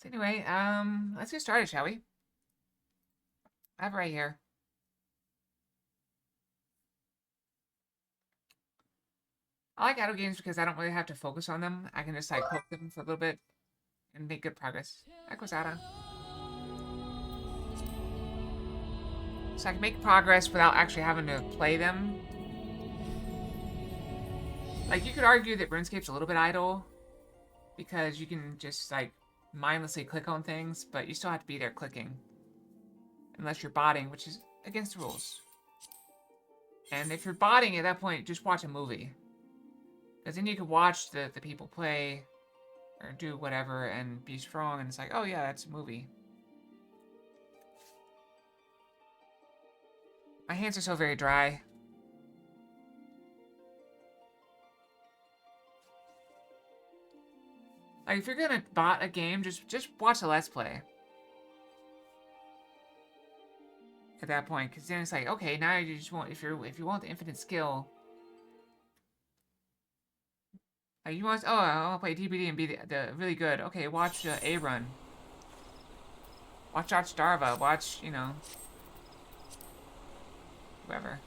So anyway, let's get started, shall we? I have it right here. I like auto games because I don't really have to focus on them. I can just like poke them for a little bit and make good progress. That goes Ada. So I can make progress without actually having to play them. Like, you could argue that RuneScape's a little bit idle because you can just like mindlessly click on things, but you still have to be there clicking. Unless you're botting, which is against the rules. And if you're botting at that point, just watch a movie. Because then you can watch the people play or do whatever and be strong, and it's like, oh yeah, that's a movie. My hands are so very dry. Like, if you're gonna bot a game, just watch a Let's Play. At that point, because then it's like, okay, now you just want, if you want the infinite skill, like you want, oh, I want to play DBD and be the really good. Okay, watch A Run. Watch Darva. Watch, you know, whoever.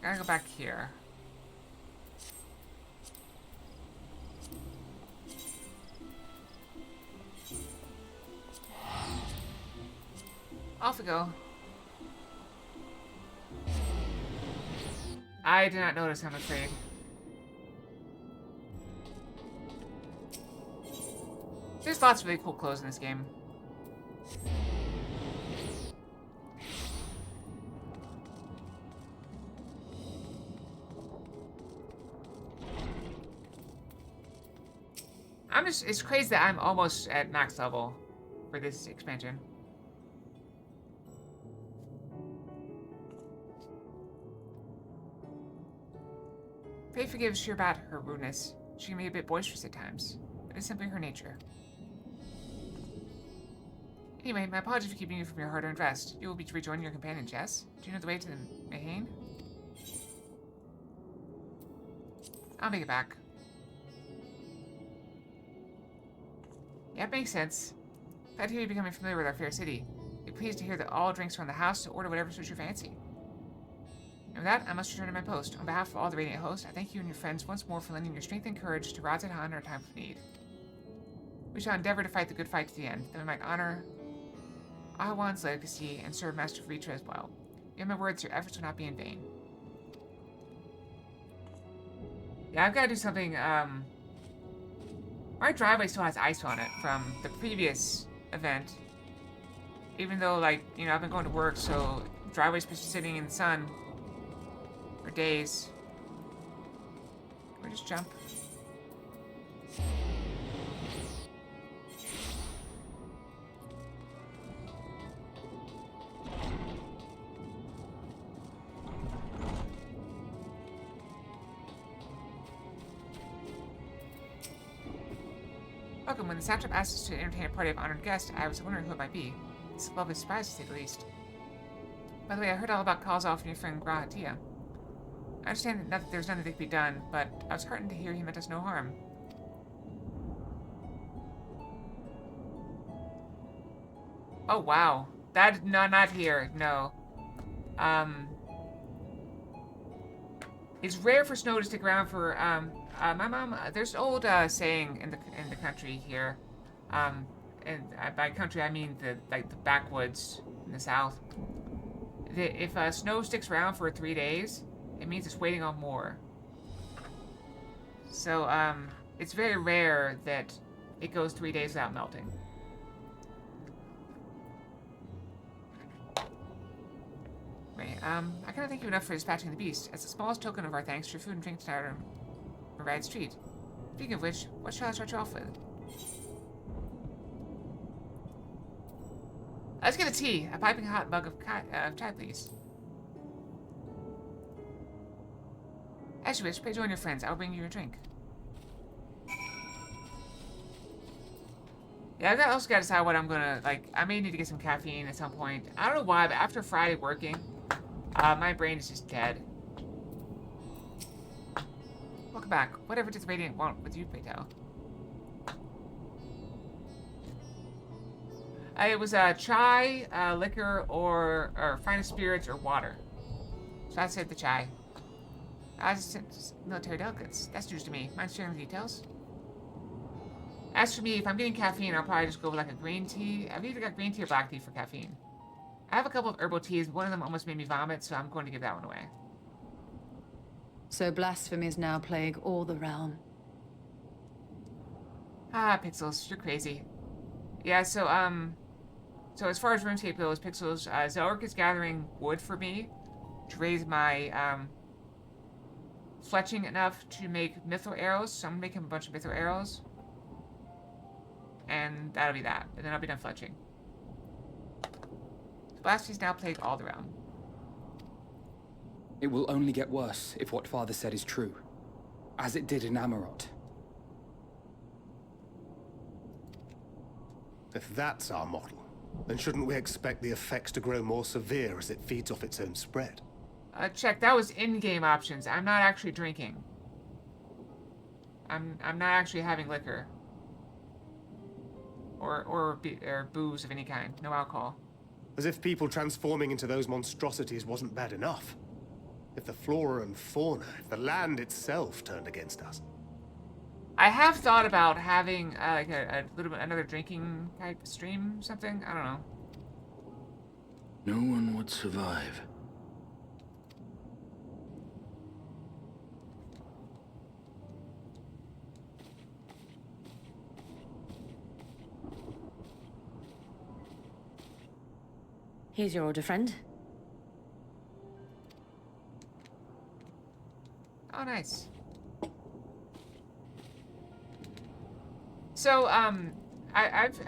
Gotta go back here. Off we go. I did not notice, I'm afraid. There's lots of really cool clothes in this game. It's crazy that I'm almost at max level for this expansion. Faye forgives her about her rudeness. She can be a bit boisterous at times, but it's simply her nature. Anyway, my apologies for keeping you from your hard-earned rest. You will be rejoining your companions, yes? Do you know the way to the Mahane? I'll make it back. Yeah, it makes sense. Glad to hear you becoming familiar with our fair city. Be pleased to hear that all drinks are in the house, so order whatever suits your fancy. And with that, I must return to my post. On behalf of all the Radiant hosts, I thank you and your friends once more for lending your strength and courage to Razat in our time of need. We shall endeavor to fight the good fight to the end, that we might honor Ahawan's legacy and serve Master Ritra as well. You have my words, your efforts will not be in vain. Yeah, I've got to do something, my driveway still has ice on it from the previous event. Even though, like, you know, I've been going to work, so driveway's been sitting in the sun for days. Can we just jump? Welcome. When the satrap asked us to entertain a party of honored guests, I was wondering who it might be. It's a lovely surprise, to say the least. By the way, I heard all about Kalzal from your friend Grahatia. I understand that there's nothing that can be done, but I was heartened to hear he meant us no harm. Oh, wow. That, no, not here, no. It's rare for snow to stick around for, my mom, there's an old, saying in the country here, and by country I mean the backwoods in the south, that if, snow sticks around for 3 days, it means it's waiting on more. So, it's very rare that it goes 3 days without melting. Wait, I cannot thank you enough for dispatching the beast. As the smallest token of our thanks, your food and drink tonight are a ride street. Speaking of which, what shall I start you off with? Let's get a tea. A piping hot mug of chai, please. As you wish, pray join your friends. I'll bring you your drink. Yeah, I also gotta decide what I'm gonna, like, I may need to get some caffeine at some point. I don't know why, but after Friday working, my brain is just dead. Welcome back. Whatever does Radiant want with you, Paytel? It was chai, liquor, or finest spirits, or water. So I said the chai. Military delegates. That's news to me. Mind sharing the details? As for me, if I'm getting caffeine, I'll probably just go with like a green tea. I've either got green tea or black tea for caffeine. I have a couple of herbal teas. One of them almost made me vomit, so I'm going to give that one away. So blasphemies now plague all the realm. Ah, Pixels, you're crazy. Yeah, so as far as RuneScape goes, Pixels, Zelric is gathering wood for me to raise my, fletching enough to make mithril arrows, so I'm gonna make him a bunch of mithril arrows. And that'll be that. And then I'll be done fletching. Blasphemies now plague all the realm. It will only get worse if what Father said is true, as it did in Amarot. If that's our model, then shouldn't we expect the effects to grow more severe as it feeds off its own spread? Check, that was in-game options. I'm not actually drinking. I'm not actually having liquor. Or booze of any kind. No alcohol. As if people transforming into those monstrosities wasn't bad enough. If the flora and fauna, if the land itself turned against us. I have thought about having like a little bit another drinking type stream, something. I don't know. No one would survive. Here's your order, friend. Oh, nice. So, are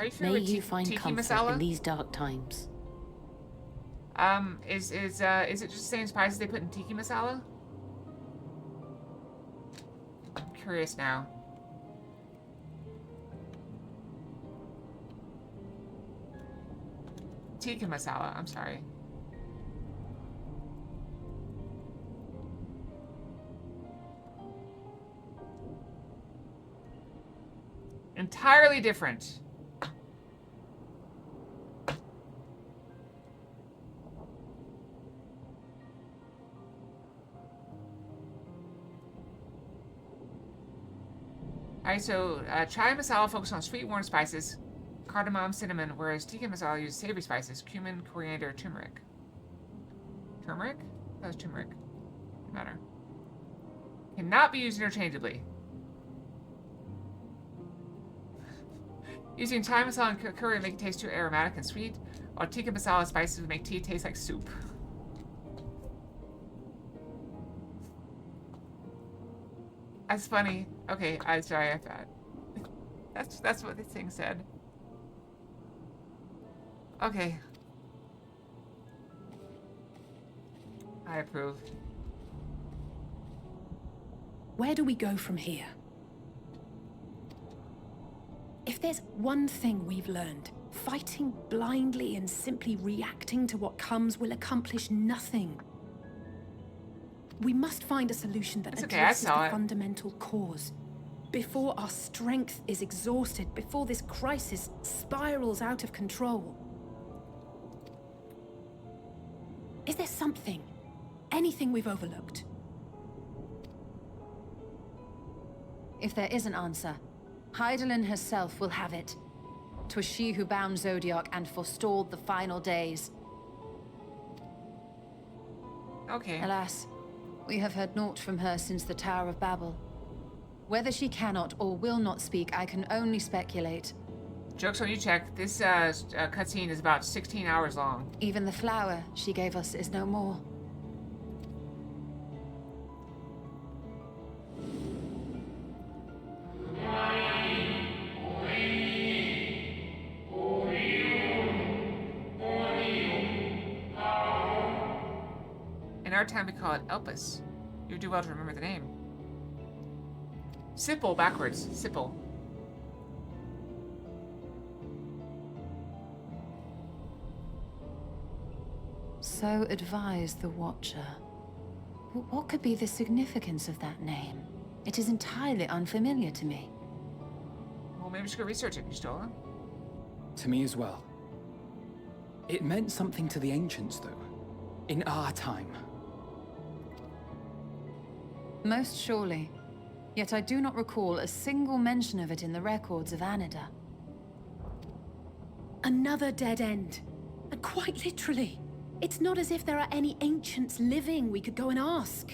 you familiar May with you find tiki comfort masala? in these dark times. Is it just the same spices they put in tiki masala? I'm curious now. Tikka masala, I'm sorry. Entirely different. Alright, so chai masala focuses on sweet warm spices, cardamom, cinnamon, whereas tikka masala uses savory spices, cumin, coriander, turmeric. Turmeric? That was turmeric. Doesn't matter. Cannot be used interchangeably. Using chai masala and curry would make it taste too aromatic and sweet, while tikka masala spices would make tea taste like soup. That's funny. Okay, I'm sorry, I thought. That's what this thing said. Okay. I approve. Where do we go from here? If there's one thing we've learned, fighting blindly and simply reacting to what comes will accomplish nothing. We must find a solution that addresses the fundamental cause. Before our strength is exhausted, before this crisis spirals out of control. Is there something, anything we've overlooked? If there is an answer, Hydaelyn herself will have it. 'Twas she who bound Zodiac and forestalled the final days. Okay. Alas, we have heard naught from her since the Tower of Babel. Whether she cannot or will not speak, I can only speculate. Joke's on you, Check. This cutscene is about 16 hours long. Even the flower she gave us is no more. In our time, we call it Elpis. You do well to remember the name. Sipple backwards. Sipple. So advised the Watcher. What could be the significance of that name? It is entirely unfamiliar to me. Well, Well, maybe we should go research it, Y'shtola. To me as well. It meant something to the ancients, though. In our time. Most surely. Yet I do not recall a single mention of it in the records of Anida. Another dead end. And quite literally. It's not as if there are any ancients living we could go and ask.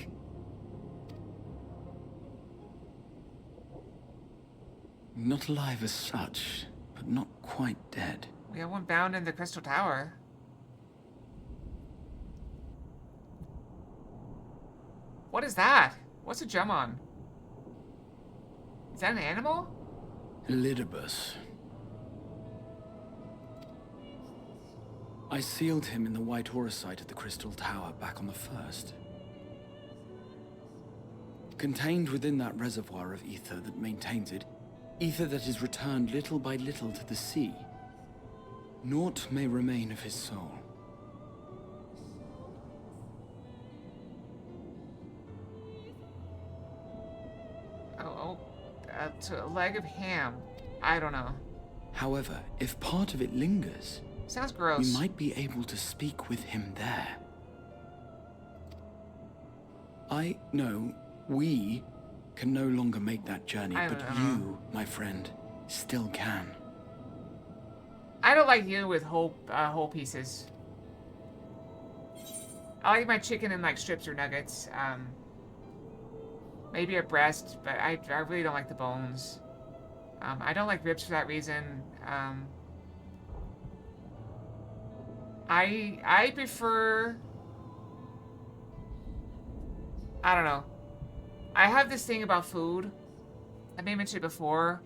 Not alive as such, but not quite dead. We have one bound in the Crystal Tower. What is that? What's a gem on? Is that an animal? Elidibus. I sealed him in the white auracite at the Crystal Tower back on the first. Contained within that reservoir of ether that maintains it, ether that is returned little by little to the sea, naught may remain of his soul. To a leg of ham. I don't know. However, if part of it lingers, Sounds gross. we might be able to speak with him there. I know we can no longer make that journey, but you, my friend, still can. I don't like dealing with whole pieces. I like my chicken in like strips or nuggets. Maybe a breast, but I really don't like the bones. I don't like ribs for that reason. I prefer... I don't know. I have this thing about food. I may have mentioned it before.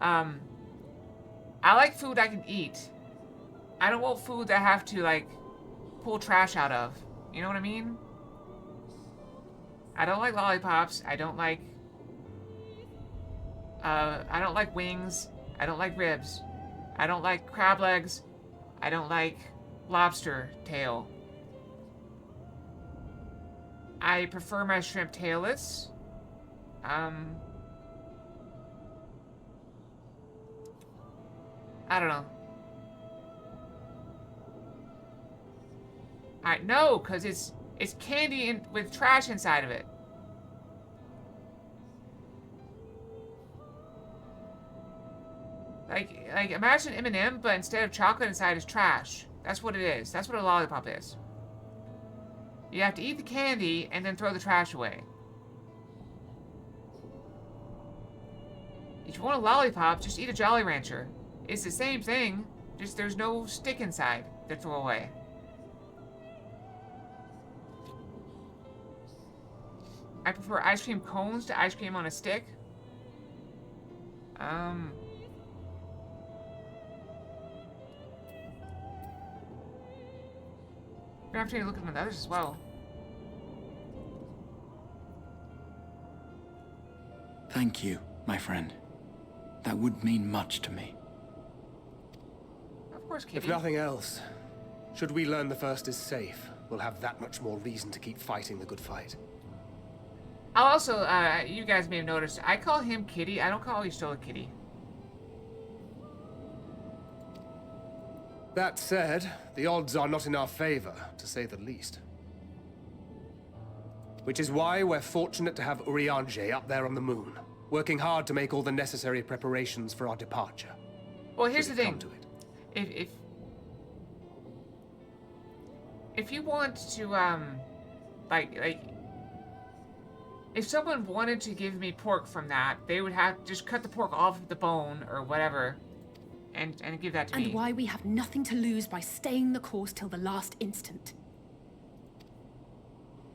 I like food I can eat. I don't want food that I have to, like, pull trash out of. You know what I mean? I don't like lollipops. I don't like wings. I don't like ribs. I don't like crab legs. I don't like lobster tail. I prefer my shrimp tailless. I don't know. No, because it's candy with trash inside of it. Like imagine M&M, but instead of chocolate inside is trash. That's what it is. That's what a lollipop is. You have to eat the candy and then throw the trash away. If you want a lollipop, just eat a Jolly Rancher. It's the same thing, just there's no stick inside to throw away. I prefer ice cream cones to ice cream on a stick. We're gonna have to take a look at the others as well. Thank you, my friend. That would mean much to me. Of course, Kitty. If nothing else, should we learn the First is safe, we'll have that much more reason to keep fighting the good fight. I'll also, you guys may have noticed, I call him Kitty. I don't call Y'shtola Kitty. That said, the odds are not in our favor, to say the least. Which is why we're fortunate to have Urianger up there on the moon, working hard to make all the necessary preparations for our departure. Well, here's Should the it thing. come to it. If you want to, if someone wanted to give me pork from that, they would have to just cut the pork off of the bone or whatever, and give that to me. And why we have nothing to lose by staying the course till the last instant.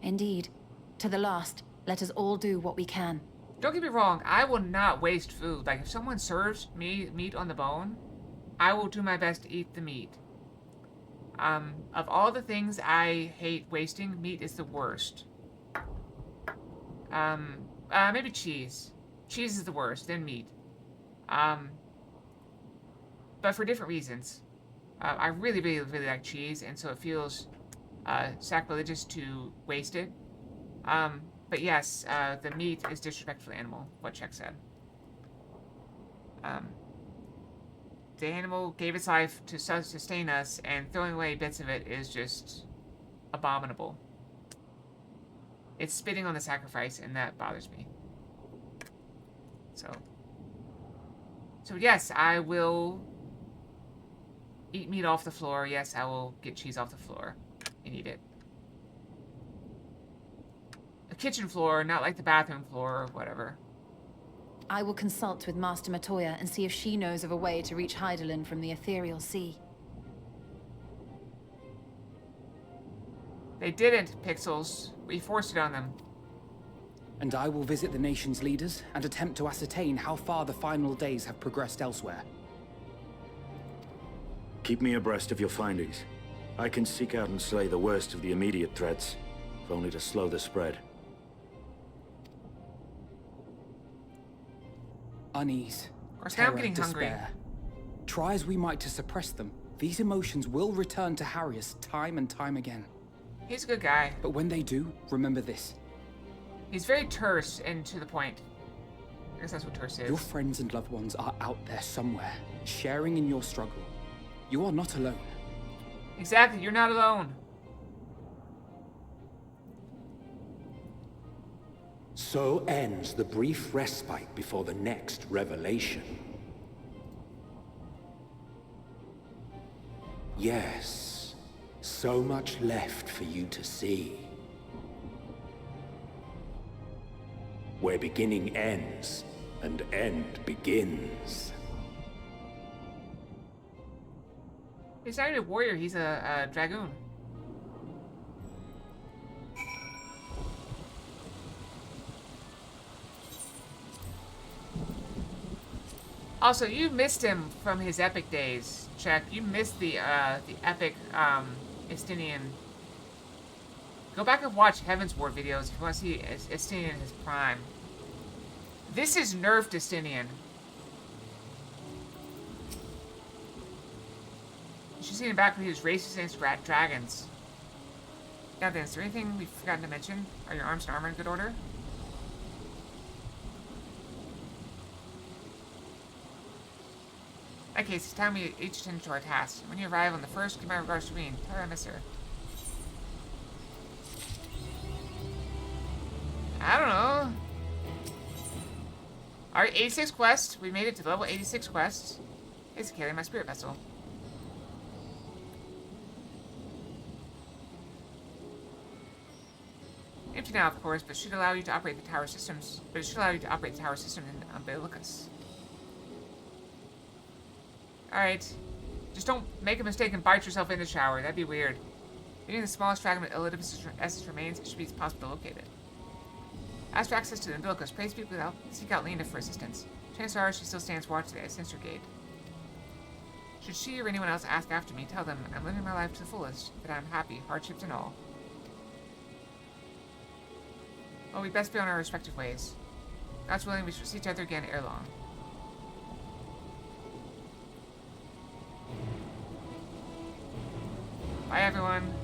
Indeed. To the last, let us all do what we can. Don't get me wrong, I will not waste food. Like, if someone serves me meat on the bone, I will do my best to eat the meat. Of all the things I hate wasting, meat is the worst. Maybe cheese. Cheese is the worst, then meat. But for different reasons. I really, really, really like cheese, and so it feels sacrilegious to waste it. But yes, the meat is disrespectful to the animal, what Czech said. the animal gave its life to sustain us, and throwing away bits of it is just abominable. It's spitting on the sacrifice, and that bothers me. So yes, I will eat meat off the floor. Yes, I will get cheese off the floor and eat it. A kitchen floor, not like the bathroom floor or whatever. I will consult with Master Matoya and see if she knows of a way to reach Hydaelyn from the ethereal sea. They didn't, Pixels. We forced it on them. And I will visit the nation's leaders and attempt to ascertain how far the final days have progressed elsewhere. Keep me abreast of your findings. I can seek out and slay the worst of the immediate threats, if only to slow the spread. Unease, course, now I'm terror, getting hungry. despair. Try as we might to suppress them, these emotions will return to Harrius time and time again. He's a good guy. But when they do, remember this. He's very terse and to the point. I guess that's what terse is. Your friends and loved ones are out there somewhere, sharing in your struggle. You are not alone. Exactly, you're not alone. So ends the brief respite before the next revelation. Yes, so much left for you to see. Where beginning ends, and end begins. He's not even a warrior, he's a dragoon. Also, you missed him from his epic days, Check. You missed the epic Estinian. Go back and watch Heaven's Ward videos if you want to see Estinian in his prime. This is nerfed Estinian. You should see him back when he was racist against dragons. Now then, is there anything we've forgotten to mention? Are your arms and armor in good order? In that case, it's time we each attend to our tasks. When you arrive on the first, give my regards to Reen. Tell her I miss her. I don't know. Alright, 86 quest. We made it to level 86 quest. It's carrying my spirit vessel. Empty now, of course, but should allow you to operate the tower systems. But it should allow you to operate the tower system in Umbilicus. Alright. Just don't make a mistake and bite yourself in the shower. That'd be weird. Being the smallest fragment of Elidipus' essence remains, it should be possible to locate it. Ask for access to the Umbilicus. Pray speak without seek out Lena for assistance. Chances are she still stands watch today at Sensor Gate. Should she or anyone else ask after me, tell them I'm living my life to the fullest, that I'm happy, hardships and all. Well, we best be on our respective ways. God's willing, we shall see each other again ere long. Bye, everyone.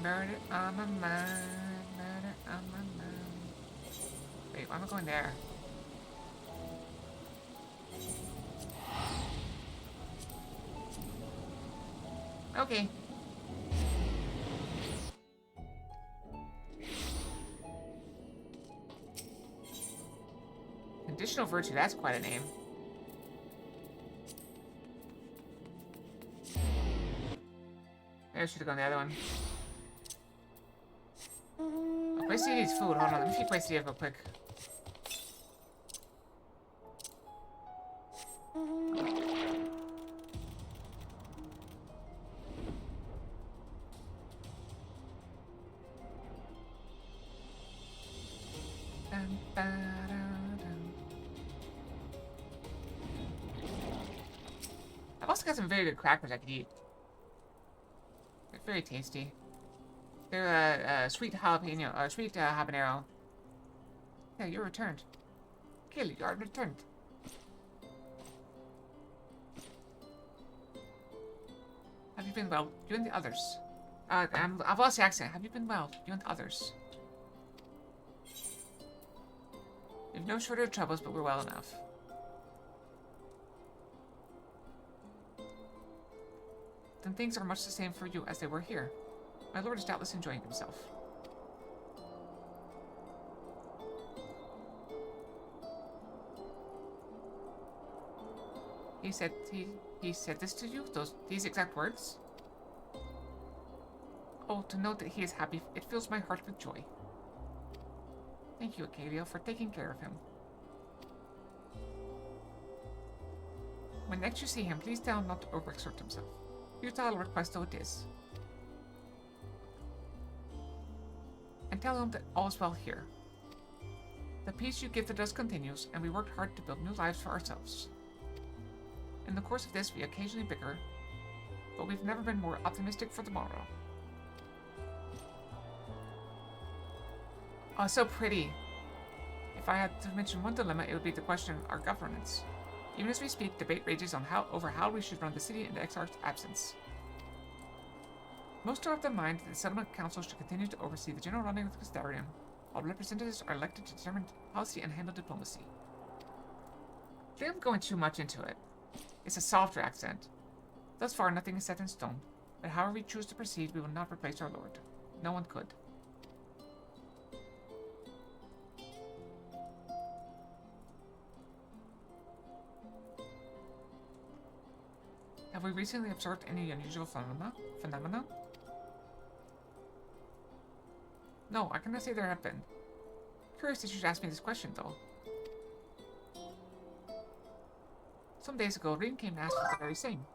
Murder on my mind, murder on my mind. Wait, why am I going there? Okay. Additional virtue, that's quite a name. Maybe I should have gone the other one. Oh, Quaestia needs food. Hold on, let me feed Quaestia real quick. I've also got some very good crackers I could eat. They're very tasty. They're sweet jalapeno, or sweet habanero. Yeah, you're returned. Kill, you are returned. Have you been well? You and the others. I've lost the accent. Have you been well? You and the others. We've no shortage of troubles, but we're well enough. Then things are much the same for you as they were here. My lord is doubtless enjoying himself. He said this to you? These exact words? Oh, to know that he is happy, it fills my heart with joy. Thank you, Acadia, for taking care of him. When next you see him, please tell him not to overexert himself. Futile request though it is. And tell him that all is well here. The peace you gifted us continues, and we worked hard to build new lives for ourselves. In the course of this, we occasionally bicker, but we've never been more optimistic for tomorrow. Oh, so pretty. If I had to mention one dilemma, it would be the question of our governance. Even as we speak, debate rages on over how we should run the city in the Exarch's absence. Most are of the mind that the settlement council should continue to oversee the general running of the Castarium, while representatives are elected to determine policy and handle diplomacy. I think I'm going too much into it. It's a softer accent. Thus far, nothing is set in stone, but however we choose to proceed, we will not replace our lord. No one could. Have we recently observed any unusual phenomena? No, I cannot say there have been. Curious that you should ask me this question, though. Some days ago, Reen came and asked for the very same.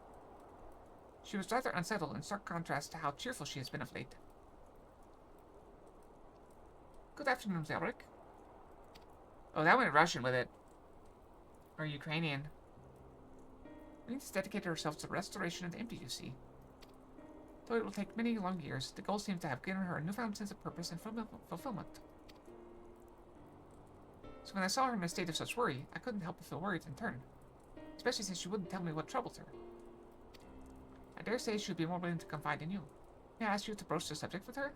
She was rather unsettled in stark contrast to how cheerful she has been of late. Good afternoon, Zelric. Oh, that went Russian with it. Or Ukrainian. Reen has dedicated herself to the restoration of the Empty, you see. Though it will take many long years, the goal seems to have given her a newfound sense of purpose and fulfillment. So when I saw her in a state of such worry, I couldn't help but feel worried in turn. Especially since she wouldn't tell me what troubled her. I dare say she would be more willing to confide in you. May I ask you to broach the subject with her?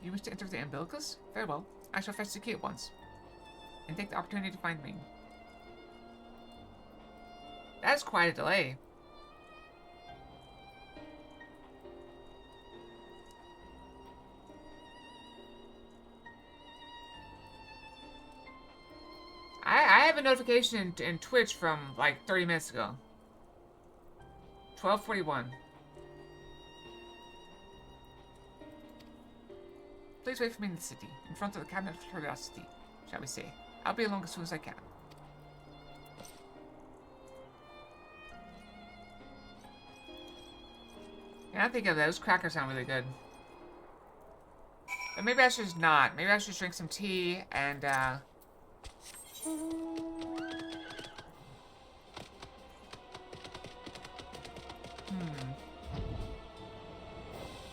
You wish to enter the umbilicus? Very well. I shall fetch the key at once. And take the opportunity to find Reen. That's quite a delay. I have a notification in Twitch from like 30 minutes ago. 12:41. Please wait for me in the city, in front of the Cabinet of Curiosity, shall we say. I'll be along as soon as I can. Yeah, I think of those crackers sound really good. But maybe I should just not. Maybe I should drink some tea and,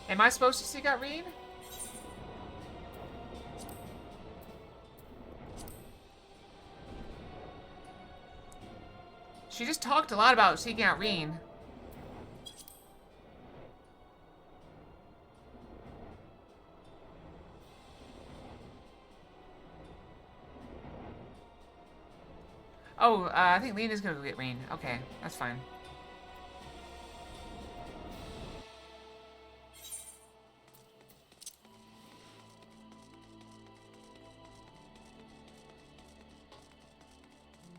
Am I supposed to seek out Reen? She just talked a lot about seeking out Reen. Oh, I think Lena's gonna go get Reen. Okay, that's fine.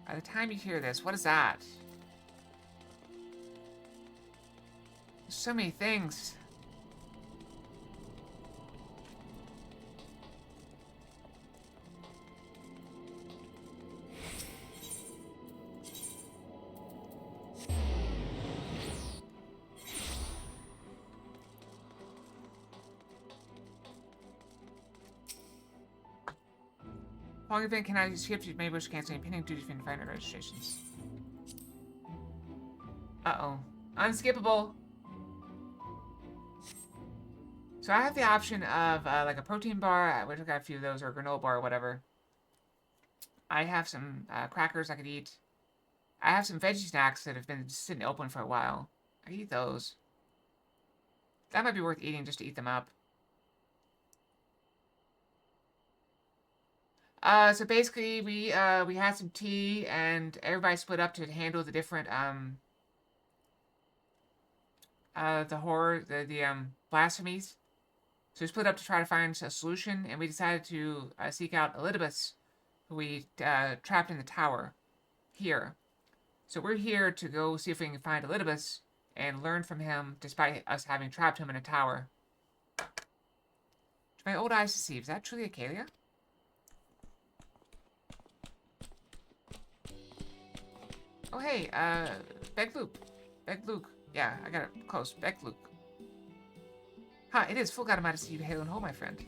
By the time you hear this, what is that? There's so many things. Long event cannot be skipped. You may wish to cancel any pending duty free final registrations. Uh-oh. Unskippable. So I have the option of like a protein bar, which I've got a few of those, or a granola bar or whatever. I have some crackers I could eat. I have some veggie snacks that have been sitting open for a while. I eat those. That might be worth eating just to eat them up. So basically we had some tea and everybody split up to handle the different the horror, the blasphemies. So we split up to try to find a solution, and we decided to seek out Elidibus, who we trapped in the tower here. So we're here to go see if we can find Elidibus and learn from him, despite us having trapped him in a tower. To my old eyes deceive, is that truly Acalia? Oh hey, Begluke. Begluke. Yeah, I got it close. Begluke. Ha, it is full glad to see you hail and whole, my friend.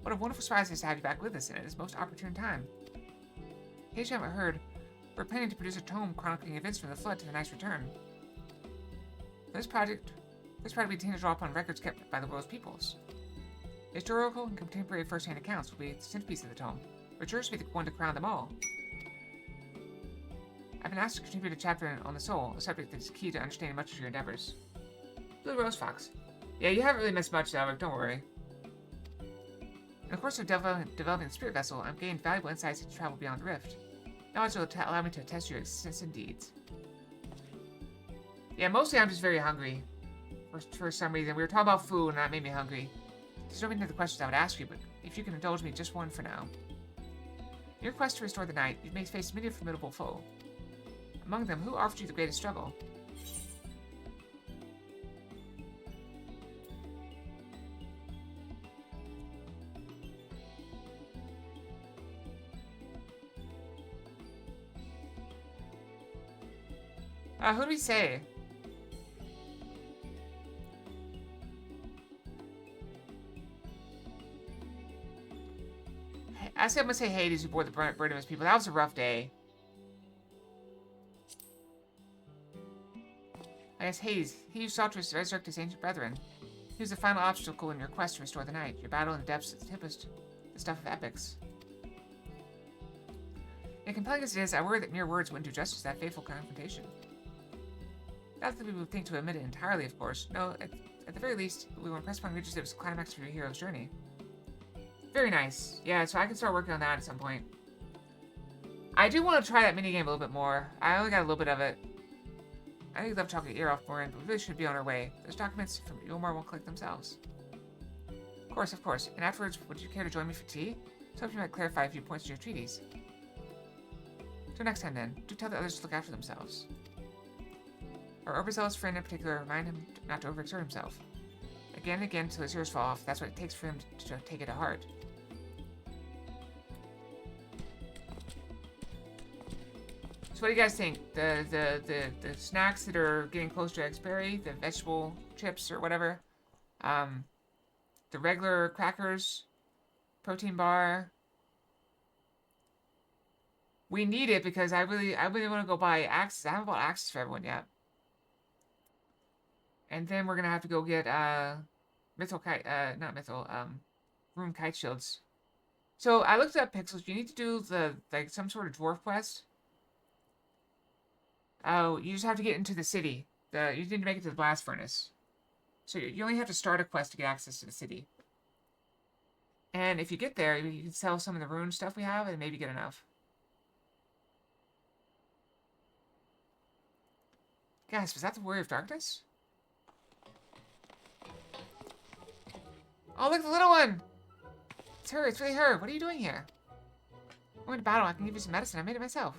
What a wonderful surprise it is to have you back with us in this most opportune time. In case you haven't heard, we're planning to produce a tome chronicling events from the Flood to the Knight's return. This project we intend to draw upon records kept by the world's peoples. Historical and contemporary first-hand accounts will be the centerpiece of the tome, but yours will be the one to crown them all. I've been asked to contribute a chapter on the soul, a subject that is key to understanding much of your endeavors. Blue Rose Fox. Yeah, you haven't really missed much, Albert, don't worry. In the course of developing the spirit vessel, I've gained valuable insights to travel beyond the rift. Knowledge will allow me to test your existence and deeds. Yeah, mostly I'm just very hungry. For some reason. We were talking about food and that made me hungry. There's no many other questions I would ask you, but if you can indulge me just one for now. In your quest to restore the night, you may face many a formidable foe. Among them, who offered you the greatest struggle? Who do we say? I said I'm gonna say Hades, who bore the burden of his people. That was a rough day. I guess Hades, he who sought to resurrect his ancient brethren. He was the final obstacle in your quest to restore the night, your battle in the depths of the tempest, the stuff of epics. And compelling as it is, I worry that mere words wouldn't do justice to that fateful confrontation. Not that we would think to admit it entirely, of course. No, at the very least, we were impressed upon reaches that it was the climax of your hero's journey. Very nice. Yeah, so I can start working on that at some point. I do want to try that minigame a little bit more. I only got a little bit of it. I think love chocolate ear off Morin, but we really should be on our way. Those documents from Ilmar won't click themselves. Of course. And afterwards, would you care to join me for tea? So hope you might clarify a few points in your treaties. Till next time then, do tell the others to look after themselves. Our overzealous friend in particular, remind him not to overexert himself. Again and again till his ears fall off. That's what it takes for him to take it to heart. So what do you guys think? The snacks that are getting close to expiry, the vegetable chips or whatever, the regular crackers, protein bar. We need it because I really want to go buy axes. I haven't bought axes for everyone yet. And then we're gonna have to go get rune kite shields. So I looked up Pixels. You need to do some sort of dwarf quest. Oh, you just have to get into the city. You need to make it to the blast furnace. So you only have to start a quest to get access to the city. And if you get there, you can sell some of the rune stuff we have and maybe get enough. Guys, was that the Warrior of Darkness? Oh, look, the little one! It's her, it's really her. What are you doing here? I'm going to battle. I can give you some medicine. I made it myself.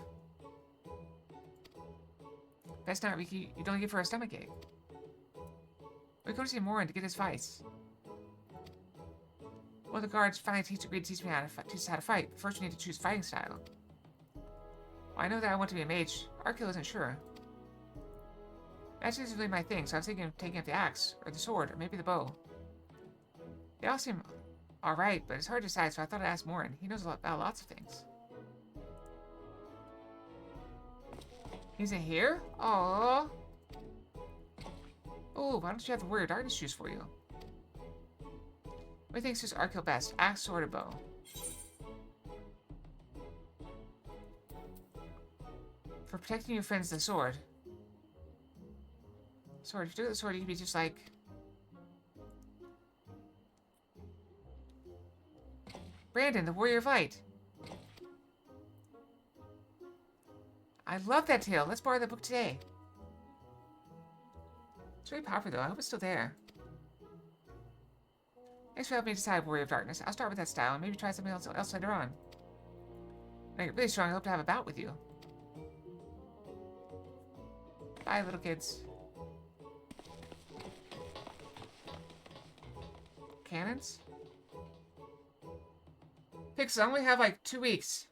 Best not, you don't give her a stomachache. We go to see Morin to get his fights. Well, the guards finally agreed to teach us how to fight. But first, we need to choose fighting style. Well, I know that I want to be a mage. Arkil isn't sure. Magic isn't really my thing, so I was thinking of taking up the axe, or the sword, or maybe the bow. They all seem alright, but it's hard to decide, so I thought I'd ask Morin. He knows about lots of things. He's in here? Aww. Oh, why don't you have the Warrior of Darkness choose for you? What do you think suits Arkil best? Axe, sword, or bow? For protecting your friends, the sword. Sword. If you do the sword, you can be just like... Brandon, the Warrior of Light. I love that tale. Let's borrow the book today. It's very popular, though. I hope it's still there. Thanks for helping me decide Warrior of Darkness. I'll start with that style and maybe try something else later on. When I get really strong, I hope to have a bout with you. Bye, little kids. Cannons? Pixels, I only have like 2 weeks.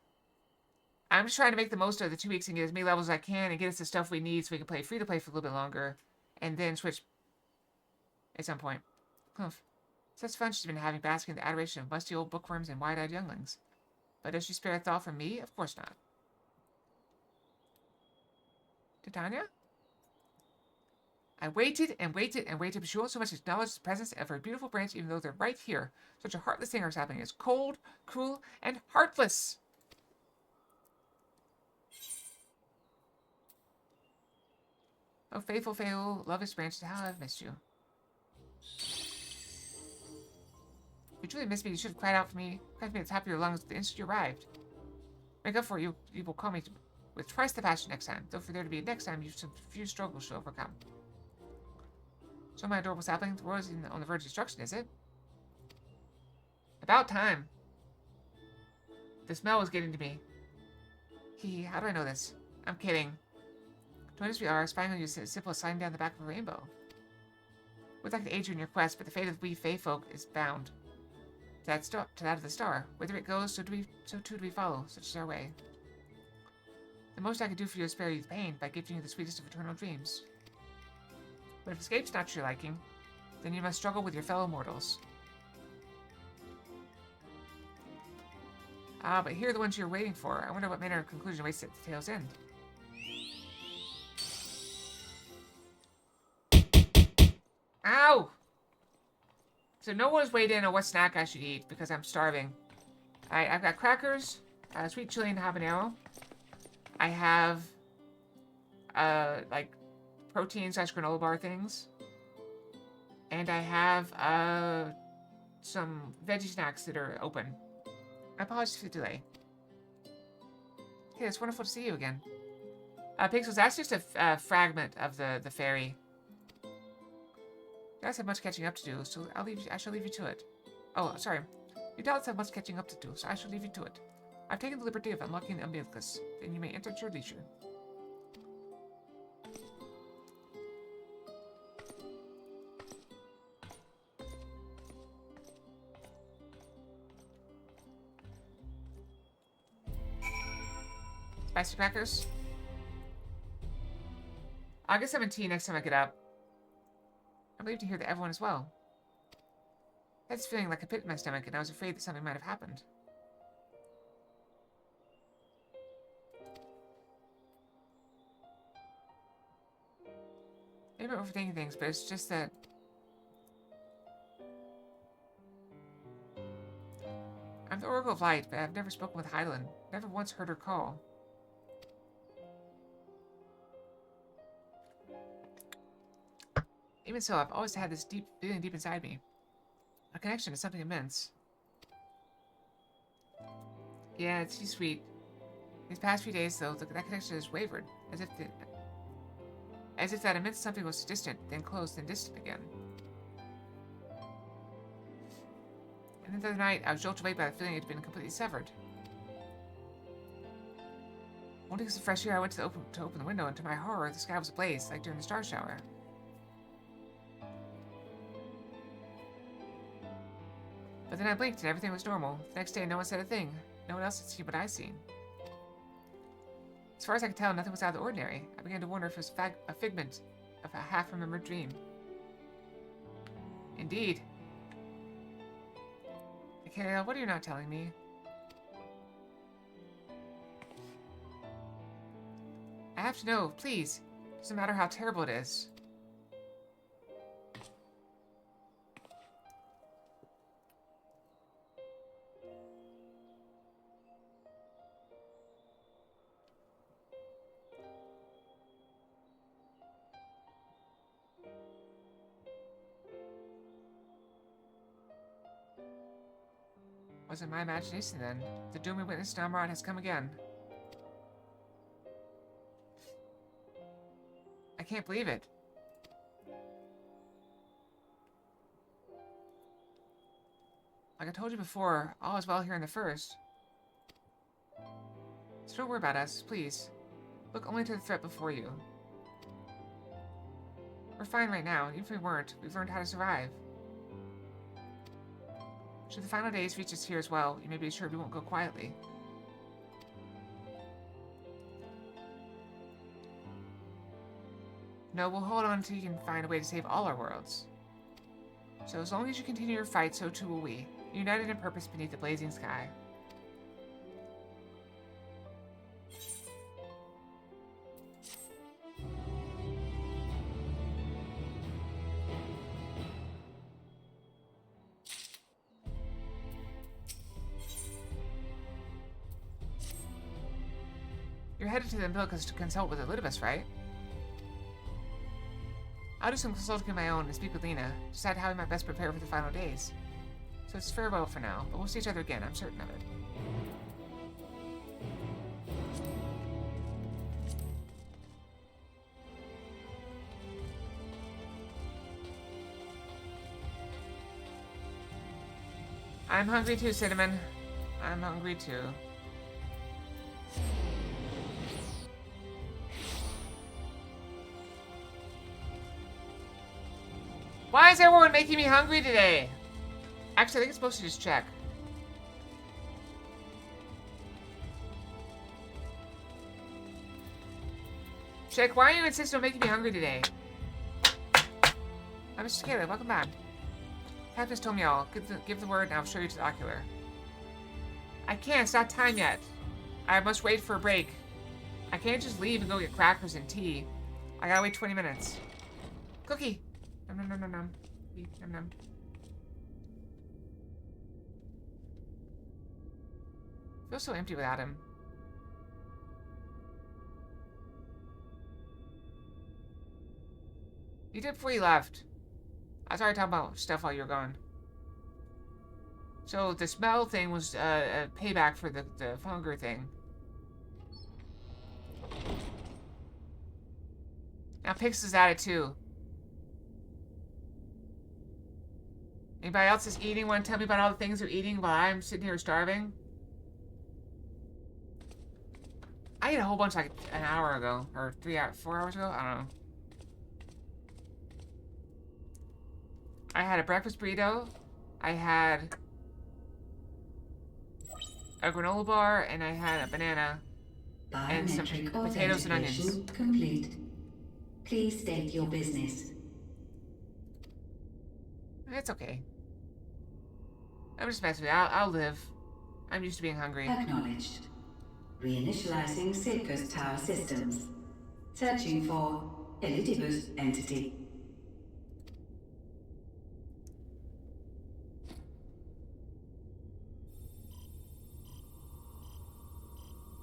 I'm just trying to make the most of the 2 weeks and get as many levels as I can and get us the stuff we need so we can play free-to-play for a little bit longer. And then switch at some point. Humph. Such fun she's been having basking in the adoration of musty old bookworms and wide-eyed younglings. But does she spare a thought for me? Of course not. Titania? I waited and waited and waited, but she won't so much acknowledge the presence of her beautiful branch even though they're right here. Such a heartless thing is happening. It's cold, cruel, and heartless. Oh, faithful, lovely branches, how I've missed you. If you truly missed me, you should have cried out for me. Cried to me at the top of your lungs the instant you arrived. Make up for it, you will call me with twice the passion next time. Though for there to be a next time, you've some few struggles to overcome. So my adorable sapling, the world is on the verge of destruction, is it? About time. The smell was getting to me. Hee, how do I know this? I'm kidding. Join us we are, spying on you as simple as sliding down the back of a rainbow. We'd like to aid you in your quest, but the fate of we Fae folk is bound to that of the star. Whither it goes, so too do we follow. Such is our way. The most I could do for you is spare you the pain by gifting you the sweetest of eternal dreams. But if escape's not to your liking, then you must struggle with your fellow mortals. Ah, but here are the ones you're waiting for. I wonder what manner of conclusion waits at the tale's end. Ow! So no one's weighed in on what snack I should eat because I'm starving. I've got crackers, sweet chili and habanero. I have, like, protein/granola bar things. And I have, some veggie snacks that are open. I apologize for the delay. Okay, it's wonderful to see you again. Pixels, that's just a fragment of the ferry. You guys have much catching up to do, so I shall leave you to it. Oh, sorry. You doubts have much catching up to do, so I shall leave you to it. I've taken the liberty of unlocking the umbilicus. Then you may enter at your leisure. Spicy crackers. I'll get some tea next time I get up. I'm relieved to hear that everyone is well. I had this feeling like a pit in my stomach, and I was afraid that something might have happened. Maybe I'm overthinking things, but it's just that... I'm the Oracle of Light, but I've never spoken with Hydaelyn. Never once heard her call. Even so, I've always had this deep feeling deep inside me. A connection to something immense. Yeah, it's too sweet. These past few days, though, that connection has wavered, as if that immense something was distant, then close, then distant again. And then the other night, I was jolted awake by the feeling it had been completely severed. Only because of fresh air, I went to open the window, and to my horror, the sky was ablaze, like during the star shower. But then I blinked and everything was normal. The next day, no one said a thing. No one else had seen what I'd seen. As far as I could tell, nothing was out of the ordinary. I began to wonder if it was a figment of a half-remembered dream. Indeed. Mikhail, what are you not telling me? I have to know, please. Doesn't matter how terrible it is. Wasn't my imagination then. The doom we witnessed in Amron has come again. I can't believe it. Like I told you before, all is well here in the First. So don't worry about us, please. Look only to the threat before you. We're fine right now. Even if we weren't, we've learned how to survive. Should the final days reach us here as well, you may be assured we won't go quietly. No, we'll hold on until you can find a way to save all our worlds. So as long as you continue your fight, so too will we, united in purpose beneath the blazing sky. You're headed to the Umbilicus to consult with Elidibus, right? I'll do some consulting of my own and speak with Lena, decide how we might best prepare for the final days. So it's farewell for now, but we'll see each other again, I'm certain of it. I'm hungry too, Cinnamon. I'm hungry too. Why is everyone making me hungry today? Actually, I think it's supposed to just check. Check, why are you insisting on making me hungry today? I'm Mr. Caleb, welcome back. Captain's told me all. Give the word and I'll show you to the ocular. I can't, it's not time yet. I must wait for a break. I can't just leave and go get crackers and tea. I gotta wait 20 minutes. Cookie! Nom nom nom nom nom. Nom nom. Feels so empty without him. You did before you left. I was already talking about stuff while you were gone. So the smell thing was a payback for the hunger thing. Now Pix is at it too. Anybody else is eating? Want to tell me about all the things they're eating while I'm sitting here starving? I ate a whole bunch like an hour ago, or 4 hours ago. I don't know. I had a breakfast burrito. I had a granola bar, and I had a banana and some potatoes and onions. Complete. Please state your business. It's okay. I'm just messing with you. I'll live. I'm used to being hungry. Acknowledged. Reinitializing Silco's tower systems. Searching for Elidibus entity.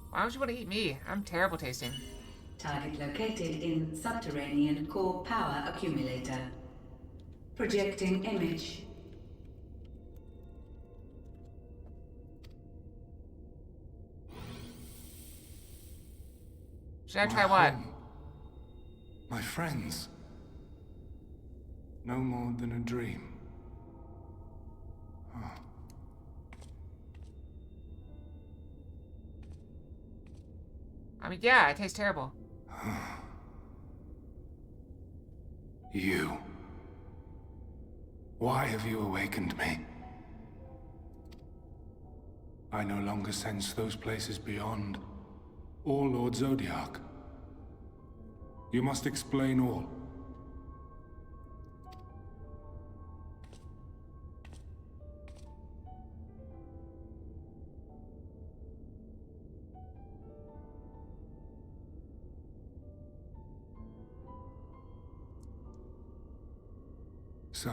Why would you want to eat me? I'm terrible tasting. Target located in subterranean core power accumulator. Projecting image. Should I try what? Home. My friends. No more than a dream. Oh. I mean, yeah, it tastes terrible. You. Why have you awakened me? I no longer sense those places beyond, or Lord Zodiac. You must explain all. So,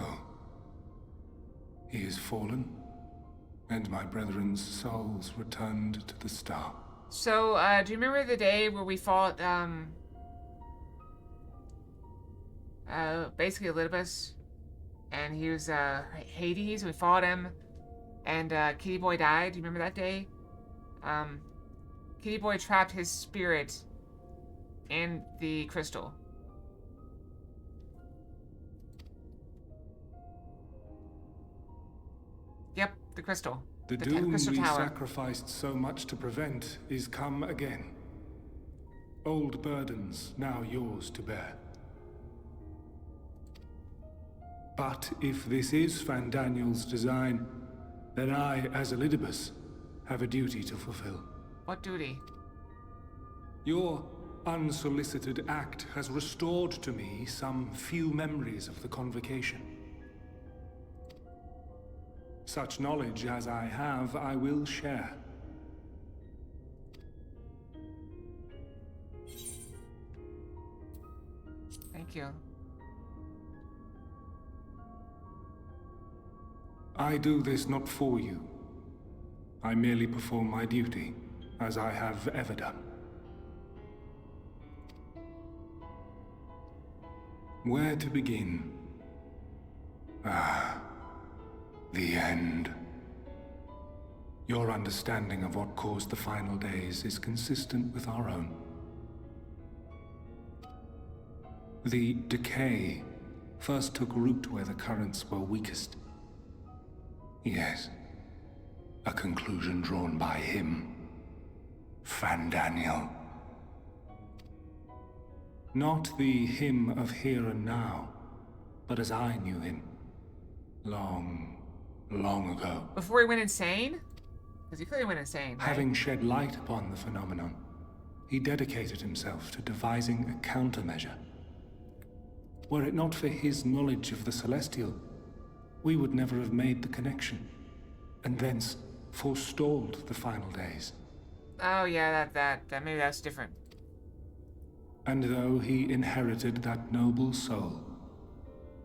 he is fallen, and my brethren's souls returned to the star. So, do you remember the day where we fought, basically Elidibus? And he was, Hades, we fought him. And Kitty Boy died. Do you remember that day? Kitty Boy trapped his spirit in the crystal. Yep, the crystal. The doom we sacrificed so much to prevent is come again. Old burdens now yours to bear. But if this is Fandaniel's design, then I, as Elidibus, have a duty to fulfill. What duty? Your unsolicited act has restored to me some few memories of the convocation. Such knowledge as I have, I will share. Thank you. I do this not for you. I merely perform my duty, as I have ever done. Where to begin? The end. Your understanding of what caused the final days is consistent with our own. The decay first took root where the currents were weakest. Yes, a conclusion drawn by him, Fandaniel. Not the him of here and now, but as I knew him, long ago. Before he went insane? Because he clearly went insane, right? Having shed light upon the phenomenon, he dedicated himself to devising a countermeasure. Were it not for his knowledge of the Celestial, we would never have made the connection, and thence forestalled the final days. Oh yeah, that maybe that's different. And though he inherited that noble soul,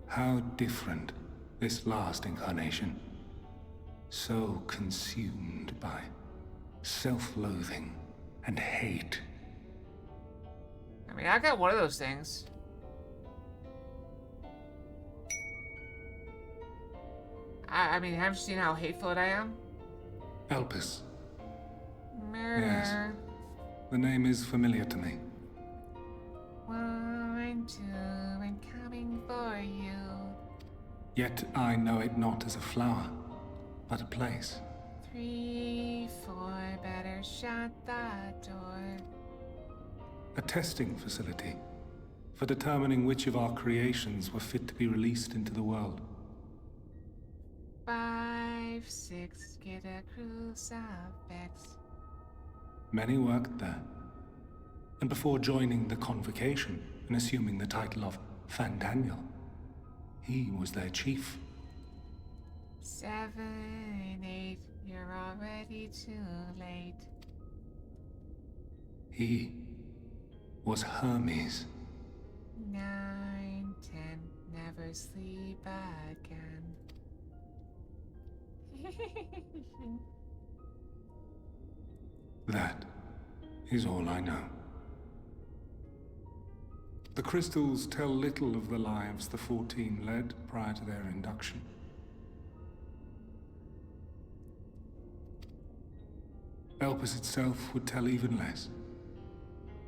how different this last incarnation. So consumed by self-loathing and hate. I mean, I got one of those things. I mean, haven't you seen how hateful I am? Elpis. Murder. Yes. The name is familiar to me. 1, 2, and coming for you. Yet I know it not as a flower, but a place. 3, 4, better shut the door. A testing facility for determining which of our creations were fit to be released into the world. 5, 6, get a crucifix. Many worked there. And before joining the convocation and assuming the title of Fandaniel, he was their chief. 7, 8, you're already too late. He was Hermes. 9, 10, never sleep again. That is all I know. The crystals tell little of the lives the 14 led prior to their induction. Elpis itself would tell even less.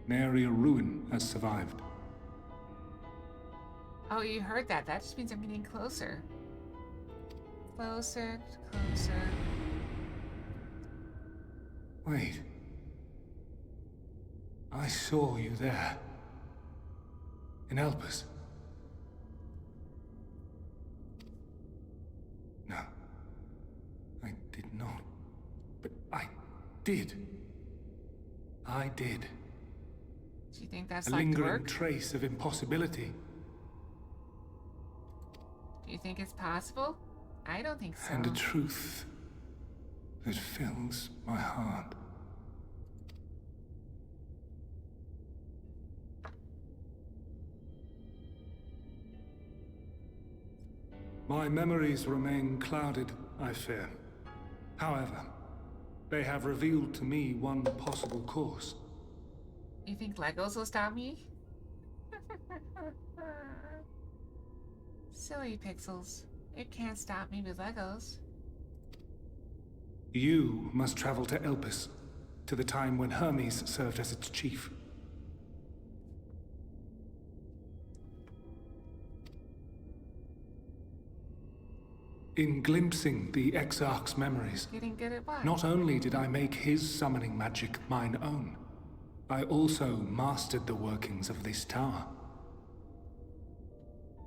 Nary a ruin has survived. Oh, you heard that. That just means I'm getting closer. Closer, closer. Wait. I saw you there. In Elpis. No. I did not. But I did. I did. Do you think that's a like lingering work? Trace of impossibility. Do you think it's possible? I don't think so. And a truth that fills my heart. My memories remain clouded, I fear. However, they have revealed to me one possible course. You think Legos will stop me? Silly pixels. It can't stop me with Legos. You must travel to Elpis, to the time when Hermes served as its chief. In glimpsing the Exarch's memories, Getting good at what? not only did I make his summoning magic mine own, I also mastered the workings of this tower.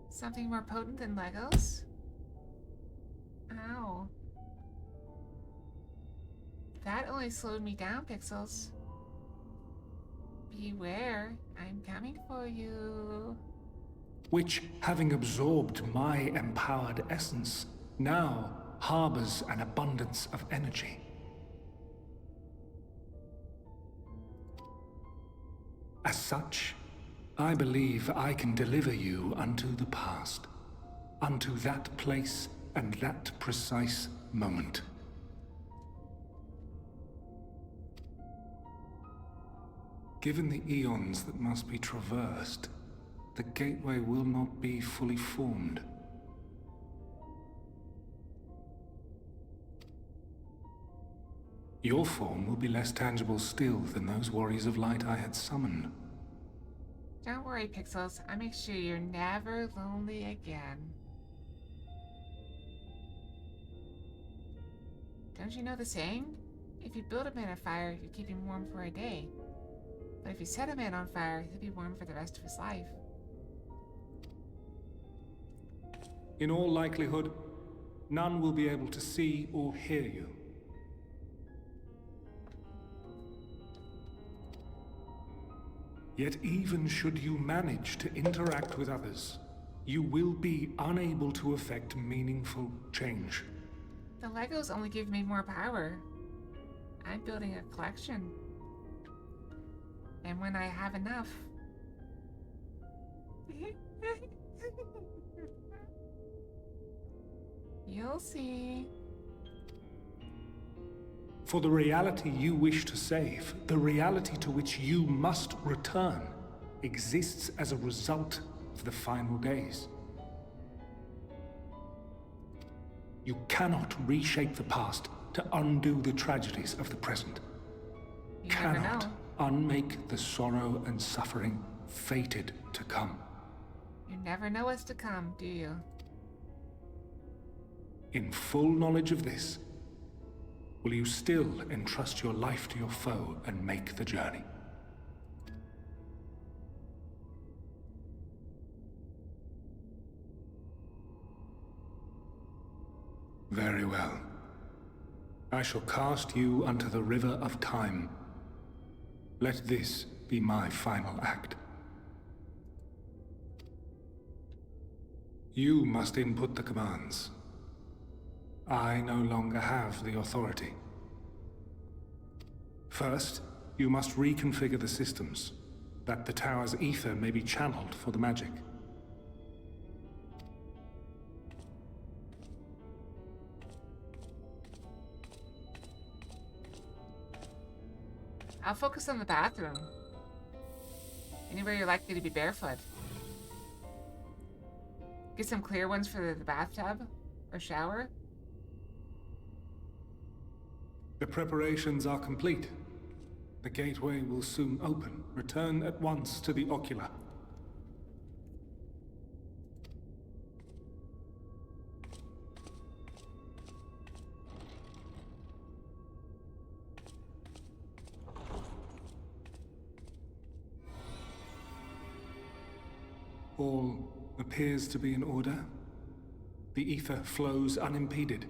Something more potent than Legos? Ow. That only slowed me down, Pixels. Beware, I'm coming for you. Which, having absorbed my empowered essence, now harbors an abundance of energy. As such, I believe I can deliver you unto the past, unto that place and that precise moment. Given the eons that must be traversed, the gateway will not be fully formed. Your form will be less tangible still than those warriors of light I had summoned. Don't worry, Pixels. I'll make sure you're never lonely again. Don't you know the saying? If you build a man on fire, you keep him warm for a day. But if you set a man on fire, he'll be warm for the rest of his life. In all likelihood, none will be able to see or hear you. Yet even should you manage to interact with others, you will be unable to effect meaningful change. The Legos only give me more power. I'm building a collection. And when I have enough... You'll see. For the reality you wish to save, the reality to which you must return, exists as a result of the final days. You cannot reshape the past to undo the tragedies of the present. You never Cannot know. unmake the sorrow and suffering fated to come. You never know what's to come, do you? In full knowledge of this, will you still entrust your life to your foe and make the journey? Very well. I shall cast you unto the river of time. Let this be my final act. You must input the commands. I no longer have the authority. First, you must reconfigure the systems, that the tower's ether may be channeled for the magic. I'll focus on the bathroom. Anywhere you're likely to be barefoot. Get some clear ones for the bathtub or shower. The preparations are complete. The gateway will soon open. Return at once to the ocular. All appears to be in order. The ether flows unimpeded.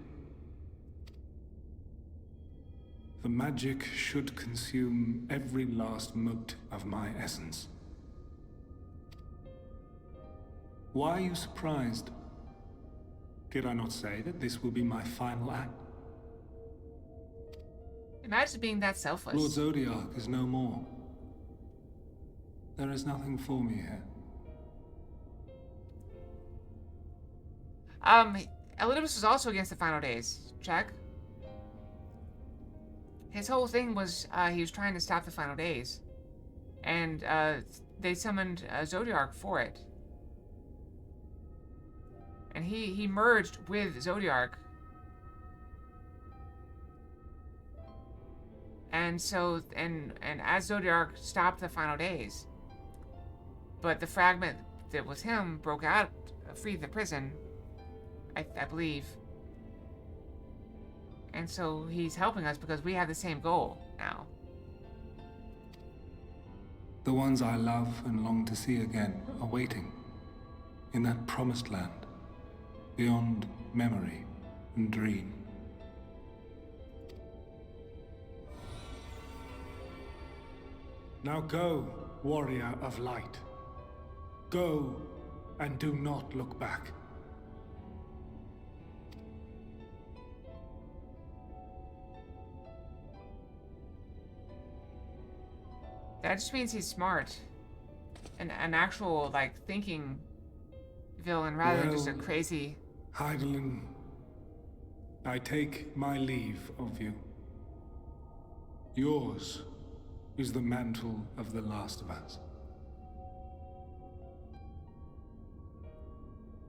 The magic should consume every last mote of my essence. Why are you surprised? Did I not say that this will be my final act? Imagine being that selfless. Lord Zodiac is no more. There is nothing for me here. Elidibus was also against the final days. Check. His whole thing was, he was trying to stop the final days. And, they summoned Zodiac for it. And he merged with Zodiac. And so, and as Zodiac stopped the final days, but the fragment that was him broke out, freed the prison, I believe. And so he's helping us because we have the same goal now. The ones I love and long to see again are waiting in that promised land, beyond memory and dream. Now go, warrior of light. Go, and do not look back. That just means he's smart. An actual, like, thinking villain rather than just a crazy... Hydaelyn, I take my leave of you. Yours is the mantle of the last of us.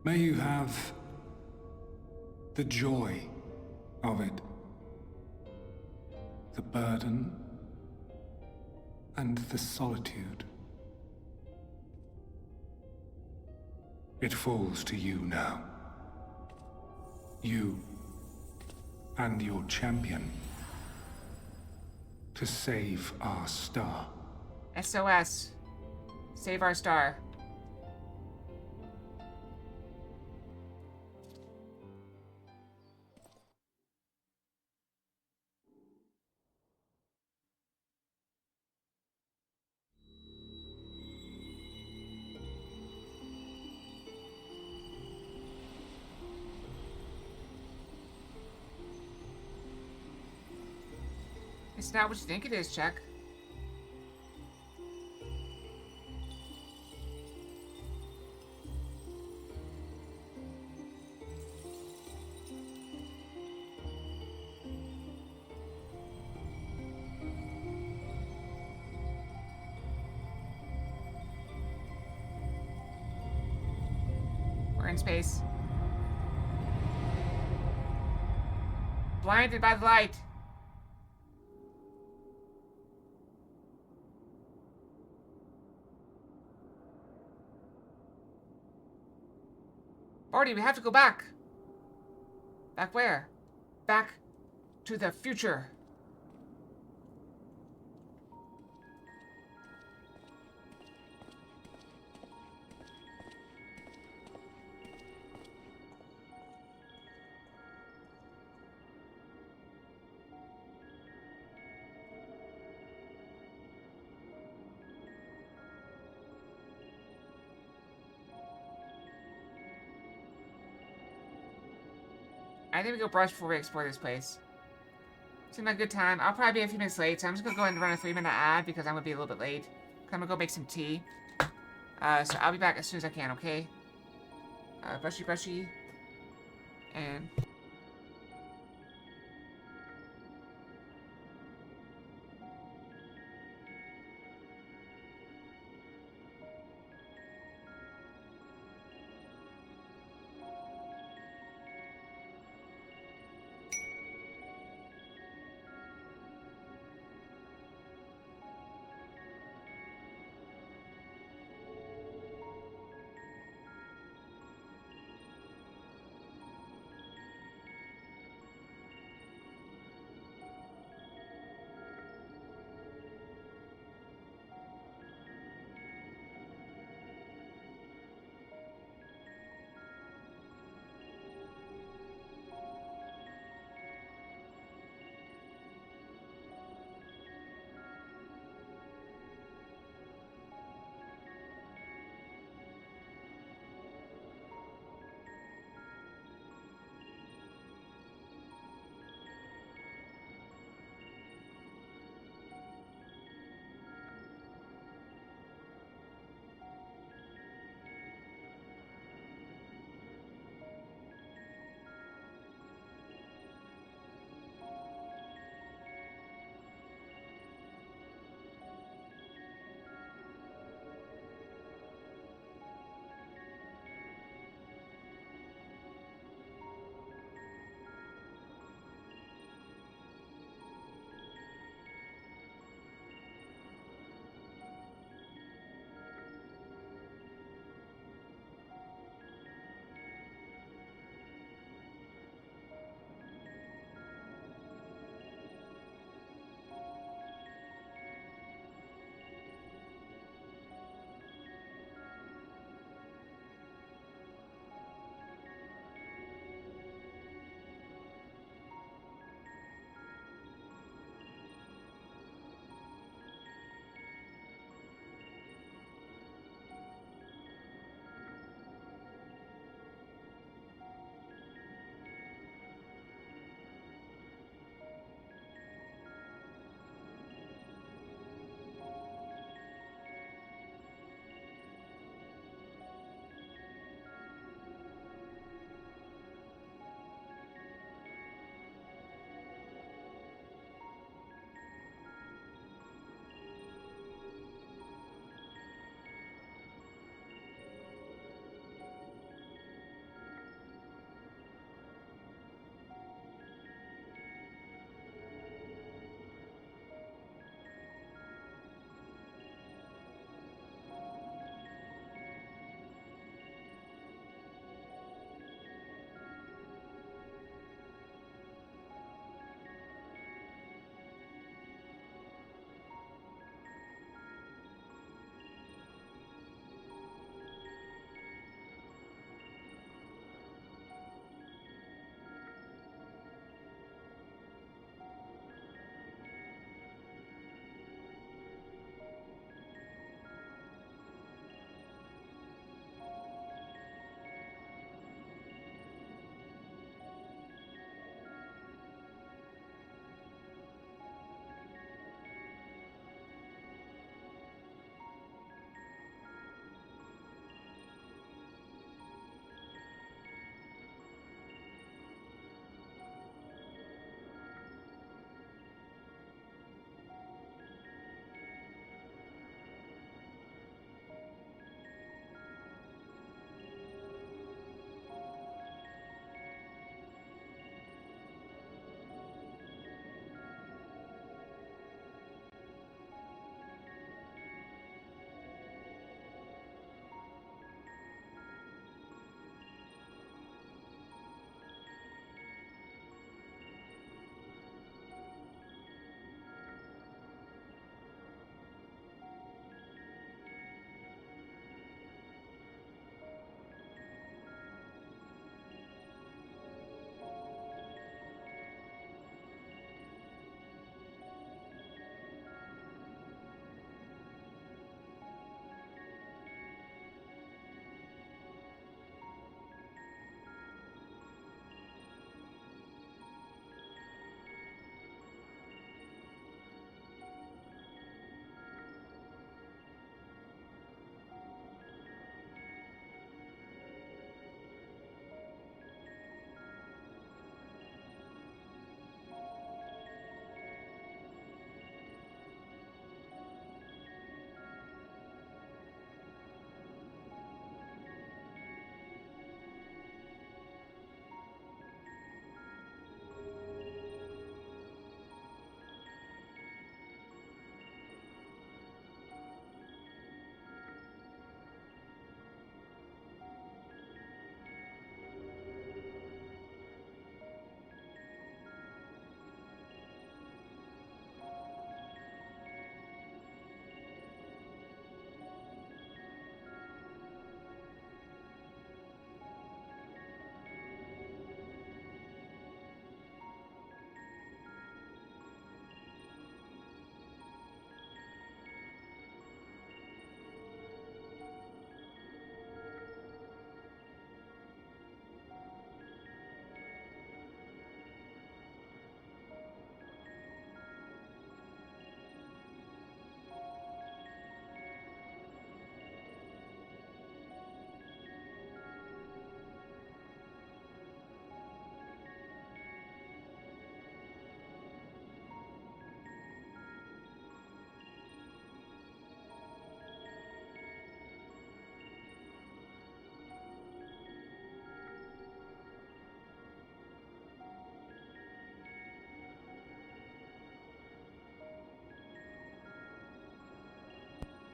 May you have the joy of it, the burden, and the solitude. It falls to you now. You and your champion to save our star. SOS. Save our star. It's not what you think it is, Chuck. We're in space. Blinded by the light. Barty, we have to go back. Back where? Back to the future. I think we go brush before we explore this place. Seemed like a good time. I'll probably be a few minutes late, so I'm just gonna go ahead and run a 3-minute ad because I'm gonna be a little bit late. I'm gonna go make some tea. So I'll be back as soon as I can, okay? Brushy, brushy. And...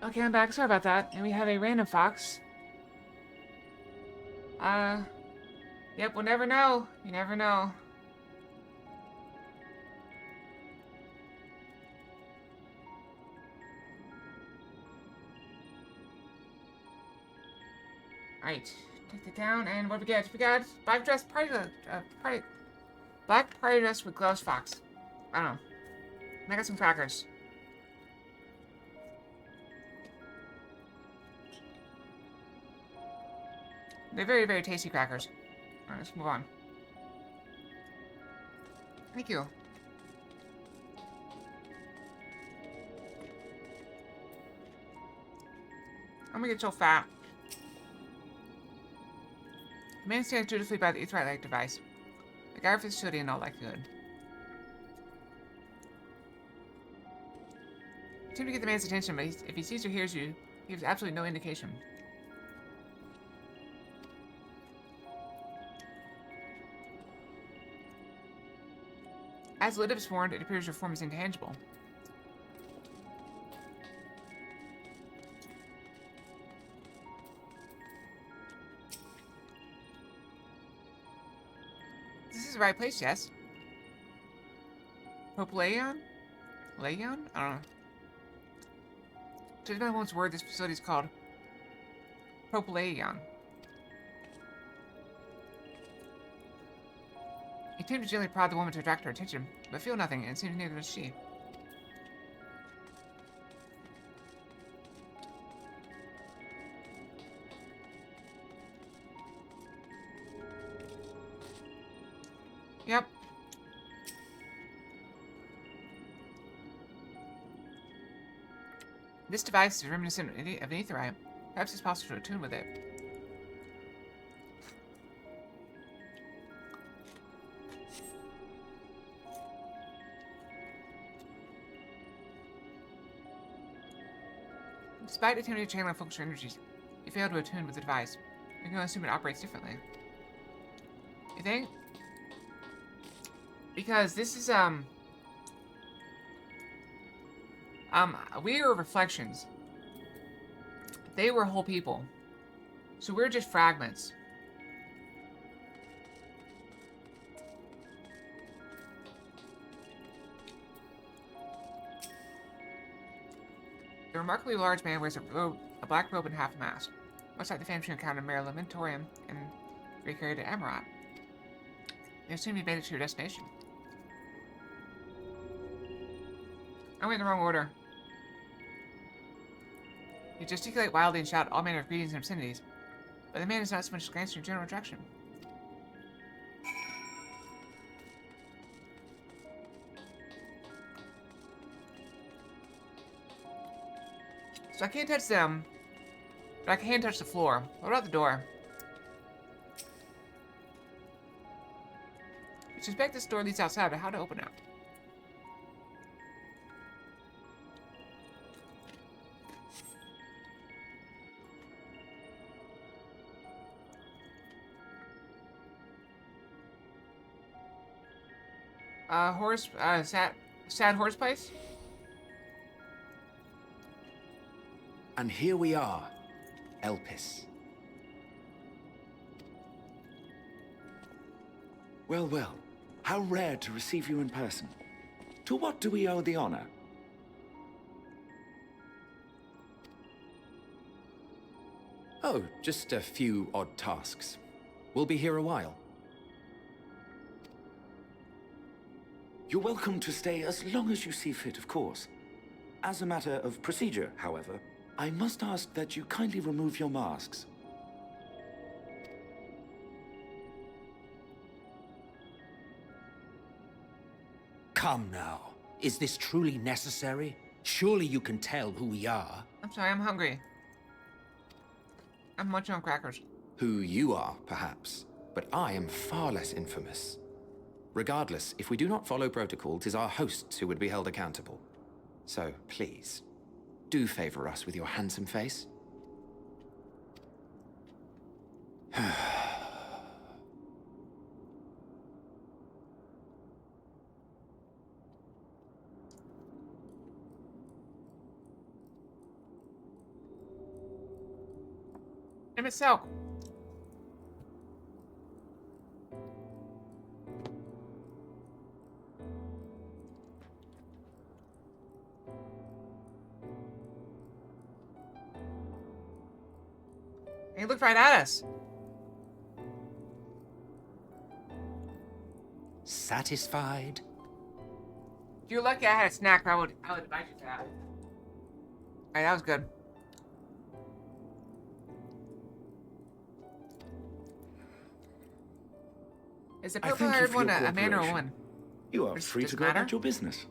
Okay, I'm back. Sorry about that. And we have a random fox. Yep, we'll never know. You never know. Alright, take that down, and what do we get? We got black dress black party dress with gloves fox. I don't know. And I got some crackers. They're very, very tasty crackers. Alright, let's move on. Thank you. I'm gonna get so fat. The man stands dutifully by the Etherite-like device. The guard for the facility and all that good. Seem to get the man's attention, but if he sees or hears you, he gives absolutely no indication. As the lid is formed, it appears your form is intangible. This is the right place, yes? Propylaeon? Leon? I don't know. To no one's word, this facility is called Propylaeon. He attempted to gently prod the woman to attract her attention, but feel nothing, and it seems neither does she. Yep. This device is reminiscent of an Etherite. Perhaps it's possible to attune with it. Despite attempting to channel and focus your energies, you fail to attune with the device. You can assume it operates differently. You think? Because this is, we are reflections. They were whole people. So we're just fragments. The remarkably large man wears a black robe and half a mask, much like the famous encounter Mare Lamentorium and recarried at Amarat. You assume you made it to your destination. I went in the wrong order. You gesticulate wildly and shout all manner of greetings and obscenities, but the man is not so much as glancing in your general direction. So I can't touch them, but I can touch the floor. What about the door? I suspect this door leads outside, but how to open it? Sad horse place? And here we are, Elpis. Well, well, how rare to receive you in person. To what do we owe the honor? Oh, just a few odd tasks. We'll be here a while. You're welcome to stay as long as you see fit, of course. As a matter of procedure, however, I must ask that you kindly remove your masks. Come now. Is this truly necessary? Surely you can tell who we are. I'm sorry, I'm hungry. I'm munching on crackers. Who you are, perhaps, but I am far less infamous. Regardless, if we do not follow protocol, 'tis our hosts who would be held accountable. So, please, do favor us with your handsome face. Emmett Silk. He looked right at us. Satisfied? If you're lucky I had a snack, I would invite you to that. Alright, that was good. Is the I purple thank you haired for one your a man or a cooperation. woman? You are Does- free does to it go matter? about your business.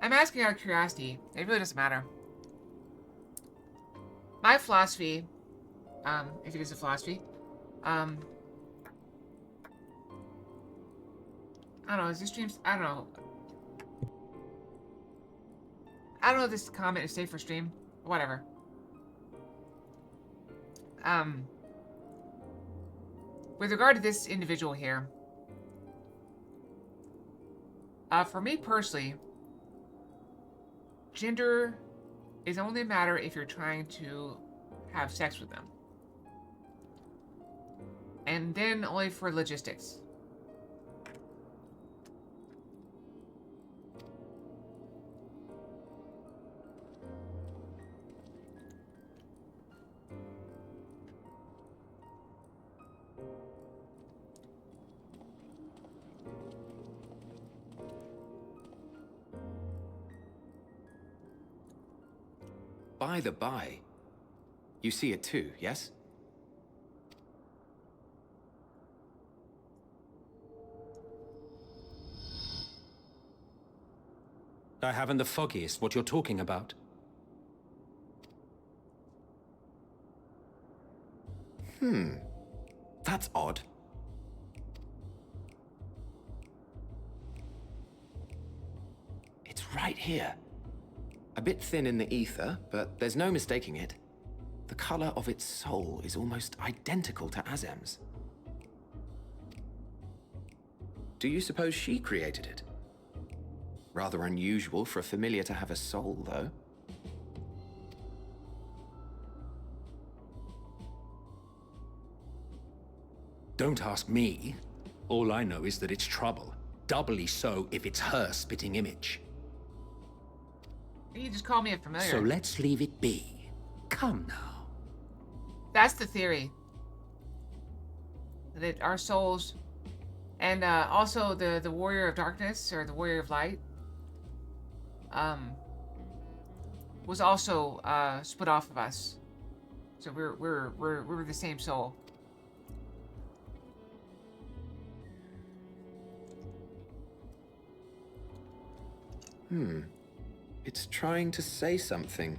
I'm asking out of curiosity. It really doesn't matter. My philosophy, if it is a philosophy, I don't know, is this stream, I don't know. I don't know if this comment is safe for stream. Whatever. With regard to this individual here, for me personally, gender is only a matter if you're trying to have sex with them. And then only for logistics. By the by, you see it too, yes? I haven't the foggiest what you're talking about. That's odd. It's right here. A bit thin in the ether, but there's no mistaking it. The color of its soul is almost identical to Azem's. Do you suppose she created it? Rather unusual for a familiar to have a soul, though. Don't ask me. All I know is that it's trouble. Doubly so if it's her spitting image. You just called me a familiar. So let's leave it be. Come now. That's the theory. That our souls, and also the warrior of darkness or the warrior of light, was also split off of us. So we're the same soul. It's trying to say something,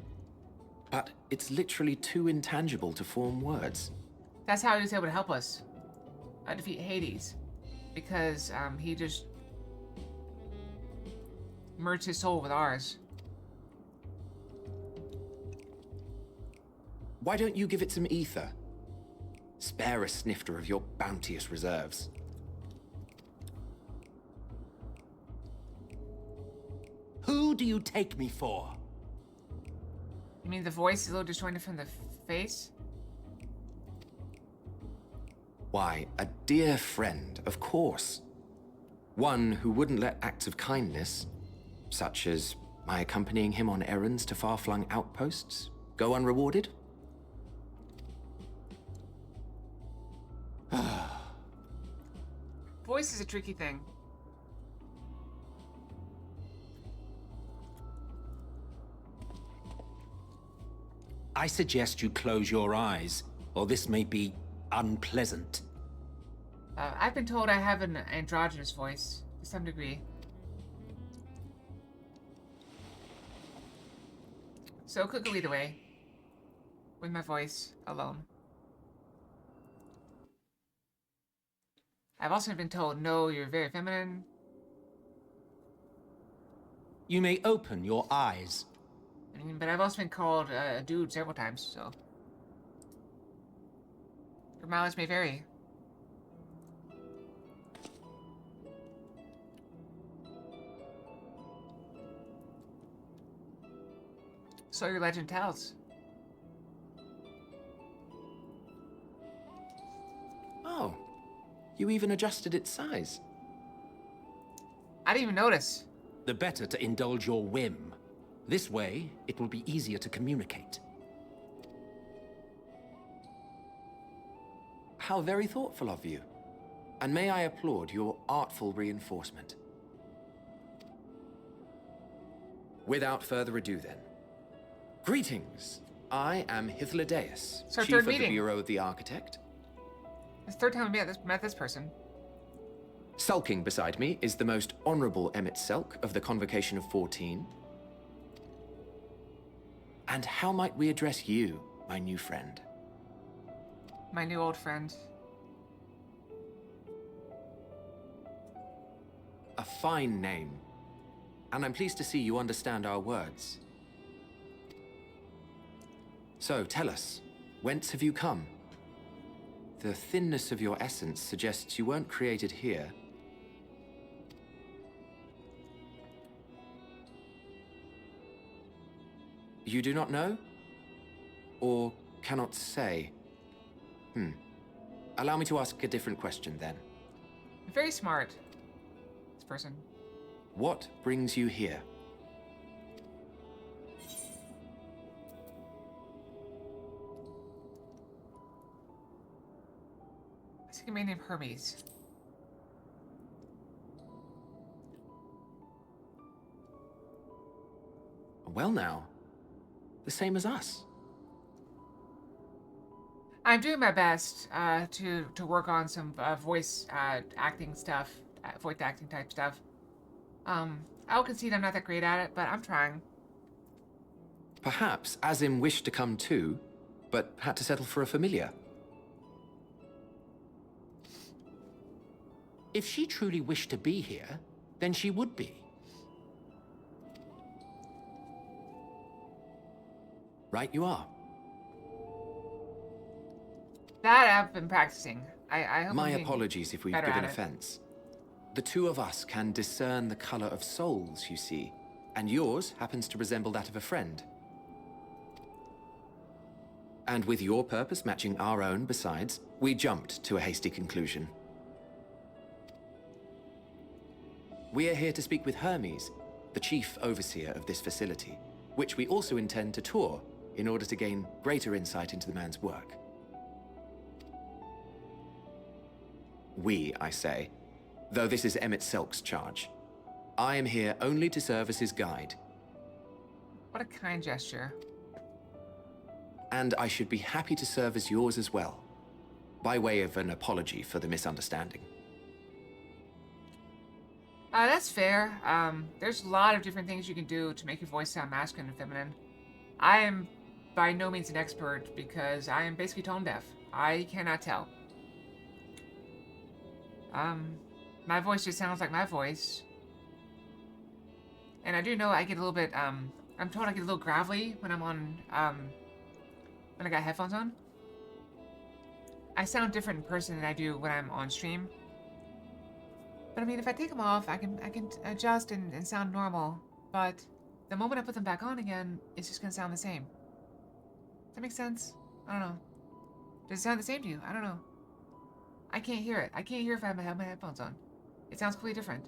but it's literally too intangible to form words. That's how he was able to help us defeat Hades, because he just merged his soul with ours. Why don't you give it some ether? Spare a snifter of your bounteous reserves. Who do you take me for? You mean the voice is a little disjointed from the face? Why, a dear friend, of course. One who wouldn't let acts of kindness, such as my accompanying him on errands to far-flung outposts, go unrewarded? Voice is a tricky thing. I suggest you close your eyes, or this may be unpleasant. I've been told I have an androgynous voice, to some degree. So it could go either way. With my voice alone. I've also been told, no, you're very feminine. You may open your eyes. I mean, but I've also been called a dude several times, so. Your mileage may vary. So your legend tells. You even adjusted its size. I didn't even notice. The better to indulge your whim. This way, it will be easier to communicate. How very thoughtful of you. And may I applaud your artful reinforcement. Without further ado then. Greetings. I am Hythlodaeus, It's our Chief third of the meeting. Bureau of the Architect. It's the third time we met this person. Sulking beside me is the most honorable Emmett Selk of the Convocation of 14. And how might we address you, my new friend? My new old friend. A fine name. And I'm pleased to see you understand our words. So, tell us, whence have you come? The thinness of your essence suggests you weren't created here. You do not know? Or cannot say? Allow me to ask a different question then. Very smart. This person. What brings you here? I think a man named Hermes. Well now, the same as us. I'm doing my best to work on some voice acting stuff, voice acting type stuff. I'll concede I'm not that great at it, but I'm trying. Perhaps Azim wished to come too, but had to settle for a familiar. If she truly wished to be here, then she would be. Right you are. That I've been practicing. I hope My I'm getting apologies if we've better given at it. offense. The two of us can discern the color of souls, you see, and yours happens to resemble that of a friend. And with your purpose matching our own besides, we jumped to a hasty conclusion. We are here to speak with Hermes, the chief overseer of this facility, which we also intend to tour in order to gain greater insight into the man's work. We, I say, though this is Emmett Selk's charge. I am here only to serve as his guide. What a kind gesture. And I should be happy to serve as yours as well, by way of an apology for the misunderstanding. That's fair. There's a lot of different things you can do to make your voice sound masculine and feminine. I am by no means an expert because I am basically tone deaf. I cannot tell. My voice just sounds like my voice. And I do know I get a little bit, I'm told I get a little gravelly when I'm on, when I got headphones on. I sound different in person than I do when I'm on stream. But I mean, if I take them off, I can adjust and sound normal. But the moment I put them back on again, it's just gonna sound the same. Does that make sense? I don't know. Does it sound the same to you? I don't know. I can't hear it. I can't hear if I have my headphones on. It sounds completely different.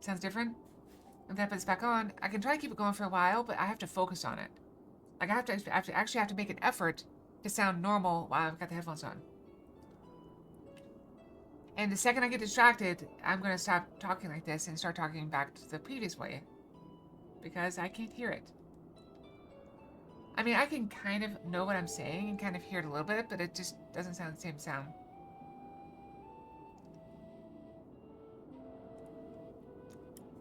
Sounds different? And then I put this back on. I can try to keep it going for a while, but I have to focus on it. Like I have to make an effort to sound normal while I've got the headphones on. And the second I get distracted, I'm gonna stop talking like this and start talking back to the previous way. Because I can't hear it. I mean, I can kind of know what I'm saying and kind of hear it a little bit, but it just doesn't sound the same sound.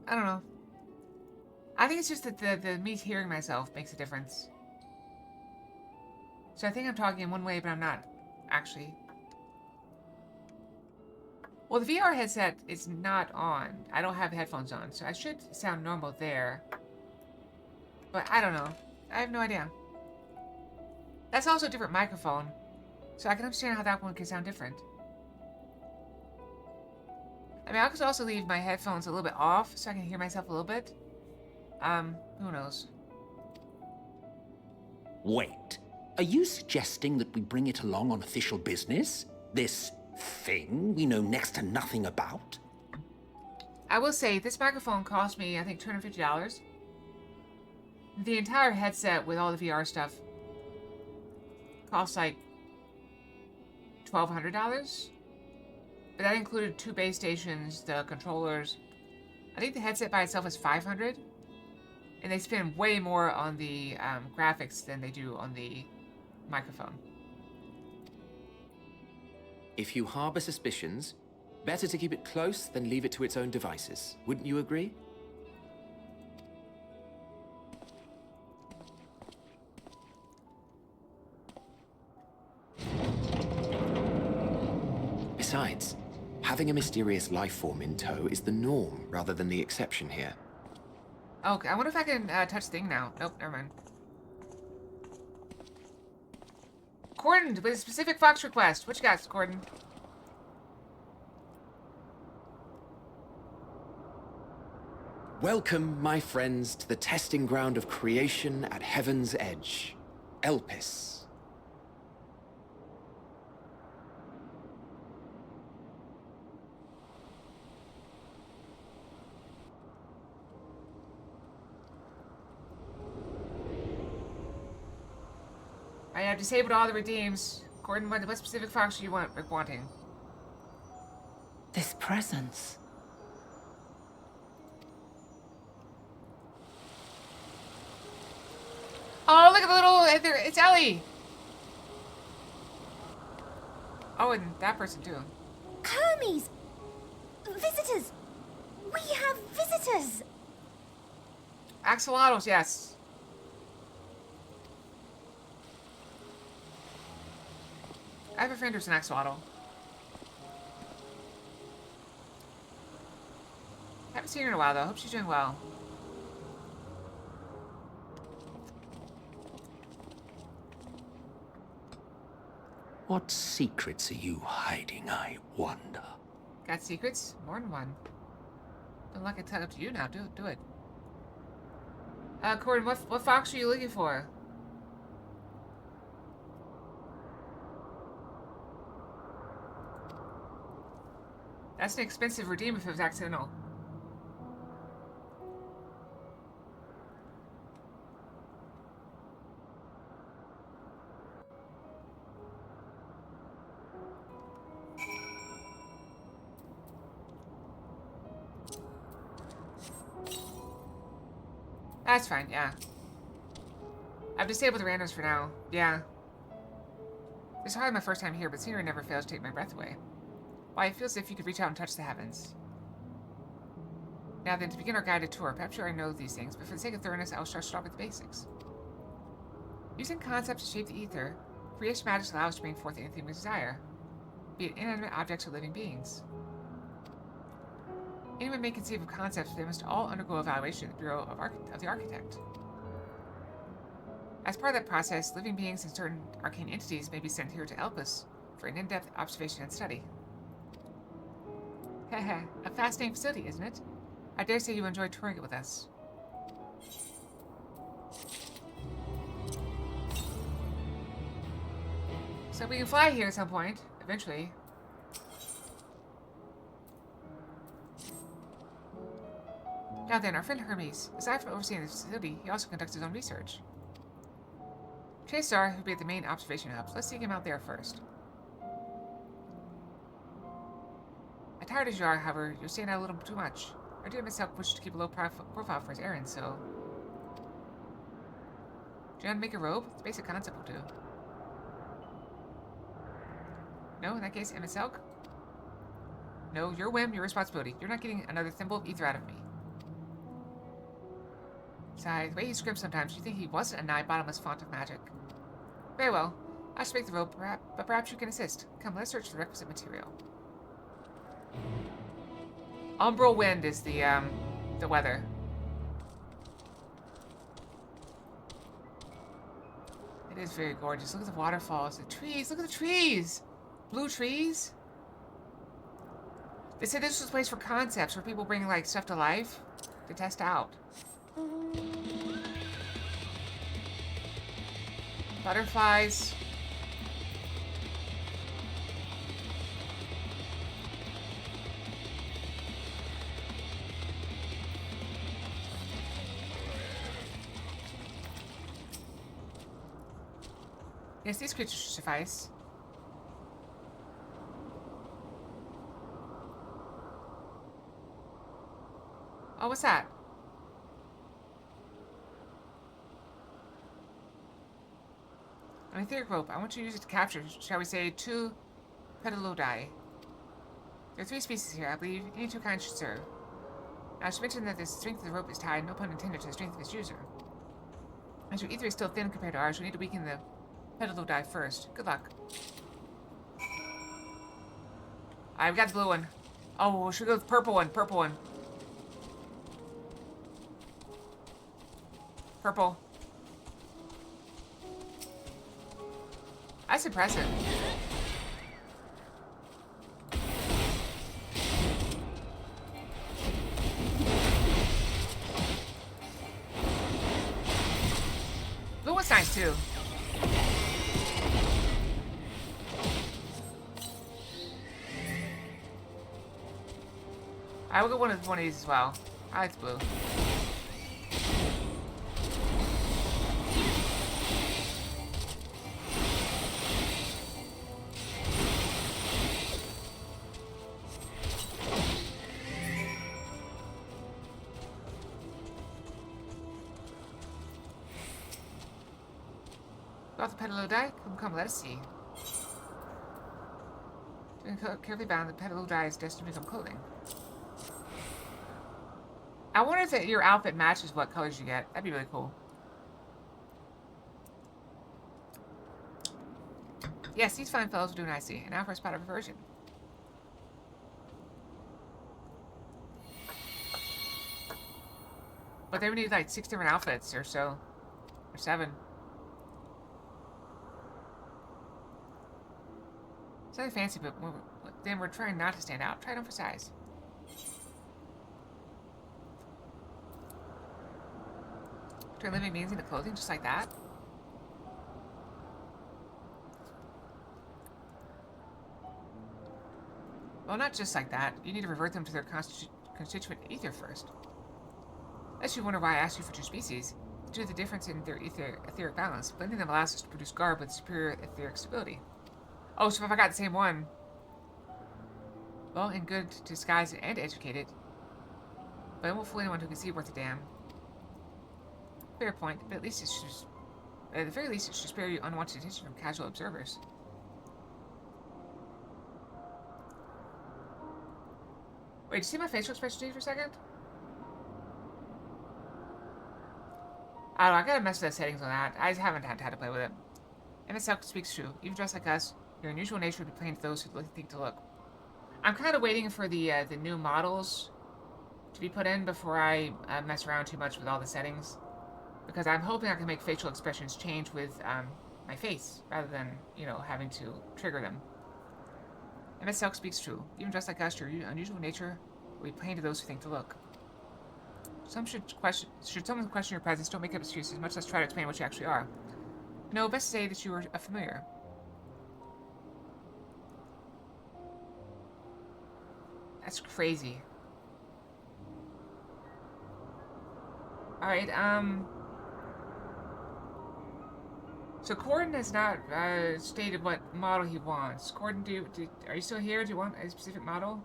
I don't know. I think it's just that the me hearing myself makes a difference. So I think I'm talking in one way, but I'm not actually. Well, the VR headset is not on. I don't have headphones on, so I should sound normal there. But I don't know. I have no idea. That's also a different microphone, so I can understand how that one can sound different. I mean, I could also leave my headphones a little bit off so I can hear myself a little bit. Who knows? Wait. Are you suggesting that we bring it along on official business? This thing we know next to nothing about? I will say, this microphone cost me, I think, $250. The entire headset with all the VR stuff cost like $1,200. But that included 2 base stations, the controllers. I think the headset by itself is $500. And they spend way more on the graphics than they do on the microphone. If you harbor suspicions, better to keep it close than leave it to its own devices. Wouldn't you agree? Besides, having a mysterious life form in tow is the norm rather than the exception here. Okay, I wonder if I can touch thing now. Nope, never mind. Corden, with a specific Fox request. What you got, Corden? Welcome, my friends, to the testing ground of creation at Heaven's Edge. Elpis. I have disabled all the redeems. Corden, what specific Fox are you wanting? This presence. Oh, look at the little... It's Ellie! Oh, and that person, too. Hermes! Visitors! We have visitors! Axolotls, yes. I have a friend who's an axolotl. Haven't seen her in a while, though. Hope she's doing well. What secrets are you hiding, I wonder? Got secrets? More than one. Don't like it up to you now. Do it. Corden, what Fox are you looking for? That's an expensive redeem if it was accidental. That's fine, yeah. I've disabled the randoms for now. Yeah. This is hardly my first time here, but scenery never fails to take my breath away. Why, it feels as if you could reach out and touch the heavens. Now then, to begin our guided tour, perhaps you already know these things, but for the sake of thoroughness, I will start with the basics. Using concepts to shape the ether, creation magic allows us to bring forth anything we desire, be it inanimate objects or living beings. Anyone may conceive of concepts, but they must all undergo evaluation at the Bureau of the Architect. As part of that process, living beings and certain arcane entities may be sent here to Elpis for an in-depth observation and study. Heh, a fascinating facility, isn't it? I dare say you enjoyed touring it with us. So we can fly here at some point, eventually. Now then, our friend Hermes. Aside from overseeing the facility, he also conducts his own research. Chasar, who'll be at the main observation hubs. Let's seek him out there first. Tired as you are, however, you're staying out a little too much. Our dear Miss Help wishes to keep a low profile for his errands, so... Do you want to make a robe? It's a basic concept will do. No, in that case, Miss Elk? No, your whim, your responsibility. You're not getting another thimble of ether out of me. Besides, the way he scrims sometimes, you think he wasn't a nigh bottomless font of magic. Very well. I should make the robe, but perhaps you can assist. Come, let's search for the requisite material. Umbral wind is the weather. It is very gorgeous. Look at the waterfalls, the trees. Look at the trees! Blue trees. They said this was a place for concepts where people bring like stuff to life to test out. Butterflies. Yes, these creatures should suffice. Oh, what's that? An etheric rope. I want you to use it to capture, shall we say, 2 petalodai. There are 3 species here, I believe. Any 2 kinds should serve. Now, I should mention that the strength of the rope is tied, no pun intended, to the strength of its user. As your ether is still thin compared to ours, we need to weaken the petalodai first. Good luck. Alright, we got the blue one. Oh, should we go with the purple one? Purple one. Purple. That's impressive. Blue was nice too. I will go one of these as well. I like the blue. Got the petalodai? Come, let us see. Carefully bound, the petalodai is destined to become clothing. I wonder if your outfit matches what colors you get. That'd be really cool. Yes, these fine fellows will do nicely. And now for a spot of reversion. But they would need like 6 different outfits or so. Or 7. It's not fancy, but then we're trying not to stand out. Try it on for size. Turn living beings into clothing just like that? Well, not just like that. You need to revert them to their constituent ether first. Unless you wonder why I asked you for 2 species. Due to the difference in their etheric balance, blending them allows us to produce garb with superior etheric stability. Oh, so if I got the same one... Well, in good, disguised, and educated. But I won't fool anyone who can see worth a damn. Fair point, but at least it should... At the very least, it should spare you unwanted attention from casual observers. Wait, did you see my facial expression change for a second? I don't know, I gotta mess with the settings on that. I haven't had to play with it. And itself speaks true. Even dressed like us, your unusual nature would be plain to those who think to look. I'm kind of waiting for the new models to be put in before I mess around too much with all the settings. Because I'm hoping I can make facial expressions change with my face, rather than, you know, having to trigger them. And itself speaks true. Even dressed like us, your unusual nature will be plain to those who think to look. Should someone question your presence, don't make up excuses, much less try to explain what you actually are. No, best say that you are a familiar. That's crazy. Alright, so Corden has not stated what model he wants. Corden, are you still here? Do you want a specific model?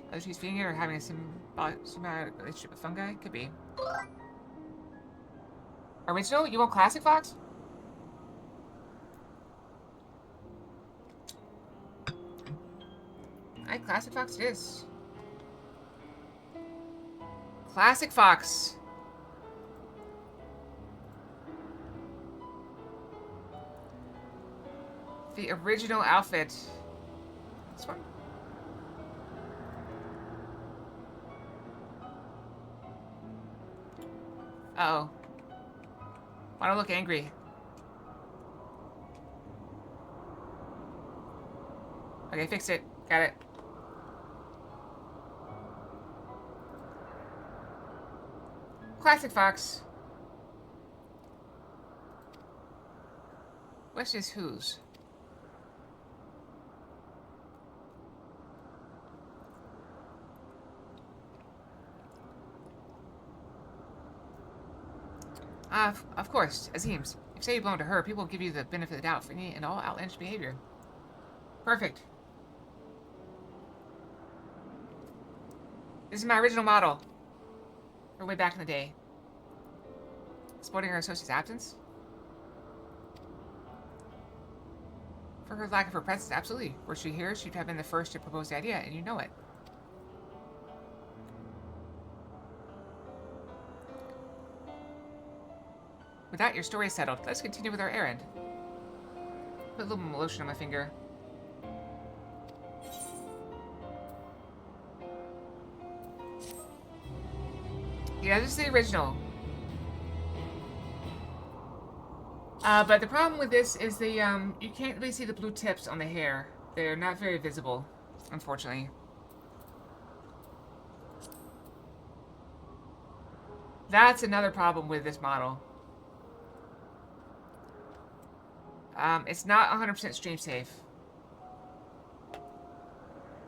Whether she's feeding it or having a symbiotic relationship with fungi? Could be. Original? You want classic Fox? Alright, classic Fox it is. Classic Fox. The original outfit. This one? Uh-oh. Why don't look angry? Okay, fixed it. Got it. Classic Fox. Question is whose? Of course, Azim's. If you say you belong to her, people will give you the benefit of the doubt for any and all outlandish behavior. Perfect. This is my original model. From way back in the day. Sporting her associate's absence? For her lack of her presence, absolutely. Were she here, she'd have been the first to propose the idea, and you know it. With that, your story is settled. Let's continue with our errand. Put a little more lotion on my finger. Yeah, this is the original. But the problem with this is the, you can't really see the blue tips on the hair. They're not very visible, unfortunately. That's another problem with this model. It's not 100% stream safe.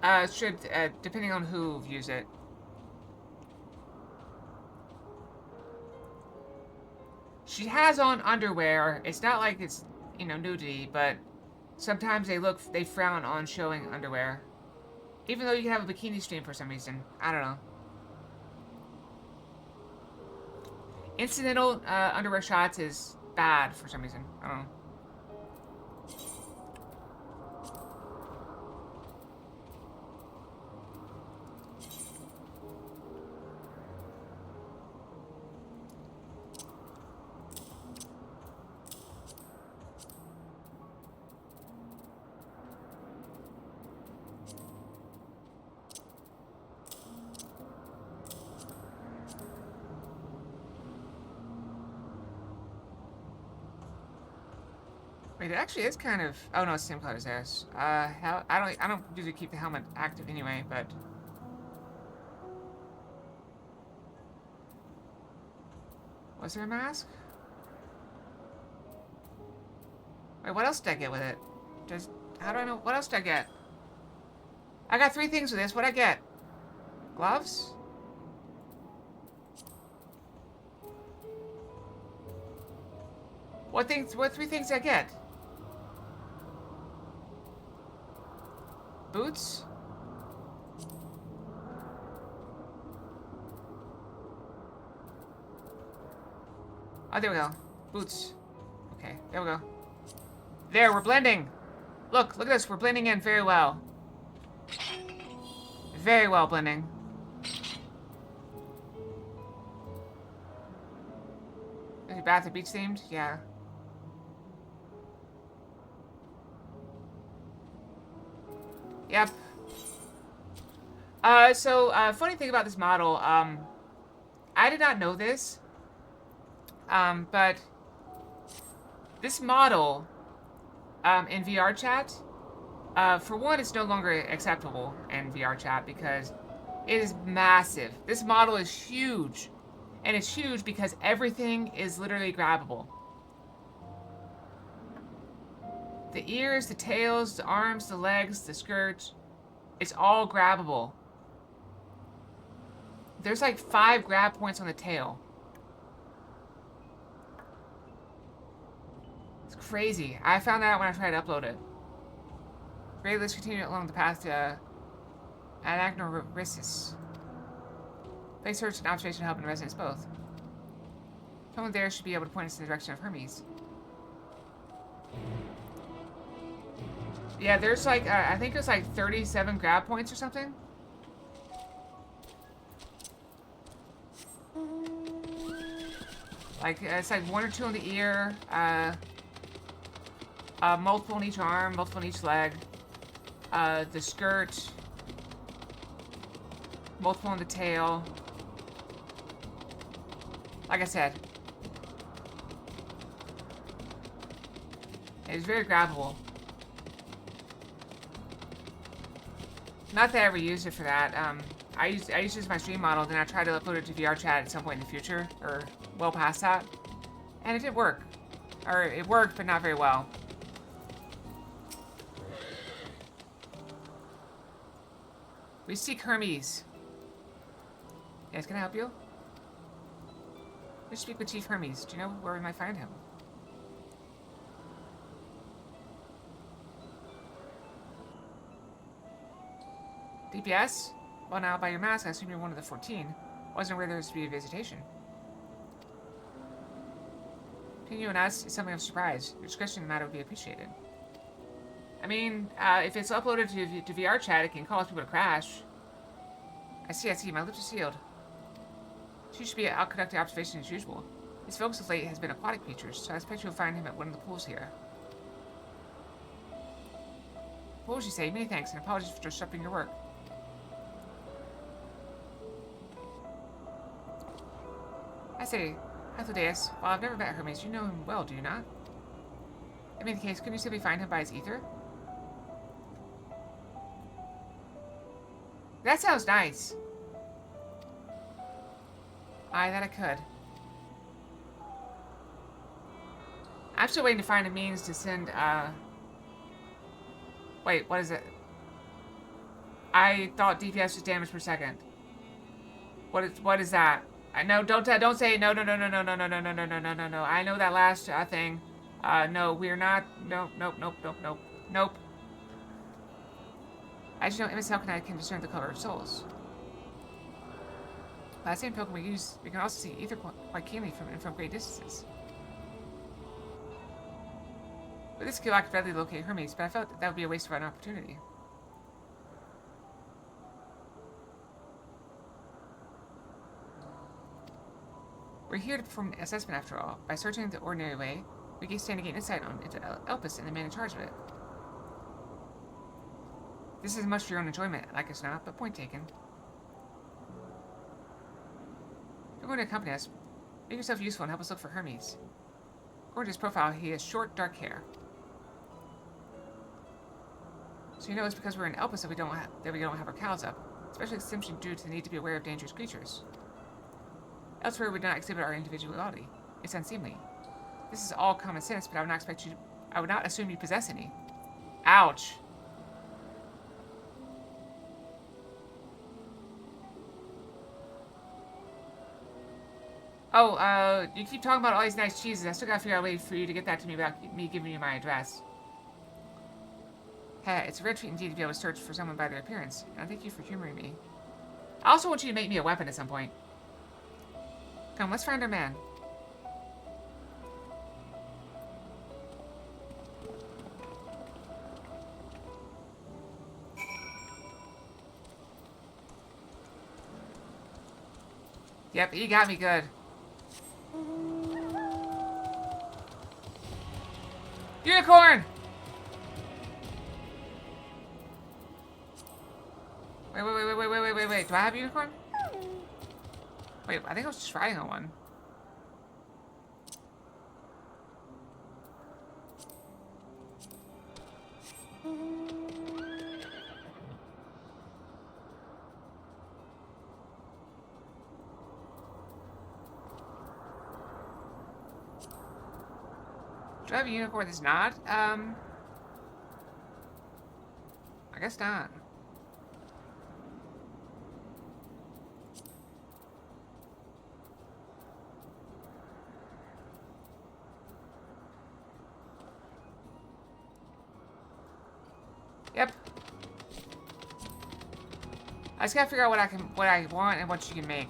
It should, depending on who views it. She has on underwear. It's not like it's, you know, nudity, but sometimes they frown on showing underwear. Even though you can have a bikini stream for some reason. I don't know. Incidental underwear shots is bad for some reason. I don't know. Wait, it actually is kind of... Oh no, it's the same color as theirs. I don't usually keep the helmet active anyway, but... Was there a mask? Wait, what else did I get with it? How do I know? What else did I get? I got 3 things with this. What'd I get? Gloves? What 3 things did I get? Boots? Oh, there we go. Boots. Okay, there we go. There, we're blending. Look at this. We're blending in very well. Very well blending. Is your bath or beach themed? Yeah. Yep. Funny thing about this model, I did not know this, but this model, in VR chat, for one, it's no longer acceptable in VR chat because it is massive. This model is huge, and it's huge because everything is literally grabbable. The ears, the tails, the arms, the legs, the skirt, it's all grabbable. There's like 5 grab points on the tail. It's crazy. I found that out when I tried to upload it. Great, let's continue along the path to Anagnorisis. Place search and observation help in residence both. Someone there should be able to point us in the direction of Hermes. Yeah, there's like, I think it's like 37 grab points or something. Like, it's like 1 or 2 on the ear, multiple on each arm, multiple on each leg, the skirt, multiple on the tail. Like I said, it's very grabbable. Not that I ever used it for that. I used it as my stream model, then I tried to upload it to VR chat at some point in the future, or well past that, and it did work. Or it worked, but not very well. We seek Hermes. Yes, can I help you? We should speak with Chief Hermes. Do you know where we might find him? DPS? Well, now, by your mask, I assume you're one of the 14. Wasn't aware there was to be a visitation. Between you and us is something of surprise. Your discretion in the matter would be appreciated. I mean, if it's uploaded to VR chat, it can cause people to crash. I see. My lips are sealed. She should be out conducting observation as usual. His focus of late has been aquatic creatures, so I expect you'll find him at one of the pools here. Pools, you say? Many thanks, and apologies for disrupting your work. I say, Hythlodaeus, while I've never met Hermes, you know him well, do you not? In any case, couldn't you simply find him by his ether? That sounds nice. Aye, that I could. I'm still waiting to find a means to send, Wait, what is it? I thought DPS was damage per second. What is that? I know, don't say no. I know that last thing. No, we're not. Nope. As you know, MSL can discern the color of souls. By the same token we can also see ether quite keenly from great distances. With this skill, I could readily locate Hermes, but I felt that would be a waste of an opportunity. We're here to perform an assessment after all. By searching the ordinary way, we can stand to gain insight into Elpis and the man in charge of it. This is much for your own enjoyment, like us not, but point taken. If you're going to accompany us, make yourself useful and help us look for Hermes. According to his profile, he has short, dark hair. So you know it's because we're in Elpis that we don't have our cows up, especially extension due to the need to be aware of dangerous creatures. Elsewhere, we would not exhibit our individuality. It's unseemly. This is all common sense, but I would not assume you possess any. Ouch. Oh, you keep talking about all these nice cheeses. I still gotta figure out a way for you to get that to me without me giving you my address. Heh, it's a rare treat indeed to be able to search for someone by their appearance, and I thank you for humoring me. I also want you to make me a weapon at some point. Come, let's find our man. Yep, he got me good. Unicorn! Wait. Do I have a unicorn? Wait, I think I was just riding on one. Do I have a unicorn that's not? I guess not. Yep. I just gotta figure out what I want and what you can make.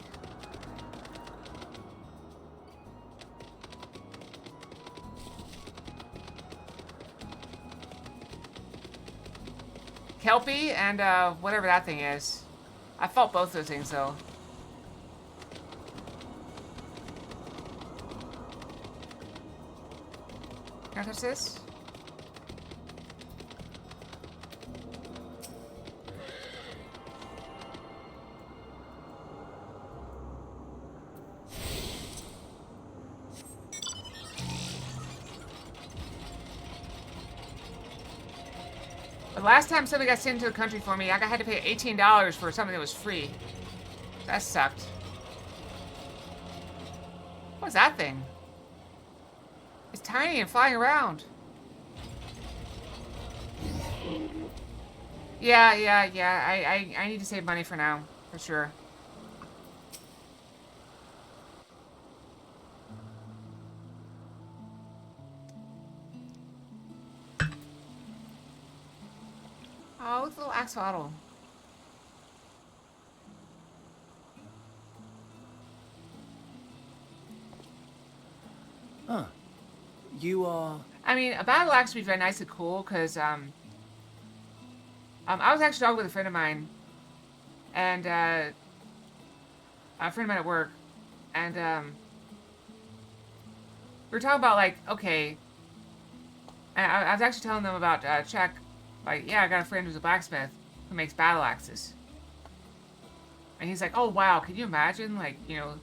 Kelpie and whatever that thing is. I fought both those things though. Can I touch this? The last time somebody got sent into a country for me, I had to pay $18 for something that was free. That sucked. What's that thing? It's tiny and flying around. Yeah. I need to save money for now, for sure. Oh, look at the little axolotl. Huh. You are... I mean, a battle axe would be very nice and cool, because, I was actually talking with a friend of mine, and, a friend of mine at work, and, we were talking about, like, okay, and I was actually telling them about, Czech, like, yeah, I got a friend who's a blacksmith who makes battle axes. And he's like, oh, wow, can you imagine, like, you know,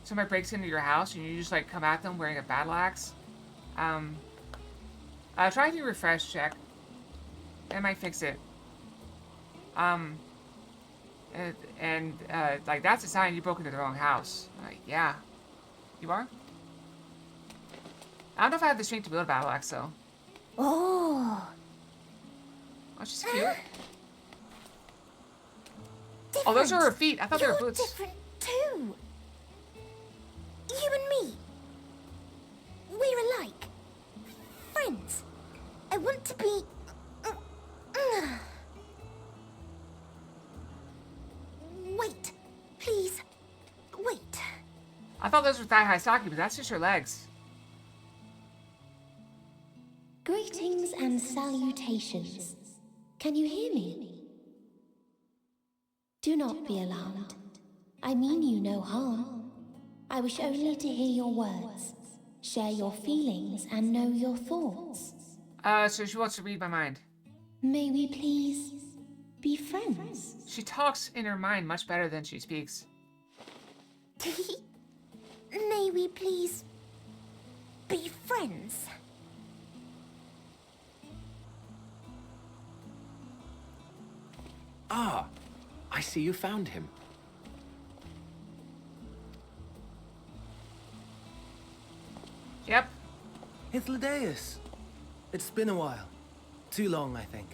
somebody breaks into your house and you just, like, come at them wearing a battle axe? Try to refresh check. That might fix it. Like, that's a sign you broke into the wrong house. Like, yeah. You are? I don't know if I have the strength to build a battle axe, though. Oh. Oh, she's cute. Oh, those are her feet. I thought they were boots. Different too. You and me. We're alike. Friends. I want to be... Wait. Please. Wait. I thought those were thigh-high stocking, but that's just her legs. Greetings and salutations. Can you hear me? Do not be alarmed. I mean you no harm. I wish only to hear your words, share your feelings, and know your thoughts. So she wants to read my mind. May we please be friends? She talks in her mind much better than she speaks. May we please be friends? Ah, I see you found him. Yep. It's Ladeus. It's been a while. Too long, I think.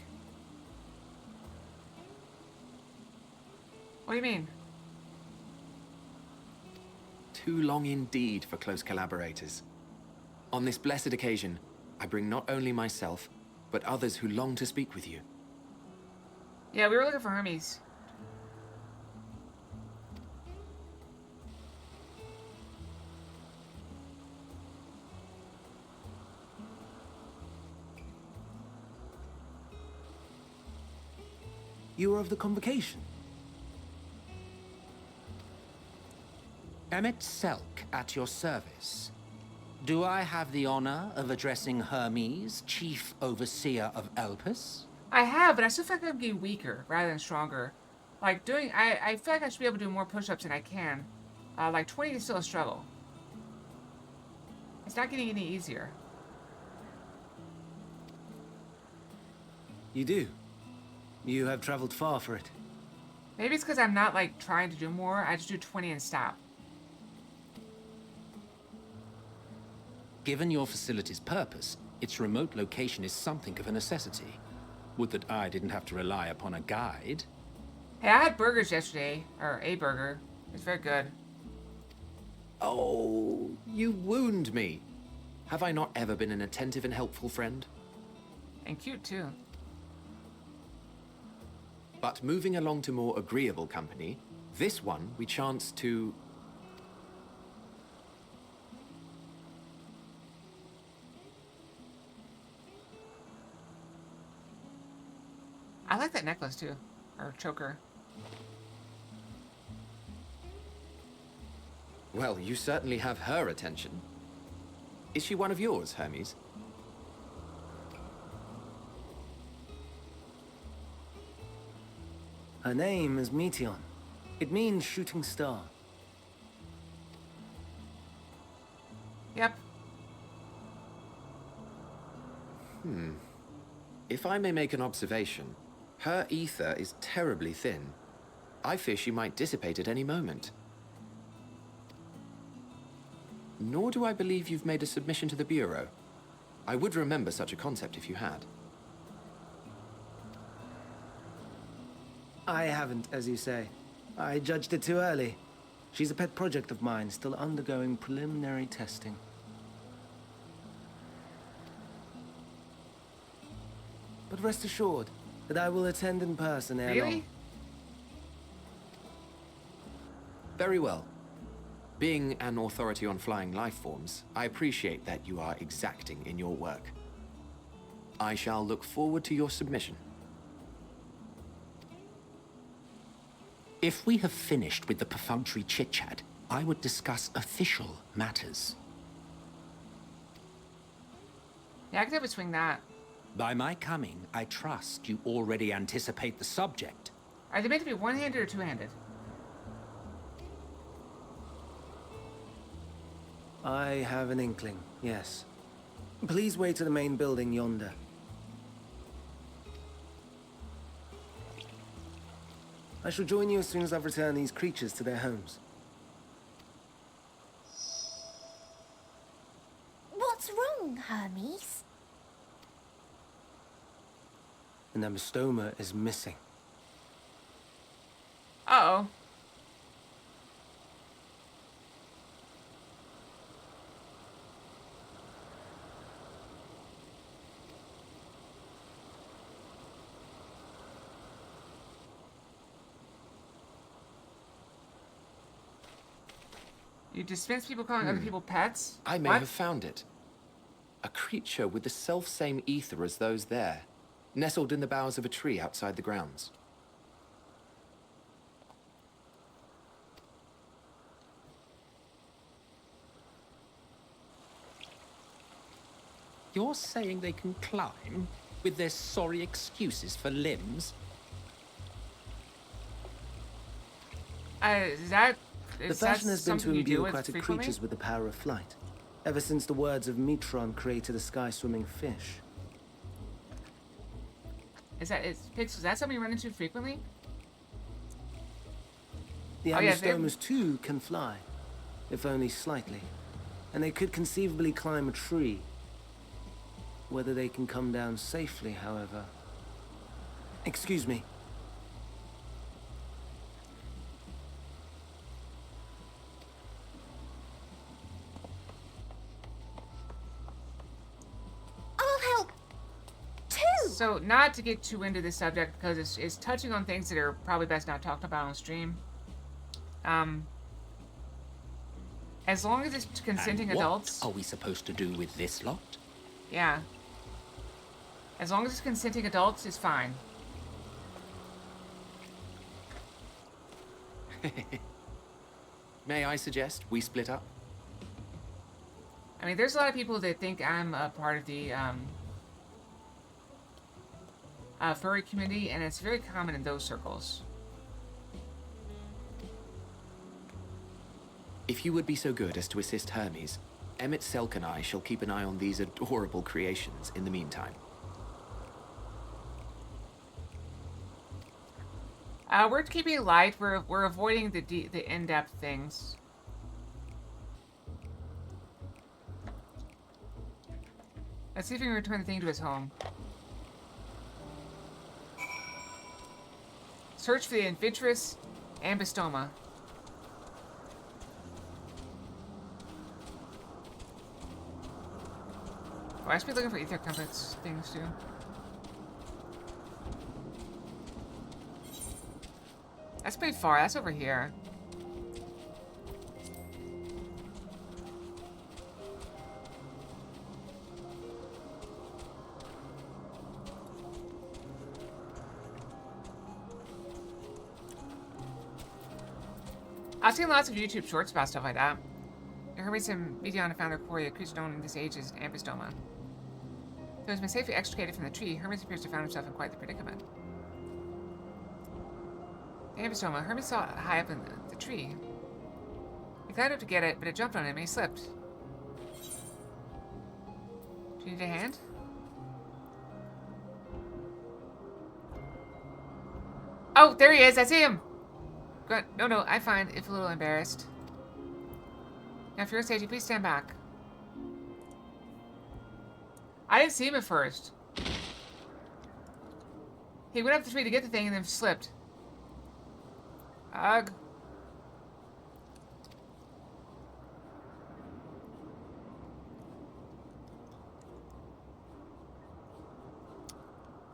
What do you mean? Too long indeed for close collaborators. On this blessed occasion, I bring not only myself, but others who long to speak with you. Yeah, we were looking for Hermes. You are of the convocation. Emmett Selk at your service. Do I have the honor of addressing Hermes, Chief Overseer of Elpis? I have, but I still feel like I'm getting weaker rather than stronger. Like, I feel like I should be able to do more push-ups than I can. Like, 20 is still a struggle. It's not getting any easier. You do. You have traveled far for it. Maybe it's because I'm not, like, trying to do more. I just do 20 and stop. Given your facility's purpose, its remote location is something of a necessity. Would that I didn't have to rely upon a guide. Hey, I had burgers yesterday. Or a burger. It's very good. Oh, you wound me. Have I not ever been an attentive and helpful friend? And cute, too. But moving along to more agreeable company, this one we chance to... I like that necklace, too. Or choker. Well, you certainly have her attention. Is she one of yours, Hermes? Her name is Meteon. It means shooting star. Yep. If I may make an observation, her ether is terribly thin. I fear she might dissipate at any moment. Nor do I believe you've made a submission to the Bureau. I would remember such a concept if you had. I haven't, as you say. I judged it too early. She's a pet project of mine, still undergoing preliminary testing. But rest assured that I will attend in person ere long. Really? Very well. Being an authority on flying life forms, I appreciate that you are exacting in your work. I shall look forward to your submission. If we have finished with the perfunctory chit-chat, I would discuss official matters. Yeah, I could have a swing that. By my coming, I trust you already anticipate the subject. Are they meant to be one-handed or two-handed? I have an inkling, yes. Please wait to the main building yonder. I shall join you as soon as I've returned these creatures to their homes. What's wrong, Hermes? An amostoma is missing. Uh-oh. You dismiss people calling other people pets? I may What? have found it. A creature with the self-same ether as those there, nestled in the boughs of a tree outside the grounds. You're saying they can climb with their sorry excuses for limbs? Is that... The Is that fashion has been to something you do imbue with aquatic frequently? creatures with the power of flight, ever since the words of Metron created a sky-swimming fish. Is that something you run into frequently? The Oh, yeah, amostomas too can fly, if only slightly, and they could conceivably climb a tree. Whether they can come down safely, however... Excuse me. I'll help too. So, not to get too into this subject, because it's touching on things that are probably best not talked about on stream. As long as it's consenting And what adults... are we supposed to do with this lot? Yeah. As long as it's consenting adults, it's fine. May I suggest we split up? I mean, there's a lot of people that think I'm a part of the furry community, and it's very common in those circles. If you would be so good as to assist Hermes, Emmett Selk and I shall keep an eye on these adorable creations in the meantime. We're keeping it light. We're avoiding the in-depth things. Let's see if we can return the thing to his home. Search for the adventurous ambystoma. Oh, I should be looking for ether compass things too. That's pretty far. That's over here. I've seen lots of YouTube shorts about stuff like that. Hermes and Mediana found their quarry, a creature known in this age as ambystoma. Though he's been safely extricated from the tree, Hermes appears to have found himself in quite the predicament. The ambystoma, Hermes saw it high up in the tree. He climbed up to get it, but it jumped on him and he slipped. Do you need a hand? Oh, there he is! I see him! Good. No, I'm fine, if a little embarrassed. Now, for your safety, please stand back. I didn't see him at first. He went up the tree to get the thing and then slipped. Ugh.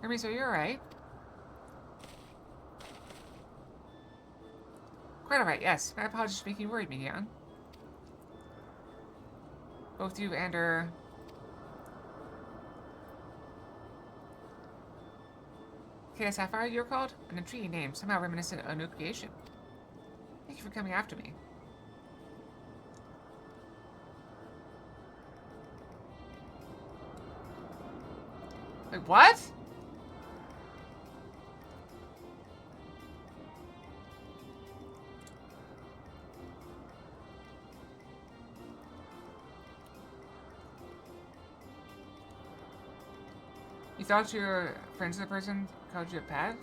Hermes, are you alright? Quite alright, yes. My apologies for making you worried, Mignon. Both you and her... Kata Sapphire, you're called? An intriguing name, somehow reminiscent of a new creation. Thank you for coming after me. Wait, what? You thought you were friends with the person who called you a pet?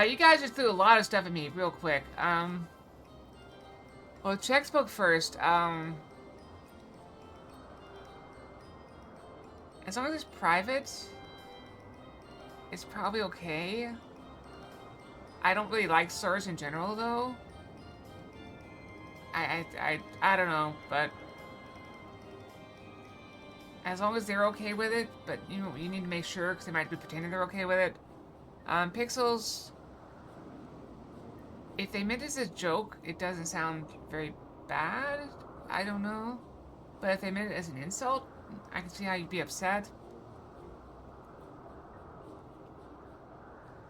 You guys just threw a lot of stuff at me real quick. Well, Czech spoke first. As long as it's private, it's probably okay. I don't really like slurs in general, though. I don't know, but as long as they're okay with it, but you know, you need to make sure because they might be pretending they're okay with it. Pixels, if they meant it as a joke, it doesn't sound very bad. I don't know, but if they meant it as an insult, I can see how you'd be upset.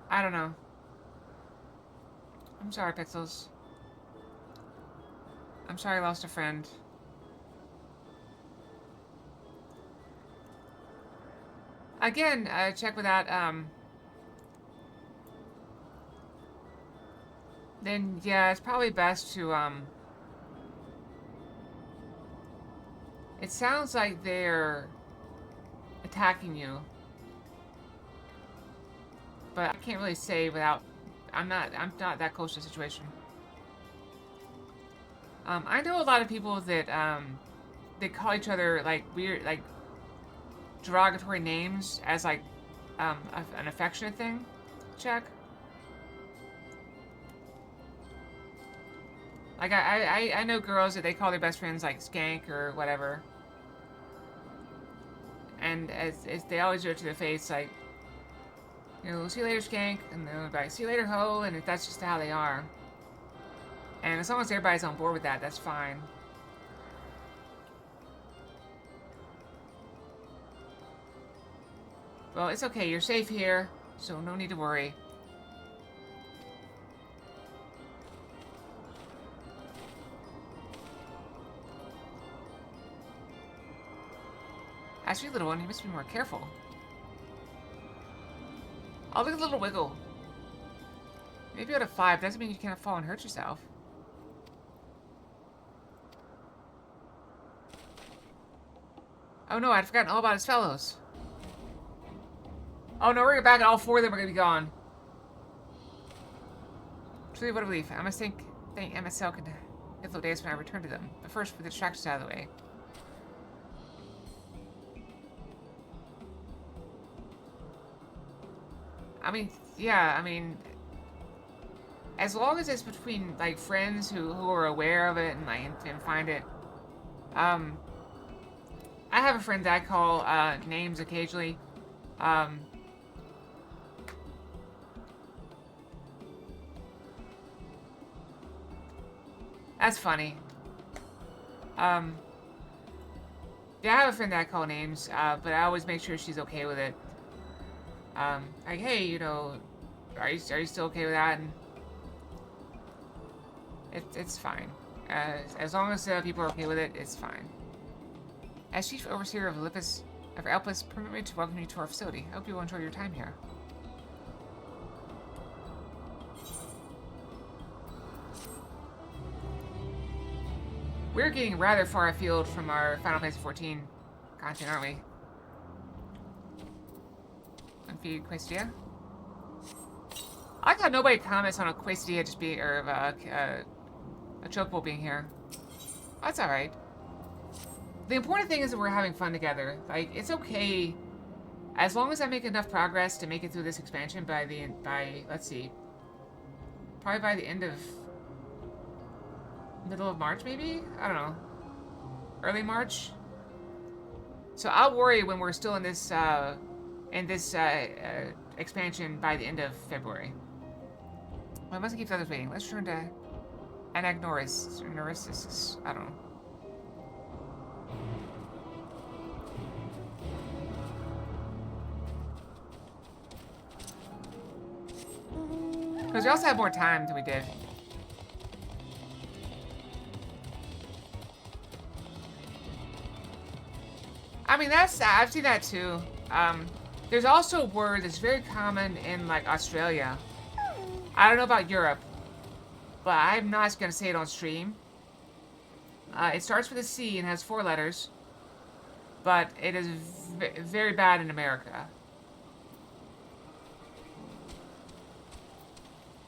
I don't know. I'm sorry, Pixels. I'm sorry I lost a friend. Again, check with that, then, yeah, it's probably best to, it sounds like they're attacking you. But I can't really say without... I'm not that close to the situation. I know a lot of people that, they call each other, like, weird, like, derogatory names as, like, an affectionate thing. Check. Like, I know girls that they call their best friends, like, skank or whatever. And as they always do it to their face, like, you know, see you later, skank, and they'll be like, see you later, ho, and if that's just how they are. And as long as everybody's on board with that, that's fine. Well, it's okay, you're safe here, so no need to worry. As for you, little one, you must be more careful. Oh, look at the little wiggle. Maybe out of 5 doesn't mean you can't fall and hurt yourself. Oh no, I'd forgotten all about his fellows. Oh no, we're gonna back and all 4 of them are gonna be gone. Truly, what a relief. I must thank MSL can get the days when I return to them. But first, put the distractions out of the way. I mean, yeah, I mean, as long as it's between, like, friends who are aware of it and, like, and find it. I have a friend that I call, names occasionally. That's funny. Yeah, I have a friend that I call names, but I always make sure she's okay with it. Like, hey, you know, are you still okay with that? And it's fine. As long as people are okay with it, it's fine. As Chief Overseer of Elpis, permit me to welcome you to our facility. I hope you will enjoy your time here. We're getting rather far afield from our Final Fantasy 14 content, aren't we? Unfeed Questia. I got nobody comments on a Quesadilla just being, or a chocobo being here. That's alright. The important thing is that we're having fun together. Like, it's okay as long as I make enough progress to make it through this expansion by let's see, probably by the end of middle of March, maybe? I don't know. Early March? So I'll worry when we're still in this expansion by the end of February. Well, I mustn't keep the others waiting. Let's turn to Anagnorisis. I don't know. Because we also have more time than we did. I mean, I've seen that too. There's also a word that's very common in, like, Australia. I don't know about Europe, but I'm not going to say it on stream. It starts with a C and has 4 letters, but it is very bad in America.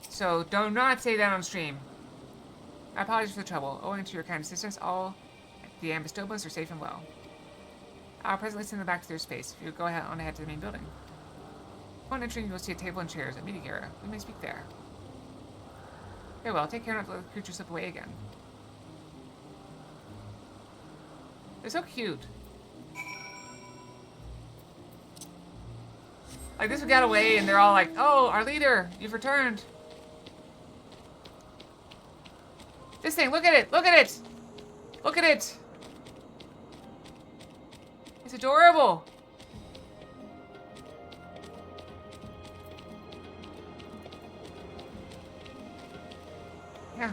So do not say that on stream. I apologize for the trouble. Owing to your kind assistance, all the Ambistobas are safe and well. I'll presently send them back to their space. If you go on ahead to the main building. Upon entering, you will see a table and chairs, a meeting area. We may speak there. Very well. Take care not to let the creature slip away again. They're so cute. Like, this one got away, and they're all like, "Oh, our leader, you've returned." This thing, look at it! Look at it! Look at it! It's adorable! Yeah.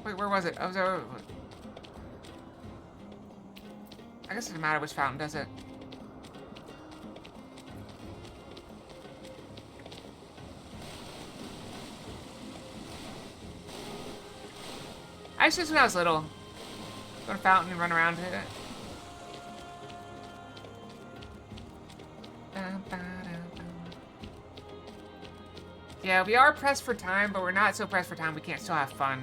Wait, where was it? I was over... I guess it doesn't matter which fountain, does it? I used to this when I was little. Go to a fountain and run around to it. Yeah, we are pressed for time, but we're not so pressed for time we can't still have fun.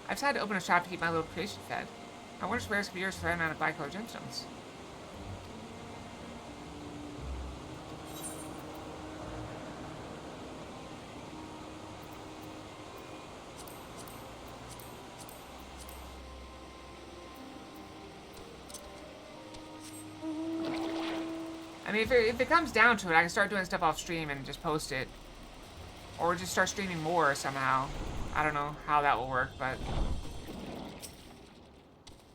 I've decided to open a shop to keep my little creation fed. I wonder where it's yours for the right amount of bicolor gemstones. I mean, if it comes down to it, I can start doing stuff off stream and just post it. Or just start streaming more somehow. I don't know how that will work, but...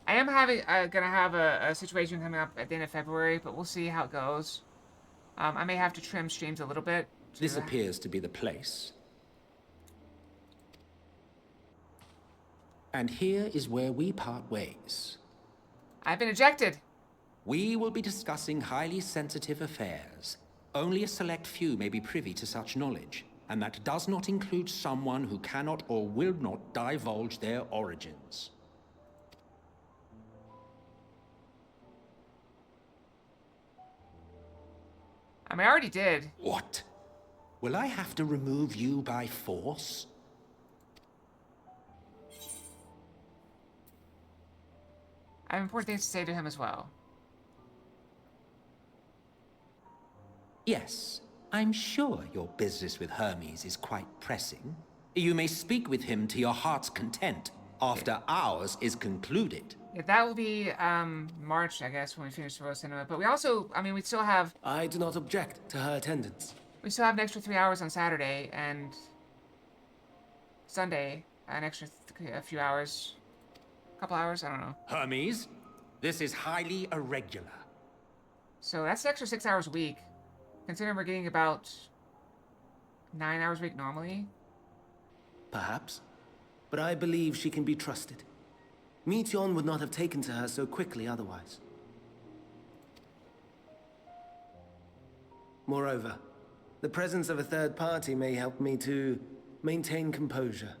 I am gonna have a situation coming up at the end of February, but we'll see how it goes. I may have to trim streams a little bit. This appears to be the place. And here is where we part ways. I've been ejected. We will be discussing highly sensitive affairs. Only a select few may be privy to such knowledge, and that does not include someone who cannot or will not divulge their origins. I mean, I already did. What? Will I have to remove you by force? I have important things to say to him as well. Yes, I'm sure your business with Hermes is quite pressing. You may speak with him to your heart's content after ours is concluded. Yeah, that will be March, I guess, when we finish the Rose Cinema. But we also, I mean, we still have... I do not object to her attendance. We still have an extra 3 hours on Saturday and Sunday, an extra a few hours, a couple hours, I don't know. Hermes, this is highly irregular. So that's an extra 6 hours a week. Considering we're getting about 9 hours a week normally. Perhaps. But I believe she can be trusted. Meteon would not have taken to her so quickly otherwise. Moreover, The presence of a third party may help me to maintain composure.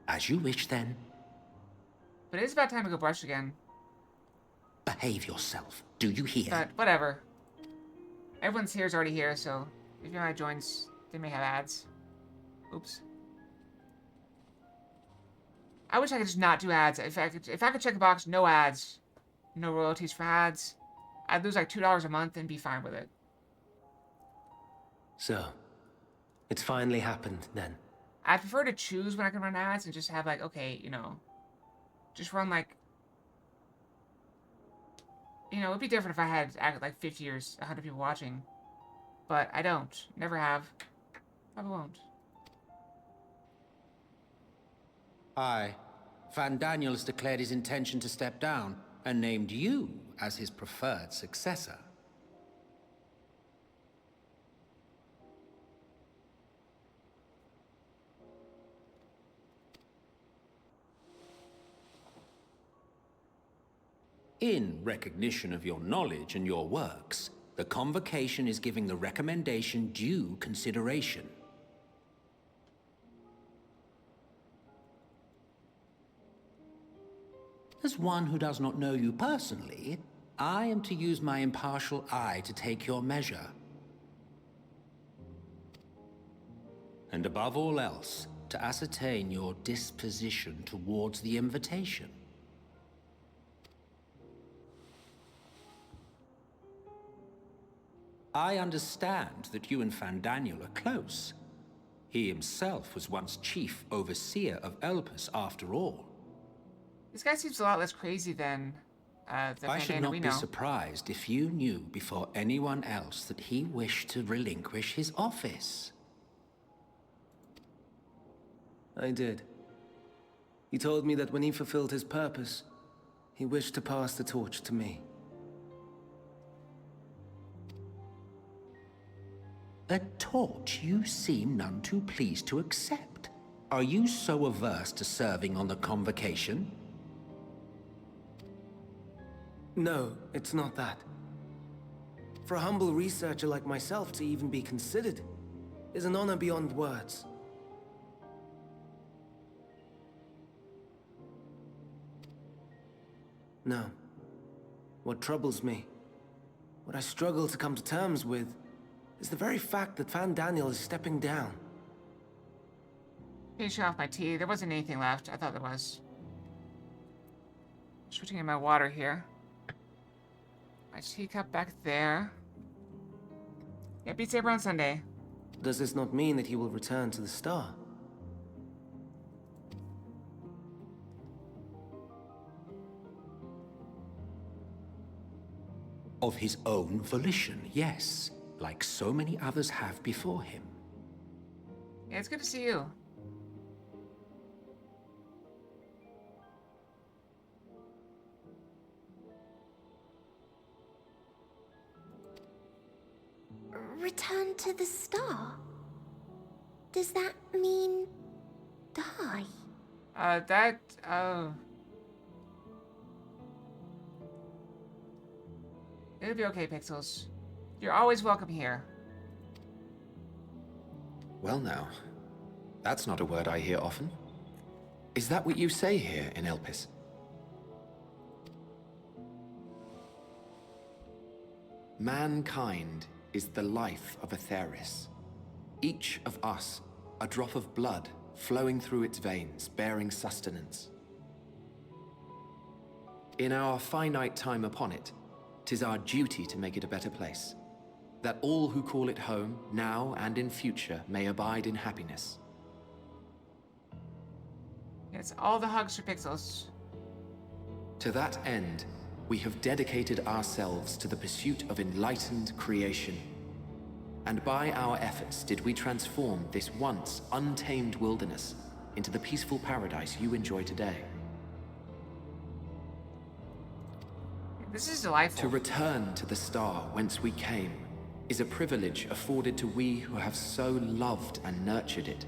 As you wish, then. But it is about time to go brush again. Behave yourself. Do you hear? But whatever. Everyone's here is already here, so if anyone joins, they may have ads. Oops. I wish I could just not do ads. If I could check the box, no ads, no royalties for ads, I'd lose like $2 a month and be fine with it. So, it's finally happened then. I'd prefer to choose when I can run ads and just have like, okay, you know, just run like, you know, it'd be different if I had like 50 or 100 people watching, but I don't. Never have. Probably won't. Aye. Van Daniel has declared his intention to step down and named you as his preferred successor. In recognition of your knowledge and your works, the Convocation is giving the recommendation due consideration. As one who does not know you personally, I am to use my impartial eye to take your measure. And above all else, to ascertain your disposition towards the invitation. I understand that you and Van Daniel are close. He himself was once chief overseer of Elpis after all. This guy seems a lot less crazy than the I should not we be know. surprised if you knew before anyone else that he wished to relinquish his office. I did. He told me that when he fulfilled his purpose, he wished to pass the torch to me. A torch you seem none too pleased to accept. Are you so averse to serving on the Convocation? No, it's not that. For a humble researcher like myself to even be considered is an honor beyond words. No. What troubles me, what I struggle to come to terms with, is the very fact that Van Daniel is stepping down. Finishing off my tea. There wasn't anything left. I thought there was. Switching in my water here. My teacup back there. Yeah, Beat Saber on Sunday. Does this not mean that he will return to the Star? Of his own volition, yes. Like so many others have before him. Yeah, it's good to see you. Return to the Star? Does that mean die? It'll be okay, Pixels. You're always welcome here. Well now, that's not a word I hear often. Is that what you say here in Elpis? Mankind is the life of Atheris. Each of us, a drop of blood flowing through its veins, bearing sustenance. In our finite time upon it, 'tis our duty to make it a better place, that all who call it home, now and in future, may abide in happiness. It's all the hugs for Pixels. To that end, we have dedicated ourselves to the pursuit of enlightened creation. And by our efforts did we transform this once untamed wilderness into the peaceful paradise you enjoy today. This is delightful. To return to the star whence we came is a privilege afforded to we who have so loved and nurtured it.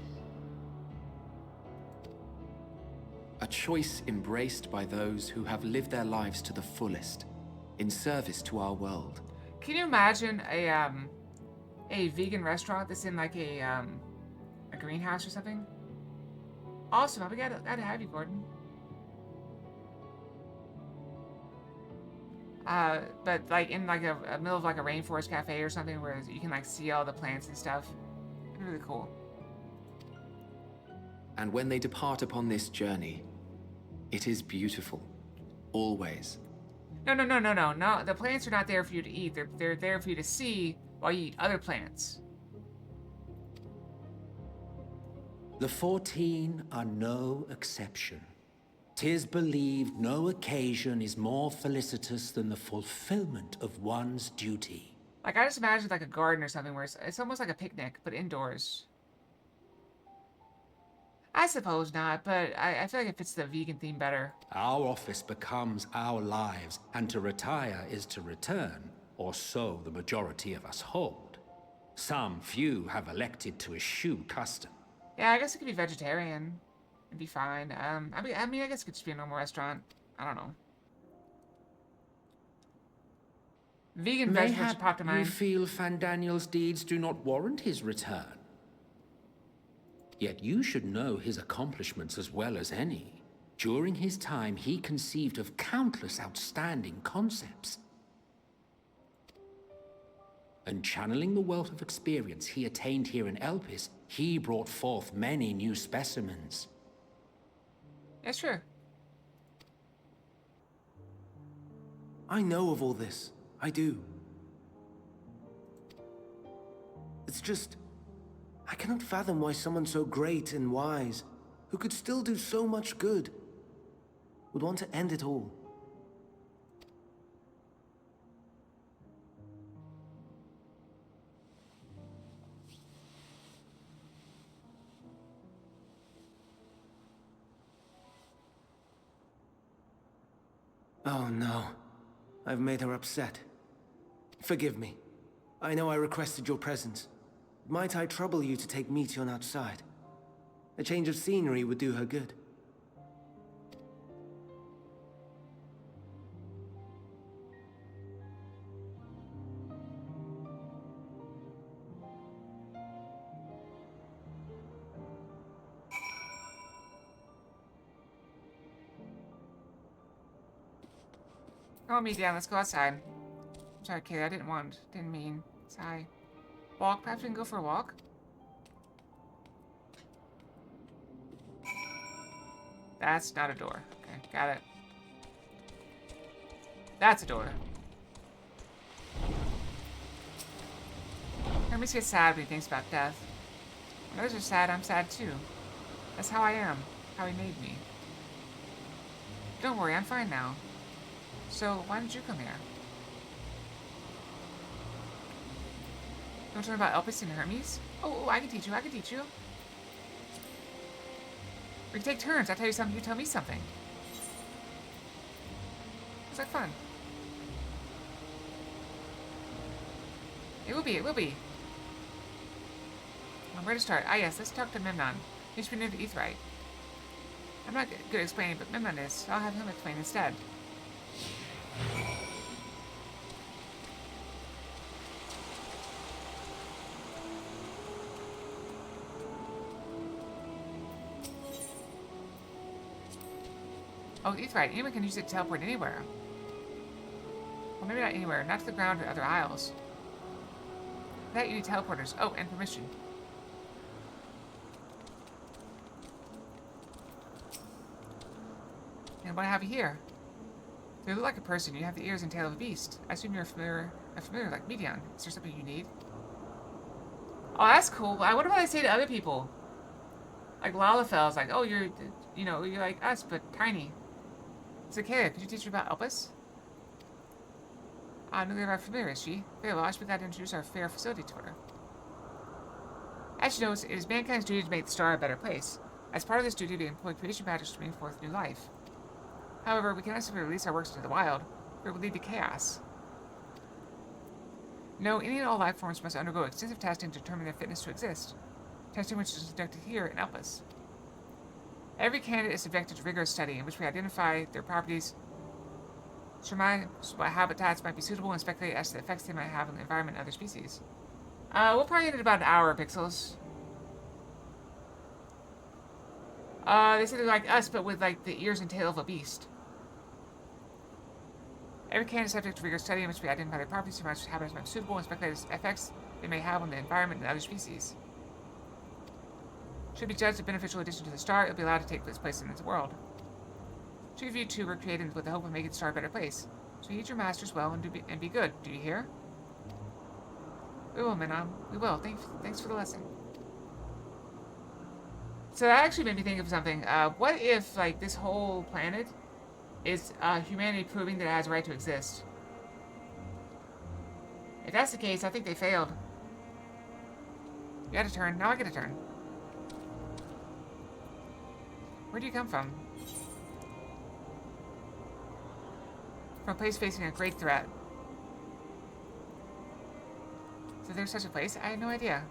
A choice embraced by those who have lived their lives to the fullest, in service to our world. Can you imagine a vegan restaurant that's in like a greenhouse or something? Awesome, I'll be glad to have you, Gordon. But like in like a middle of like a rainforest cafe or something where you can like see all the plants and stuff. It'd be really cool. And when they depart upon this journey, it is beautiful. Always. No. The plants are not there for you to eat. They're there for you to see while you eat other plants. The 14 are no exception. 'Tis believed no occasion is more felicitous than the fulfillment of one's duty. Like, I just imagined like a garden or something where it's almost like a picnic, but indoors. I suppose not, but I feel like it fits the vegan theme better. Our office becomes our lives, and to retire is to return, or so the majority of us hold. Some few have elected to eschew custom. Yeah, I guess it could be vegetarian. It'd be fine. I mean, I guess it could just be a normal restaurant. I don't know. Vegan vegetables just popped in mind. You feel Fandaniel's deeds do not warrant his return. Yet you should know his accomplishments as well as any. During his time, he conceived of countless outstanding concepts. And channeling the wealth of experience he attained here in Elpis, he brought forth many new specimens. That's true. I know of all this. I do. It's just... I cannot fathom why someone so great and wise, who could still do so much good, would want to end it all. Oh no. I've made her upset. Forgive me. I know I requested your presence. Might I trouble you to take Meteon outside? A change of scenery would do her good. Oh, me down. Let's go outside. I'm sorry, kid. I didn't mean. Sorry. Walk? Perhaps we can go for a walk? That's not a door. Okay, got it. That's a door. Hermes gets sad when he thinks about death. When others are sad, I'm sad too. That's how I am. How he made me. Don't worry, I'm fine now. So, why did you come here? You want to learn about Elpis and Hermes? Oh, I can teach you, I can teach you. We can take turns. I tell you something, you tell me something. It's like fun. It will be, it will be. Where to start? Ah yes, let's talk to Memnon. He should be near the Aetheryte. I'm not good at explaining, but Memnon is. So I'll have him explain instead. Oh, Aetheryte. Anyone can use it to teleport anywhere. Well, maybe not anywhere. Not to the ground or other isles. For that, you need teleporters. Oh, and permission. And what I have you here? You look like a person. You have the ears and tail of a beast. I assume you're familiar like Meteon. Is there something you need? Oh, that's cool. I wonder what I say to other people. Like Lalafel's like, oh, you're like us, but tiny. It's okay. Could you teach me about Elpis? Ah, newly arrived familiar, is she? Very well, I should be glad to introduce our fair facility to her. As you know, it is mankind's duty to make the star a better place. As part of this duty, we employ creation magic to bring forth new life. However, we cannot simply release our works into the wild, for it would lead to chaos. No, any and all life forms must undergo extensive testing to determine their fitness to exist. Testing which is conducted here in Elpis. Every candidate is subjected to rigorous study in which we identify their properties, surmise what habitats might be suitable, and speculate as to the effects they might have on the environment and other species. We'll probably end at about an hour, Pixels. They said they're like us, but with like the ears and tail of a beast. Every candidate is subject to rigorous study in which we identify their properties, surmise what habitats might be suitable, and speculate as to the effects they may have on the environment and other species. Should be judged a beneficial addition to the star, it will be allowed to take its place in its world. Two of you two were created with the hope of making the star a better place. So heed your masters well and be good. Do you hear? We will, Minom. We will. Thanks for the lesson. So that actually made me think of something. What if, like, this whole planet is humanity proving that it has a right to exist? If that's the case, I think they failed. You had a turn. Now I get a turn. Where do you come from? From a place facing a great threat. So there's such a place? I had no idea.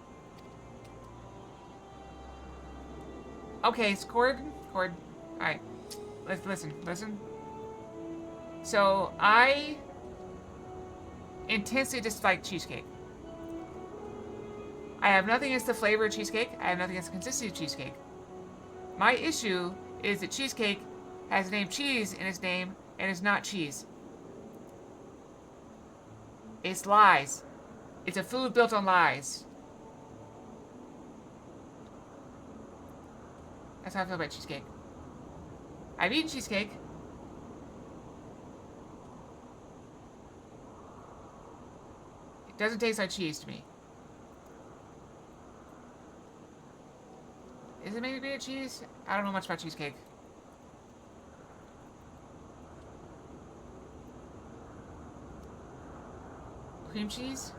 Okay, it's Cord. Alright. Listen. So, I intensely dislike cheesecake. I have nothing against the flavor of cheesecake. I have nothing against the consistency of cheesecake. My issue is that cheesecake has the name cheese in its name and is not cheese. It's lies. It's a food built on lies. That's how I feel about cheesecake. I've eaten cheesecake. It doesn't taste like cheese to me. Is it maybe made of cheese? I don't know much about cheesecake. Cream cheese?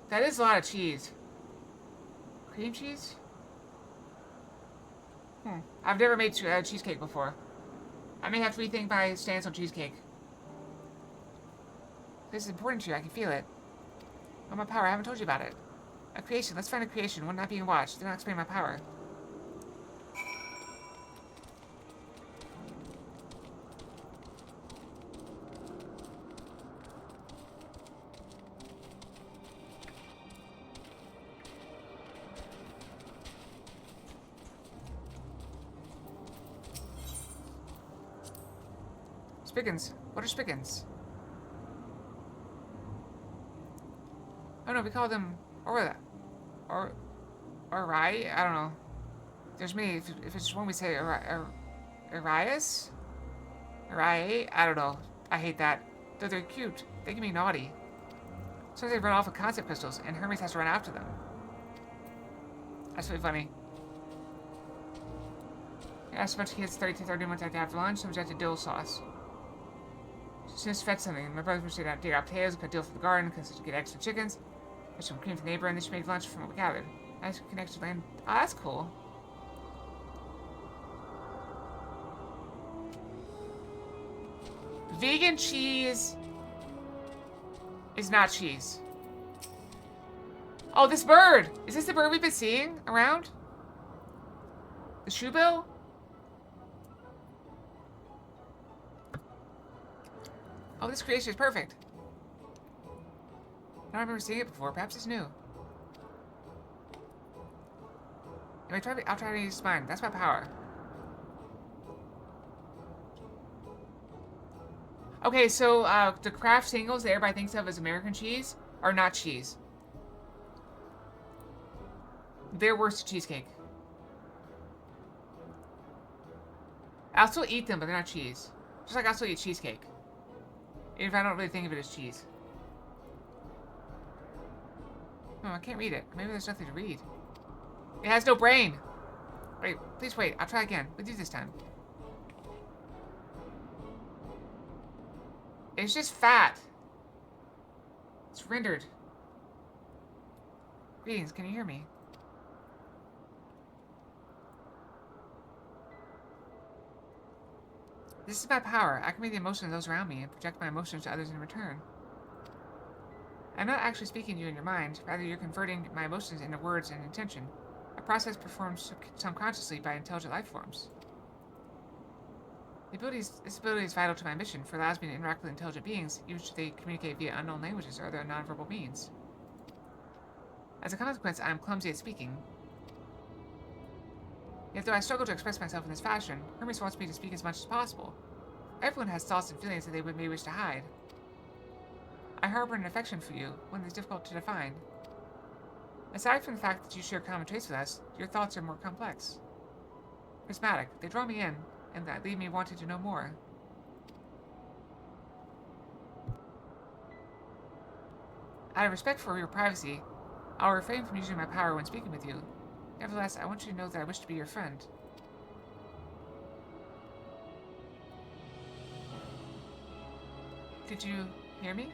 That is a lot of cheese. Cream cheese? I've never made cheesecake before. I may have to rethink my stance on cheesecake. This is important to you, I can feel it. Oh, my power, I haven't told you about it. A creation, let's find a creation, one not being watched. Do not explain my power. Spiggins. What are spiggins? Oh no, we call them Ori. I don't know. There's many. If it's one we say Arias? Arai? I don't know. I hate that. Though they're cute. They can be naughty. Sometimes they run off with concept crystals, and Hermes has to run after them. That's really funny. I asked a bunch of kids 30 to 30 minutes after lunch, some rejected dill sauce. Since fed something, my brothers were dig out potatoes, cut dill for the garden, because to get extra chickens. There's some cream for the neighbor, and then she made lunch from what we gathered. Nice connection to land. Oh, that's cool. Vegan cheese is not cheese. Oh, this bird! Is this the bird we've been seeing around? The shoebill? Oh, this creation is perfect. I don't remember seeing it before. Perhaps it's new. Anyway, I'll try to use mine. That's my power. Okay, so the Kraft singles that everybody thinks of as American cheese are not cheese. They're worse than cheesecake. I'll still eat them, but they're not cheese. Just like I'll still eat cheesecake. Even if I don't really think of it as cheese. Oh, I can't read it. Maybe there's nothing to read. It has no brain. Wait, please wait. I'll try again. With you this time. It's just fat. It's rendered. Greetings, can you hear me? This is my power. I can read the emotions of those around me and project my emotions to others in return. I'm not actually speaking to you in your mind, rather you're converting my emotions into words and intention, a process performed subconsciously by intelligent life forms. This ability is vital to my mission, for it allows me to interact with intelligent beings, even should they communicate via unknown languages or other nonverbal means. As a consequence, I am clumsy at speaking. Yet though I struggle to express myself in this fashion, Hermes wants me to speak as much as possible. Everyone has thoughts and feelings that they may wish to hide. I harbor an affection for you, one that is difficult to define. Aside from the fact that you share common traits with us, your thoughts are more complex. Prismatic, they draw me in, and that leave me wanting to know more. Out of respect for your privacy, I'll refrain from using my power when speaking with you. Nevertheless, I want you to know that I wish to be your friend. Did you hear me?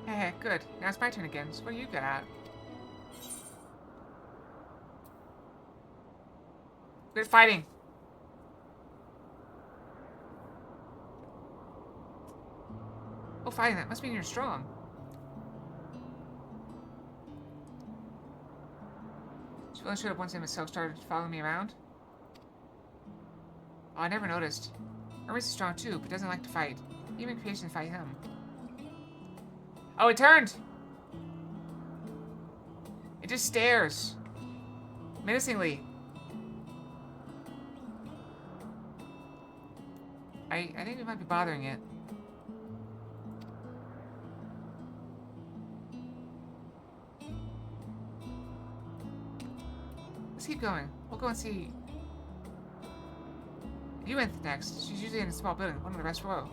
Heh, good. Now it's my turn again, so what are you good at? Good at fighting. Oh, fighting, that must mean you're strong. She only showed up once himself started following me around. Oh, I never noticed. Hermes is strong too, but doesn't like to fight. Even creations fight him. Oh, it turned! It just stares. Menacingly. I think we might be bothering it. Let's keep going. We'll go and see. You went next. She's usually in a small building, one on the rest row.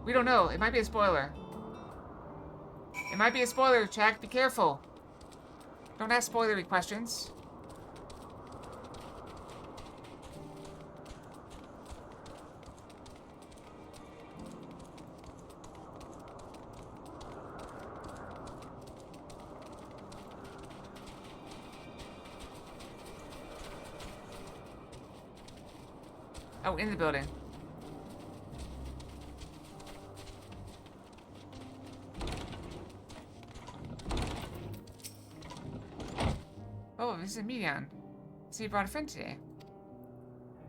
We don't know. It might be a spoiler. It might be a spoiler, Jack. Be careful. Don't ask spoilery questions. Oh, in the building. Oh, this is a median. So you brought a friend today.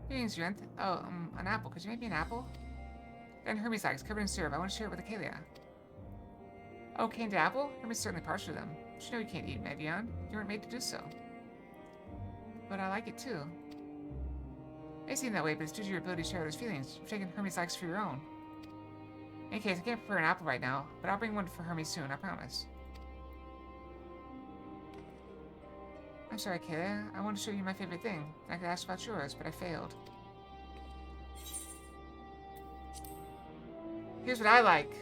Greetings, Juent. Oh, an apple. Could you make me an apple? Then Hermes likes, covered in syrup. I want to share it with Acalia. Oh, candied apple? Hermes is certainly partial to them. But you know you can't eat median. You weren't made to do so. But I like it too. It may seem that way, but it's due to your ability to share those feelings. You've taken Hermes' likes for your own. In any case, I can't prepare an apple right now, but I'll bring one for Hermes soon, I promise. I'm sorry, Kayla. I wanted to show you my favorite thing. I could ask about yours, but I failed. Here's what I like.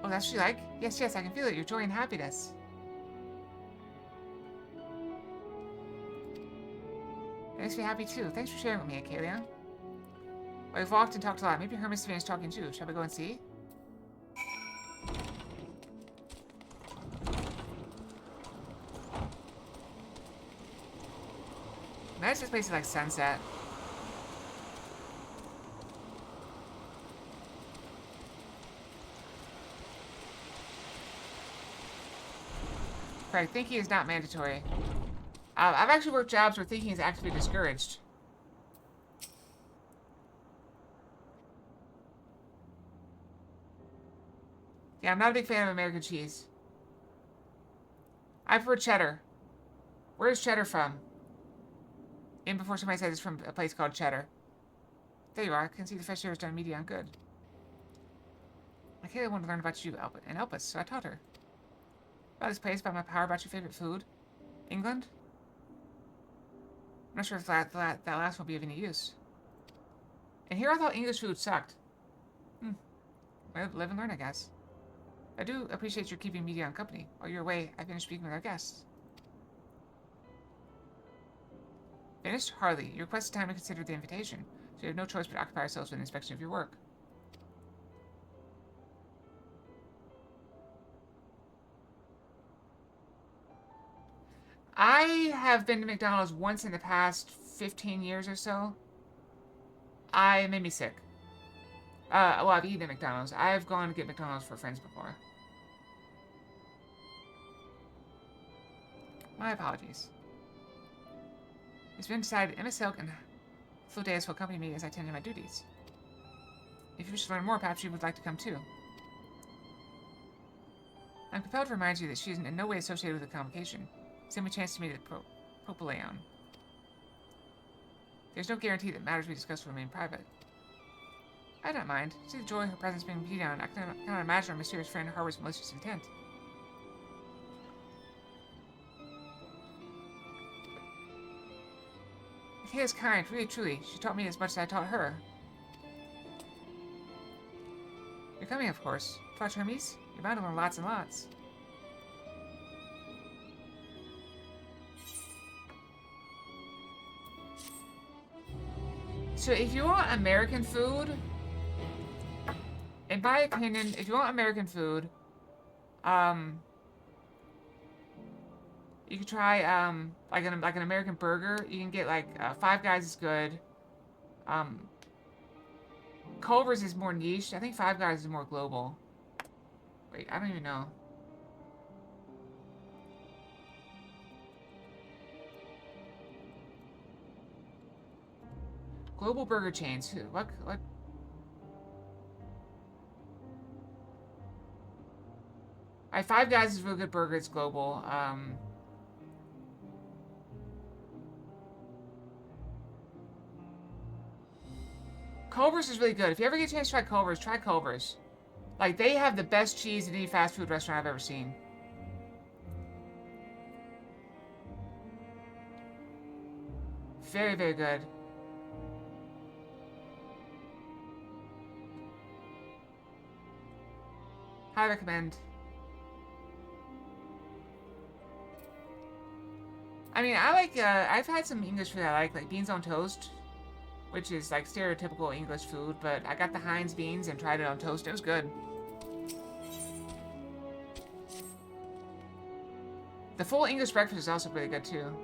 Oh, that's what you like? Yes, yes, I can feel it. Your joy and happiness. It makes me happy too. Thanks for sharing with me, Acalia. Well, we've walked and talked a lot. Maybe Hermes finished talking too. Shall we go and see? Imagine this place is like sunset. Correct. Thinking is not mandatory. I've actually worked jobs where thinking is actively discouraged. Yeah, I'm not a big fan of American cheese. I prefer cheddar. Where's cheddar from? In before somebody says it's from a place called Cheddar. There you are. I can see the fresh air has done media on good. Kayla wanted to learn about you and help us, so I taught her. About this place, about my power, about your favorite food. England? I'm not sure if that last one will be of any use. And here I thought English food sucked. Live and learn, I guess. I do appreciate your keeping media on company. While you're away, I finished speaking with our guests. Finished? Hardly. You requested time to consider the invitation, so we have no choice but to occupy ourselves with an inspection of your work. I have been to McDonald's once in the past 15 years or so. It made me sick. Well, I've eaten at McDonald's. I've gone to get McDonald's for friends before. My apologies. It's been decided Emma Silk and Flodeus will accompany me as I tend to my duties. If you wish to learn more, perhaps you would like to come too. I'm compelled to remind you that she is in no way associated with the convocation. Simply chance to meet at Propylaeon. There's no guarantee that matters we discuss will remain private. I don't mind. See the joy of her presence being beat on. I cannot imagine our mysterious friend harbors malicious intent. Kay is kind, really truly. She taught me as much as I taught her. You're coming, of course. To watch Hermes? You're bound to learn lots and lots. So if you want American food, in my opinion, if you want American food, you could try like an American burger. You can get like Five Guys is good. Culver's is more niche. I think Five Guys is more global. Wait, I don't even know. Global burger chains. What? Five Guys is a really good burger. It's global. Culver's is really good. If you ever get a chance to try Culver's, try Culver's. Like, they have the best cheese in any fast food restaurant I've ever seen. Very, very good. I recommend. I mean, I like, I've had some English food I like beans on toast, which is like stereotypical English food, but I got the Heinz beans and tried it on toast. It was good. The full English breakfast is also really good too.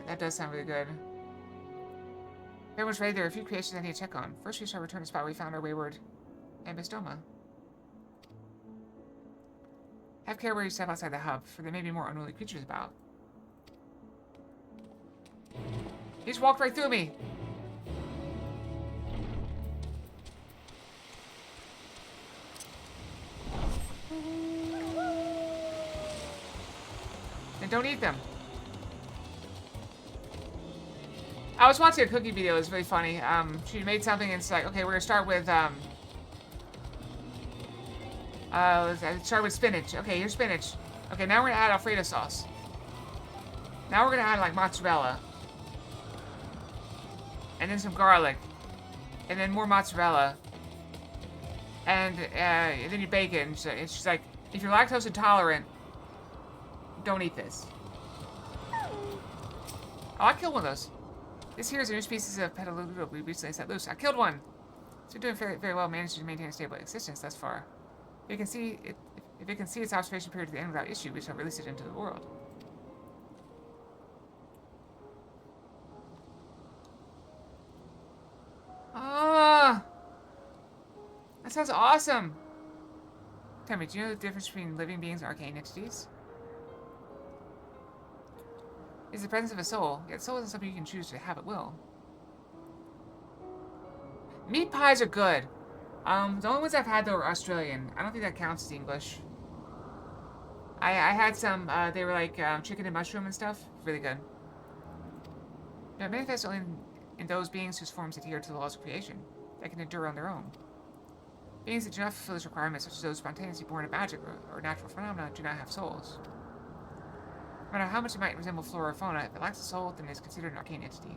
That does sound really good. Very much ready. There are a few creations I need to check on. First, we shall return to the spot where we found our wayward Ambystoma. Have care where you step outside the hub, for there may be more unruly creatures about. He just walked right through me. Then don't eat them. I was watching a cookie video. It was really funny. She made something and it's like, okay, we're gonna start with let's start with spinach. Okay, here's spinach. Okay, now we're gonna add Alfredo sauce. Now we're gonna add like mozzarella. And then some garlic. And then more mozzarella. And then your bacon. So it's just like, if you're lactose intolerant, don't eat this. Oh, I killed one of those. This here is a new species of Petaludo we recently set loose. I killed one. So doing very, very well, managed to maintain a stable existence thus far. If it can see its observation period to the end without issue, we shall release it into the world. Ah, that sounds awesome. Tell me, do you know the difference between living beings and arcane entities? It's the presence of a soul, yet soul isn't something you can choose to have at will. Meat pies are good. The only ones I've had though are Australian. I don't think that counts as English. I had some, they were like chicken and mushroom and stuff. Really good. Now, it manifests only in those beings whose forms adhere to the laws of creation, that can endure on their own. Beings that do not fulfill these requirements, such as those spontaneously born of magic or natural phenomena, do not have souls. No matter how much it might resemble flora or fauna, if it lacks a soul, then it is considered an arcane entity.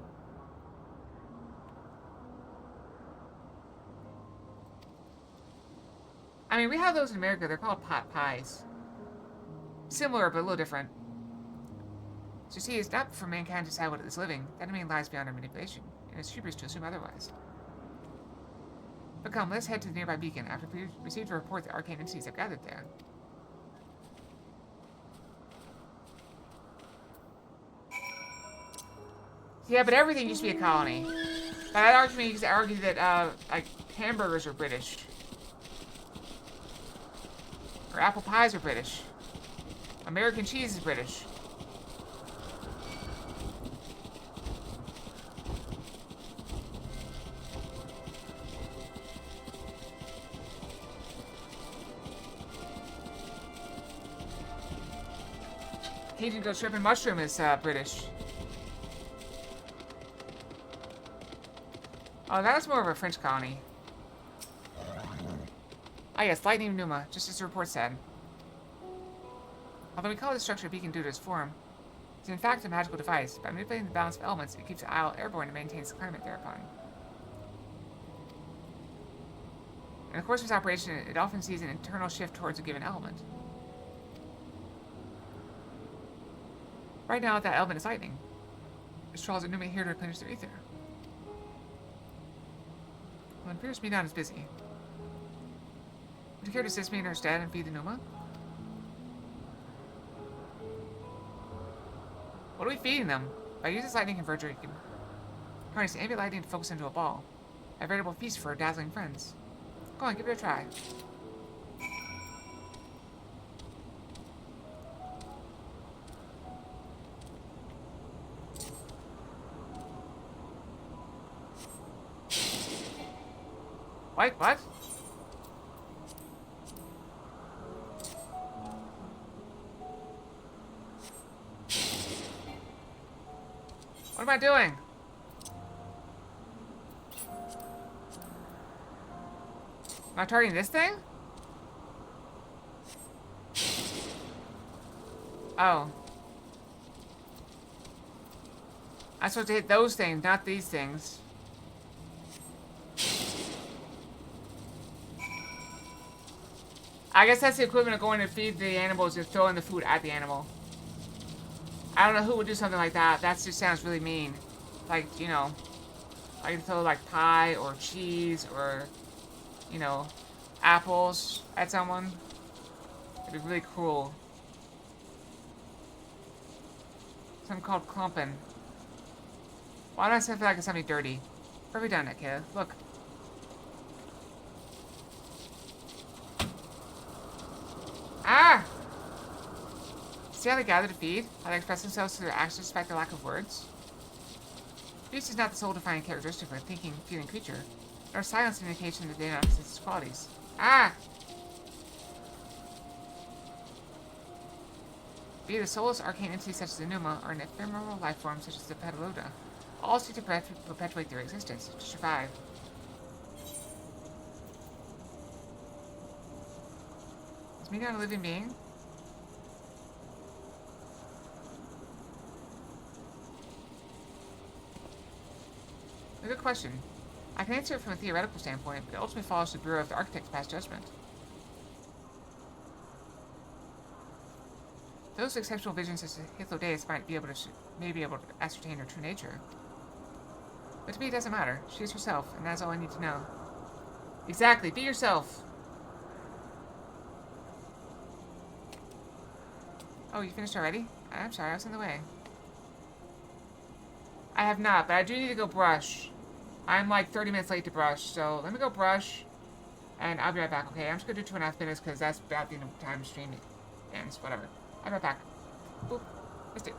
I mean, we have those in America. They're called pot pies. Similar, but a little different. So see, it's not for mankind to decide what is living. That domain lies beyond our manipulation, and it's hubris to assume otherwise. But come, let's head to the nearby beacon after we received a report that arcane entities have gathered there. Yeah, but everything used to be a colony. But I'd argue that, like, hamburgers are British. Or apple pies are British. American cheese is British. Cajun grilled shrimp and mushroom is British. Oh, that was more of a French colony. Ah yes, lightning pneuma, just as the report said. Although we call this structure a beacon due to its form, it's in fact a magical device. By manipulating the balance of elements, it keeps the isle airborne and maintains the climate thereupon. In the course of its operation, it often sees an internal shift towards a given element. Right now, that element is lightning. It draws a pneuma here to replenish their ether. Well, it appears Medan is busy. Would you care to assist me in her stead and feed the pneuma? What are we feeding them? By using this lightning converter, you can harness ambient lightning to focus into a ball. A veritable feast for our dazzling friends. Go on, give it a try. What? What? What am I doing? Am I targeting this thing? Oh. I'm supposed to hit those things, not these things. I guess that's the equivalent of going to feed the animals and throwing the food at the animal. I don't know who would do something like that. That just sounds really mean. Like, you know, I can throw like pie or cheese or, you know, apples at someone. It'd be really cruel. Something called clumping. Why do I feel like it's something dirty? Where have we done it, kid? Look. Ah! See how they gather to feed? How they express themselves through their actions despite their lack of words? Speech is not the sole defining characteristic of a thinking, feeling creature, nor silence an indication that they do not possess its qualities. Ah! Be it a soulless arcane entity such as the Pneuma, or an ephemeral life form such as the Petaloda, all seek to perpetuate their existence, to survive. Is me not a living being? A good question. I can answer it from a theoretical standpoint, but it ultimately follows the Bureau of the Architect's past judgment. Those exceptional visions such as Hythlodeus may be able to ascertain her true nature. But to me it doesn't matter. She is herself, and that's all I need to know. Exactly, be yourself! Oh, you finished already? I'm sorry, I was in the way. I have not, but I do need to go brush. I'm like 30 minutes late to brush, so let me go brush, and I'll be right back, okay? I'm just gonna do 2.5 minutes, because that's about the time the stream ends, whatever. I'll be right back. Boop. Let's do it.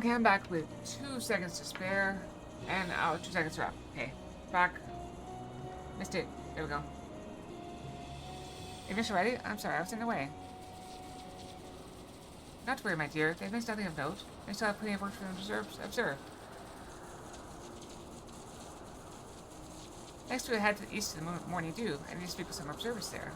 Okay, I'm back with 2 seconds to spare. And 2 seconds are up. Okay, back. Missed it. There we go. You finished already? I'm sorry, I was in the way. Not to worry, my dear. They've missed nothing of note. They still have plenty of work for them to observe. Next we head to the east of the Morning Dew. I need to speak with some observers there.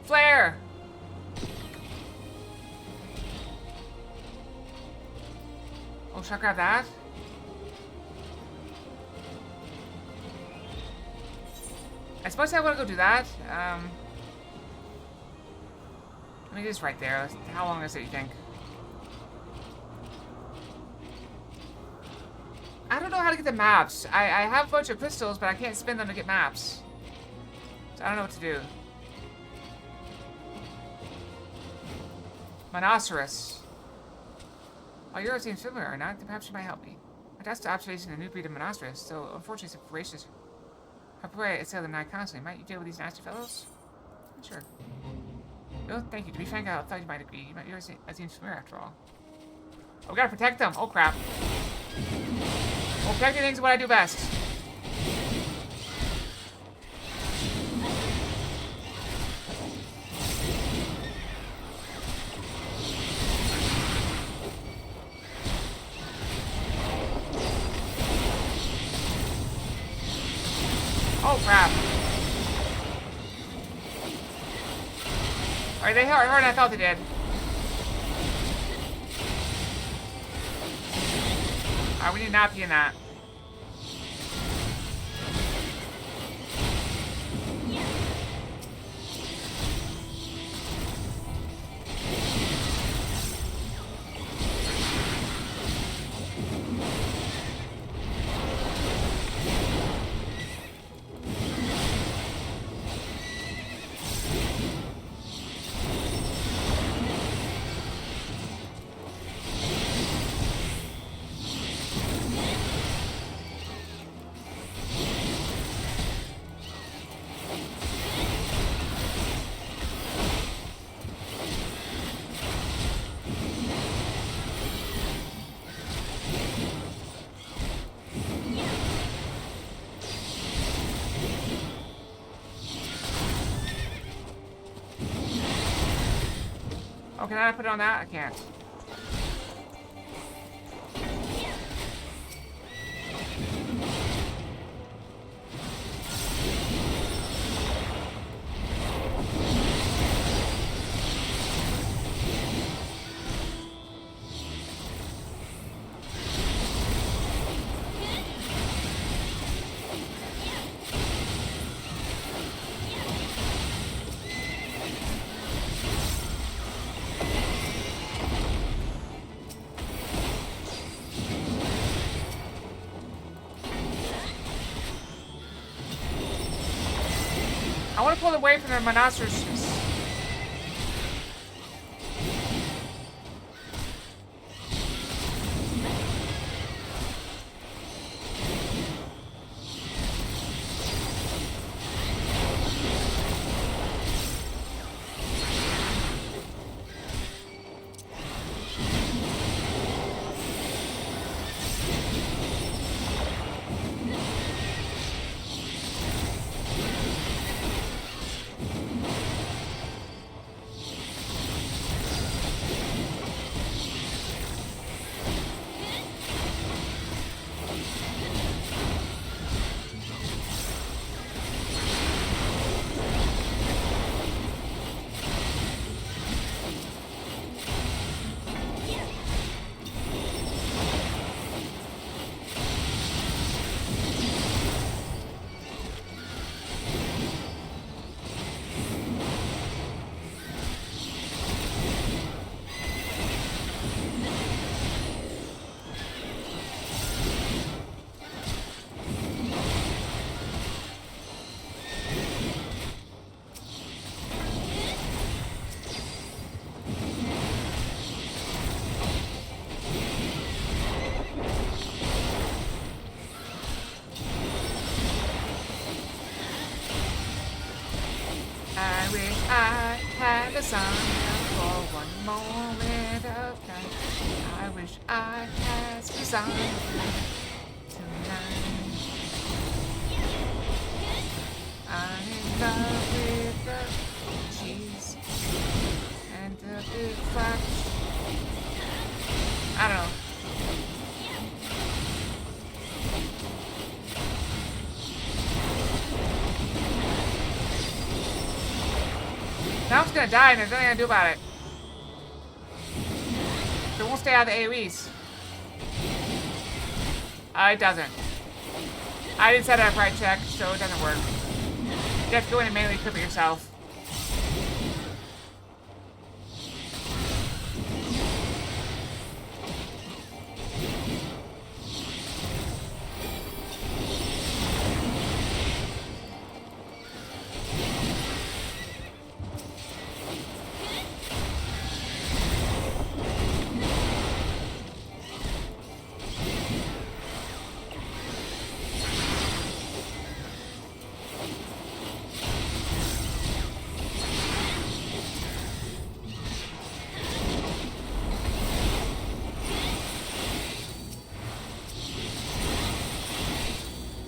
Flare! Oh, should I grab that? I suppose I want to go do that. I mean, it is right there. How long is it, you think? I don't know how to get the maps. I have a bunch of pistols, but I can't spin them to get maps. So I don't know what to do. Monoceros. Oh, yours seems familiar, or not? Then perhaps you might help me. I tasked to observation a new breed of Monoceros, so unfortunately it's voracious. Capoeira assail them night constantly. Might you deal with these nasty fellows? Sure. Well, thank you. To be frank, I thought you might agree. Yours seems familiar after all. Oh, we gotta protect them. Oh, crap. Well, protecting things is what I do best. Oh, crap. Alright, they hurt harder than I thought they did. Alright, we need not be in that. Oh, can I put it on that? I can't. I want to pull away from the Monoceros. For one moment of night, I wish I had lasagna tonight. I'm in love with the cheese and the big fat. I don't know. Now I'm gonna die and there's nothing I can do about it. It won't stay out of the AoEs. It doesn't. I didn't set it up right check, so it doesn't work. You have to go in and manually equip it yourself.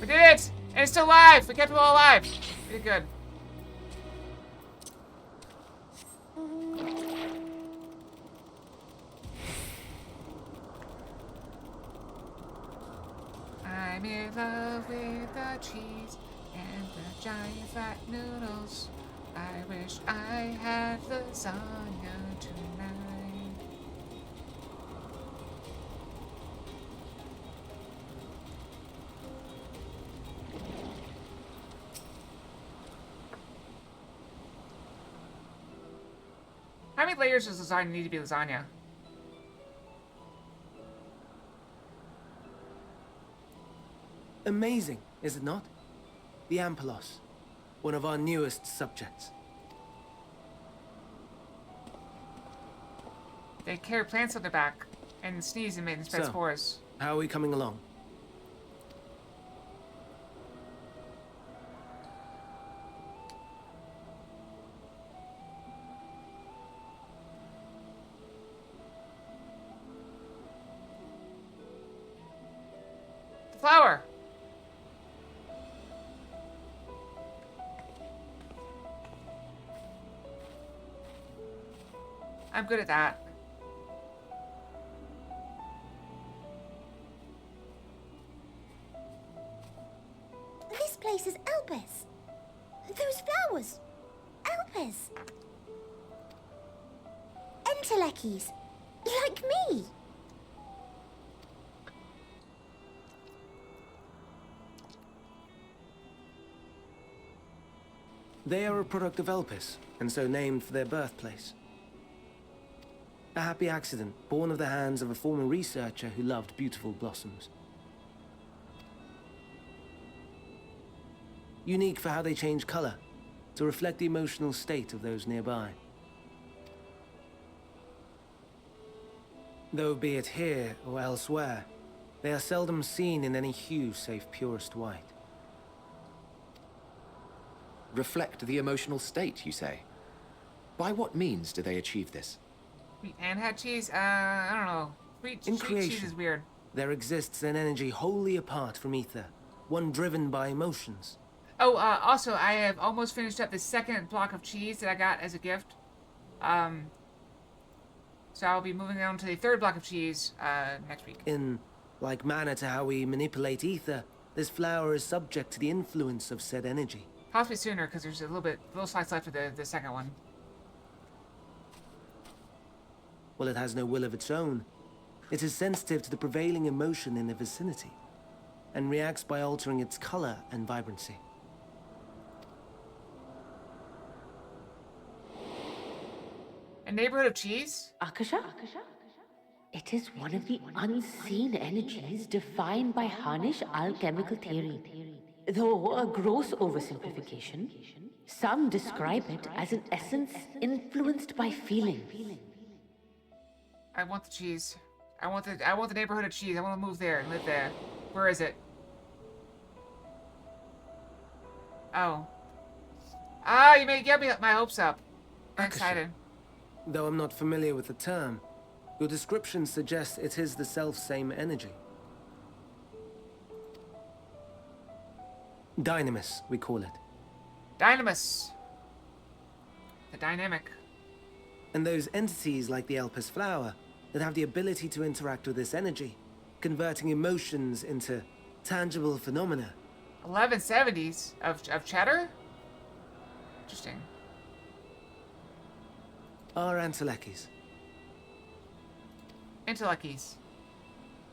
We did it! And it's still alive! We kept it all alive! We did good. I'm in love with the cheese and the giant fat noodles. I wish I had lasagna tonight. How many layers does lasagna need to be lasagna? Amazing, is it not? The Ampelos, one of our newest subjects. They carry plants on their back and sneeze and spread spores. How are we coming along? The flower! I'm good at that. This place is Elpis. Those flowers. Elpis. Entelekis. Like me. They are a product of Elpis, and so named for their birthplace. A happy accident, born of the hands of a former researcher who loved beautiful blossoms. Unique for how they change color, to reflect the emotional state of those nearby. Though be it here or elsewhere, they are seldom seen in any hue save purest white. Reflect the emotional state, you say? By what means do they achieve this? Wheat and had cheese? I don't know. Sweet cheese is weird. There exists an energy wholly apart from ether, one driven by emotions. Oh, also, I have almost finished up the second block of cheese that I got as a gift. So I'll be moving on to the third block of cheese next week. In like manner to how we manipulate ether, this flower is subject to the influence of said energy. Possibly sooner, because there's a little slice left of the second one. Well, it has no will of its own. It is sensitive to the prevailing emotion in the vicinity, and reacts by altering its color and vibrancy. A neighborhood of cheese? Akasha? It is one of the unseen energies defined by Harnish alchemical theory. Though a gross oversimplification, some describe it as an essence influenced by feeling. I want the cheese. I want the neighborhood of cheese. I want to move there and live there. Where is it? Oh. Ah, you get me my hopes up. I'm excited. though I'm not familiar with the term. Your description suggests it is the self-same energy. Dynamis, we call it. Dynamis. The dynamic. And those entities like the Elpis flower that have the ability to interact with this energy, converting emotions into tangible phenomena. 1170s of cheddar? Interesting. Are Antelekis. Intelleckies.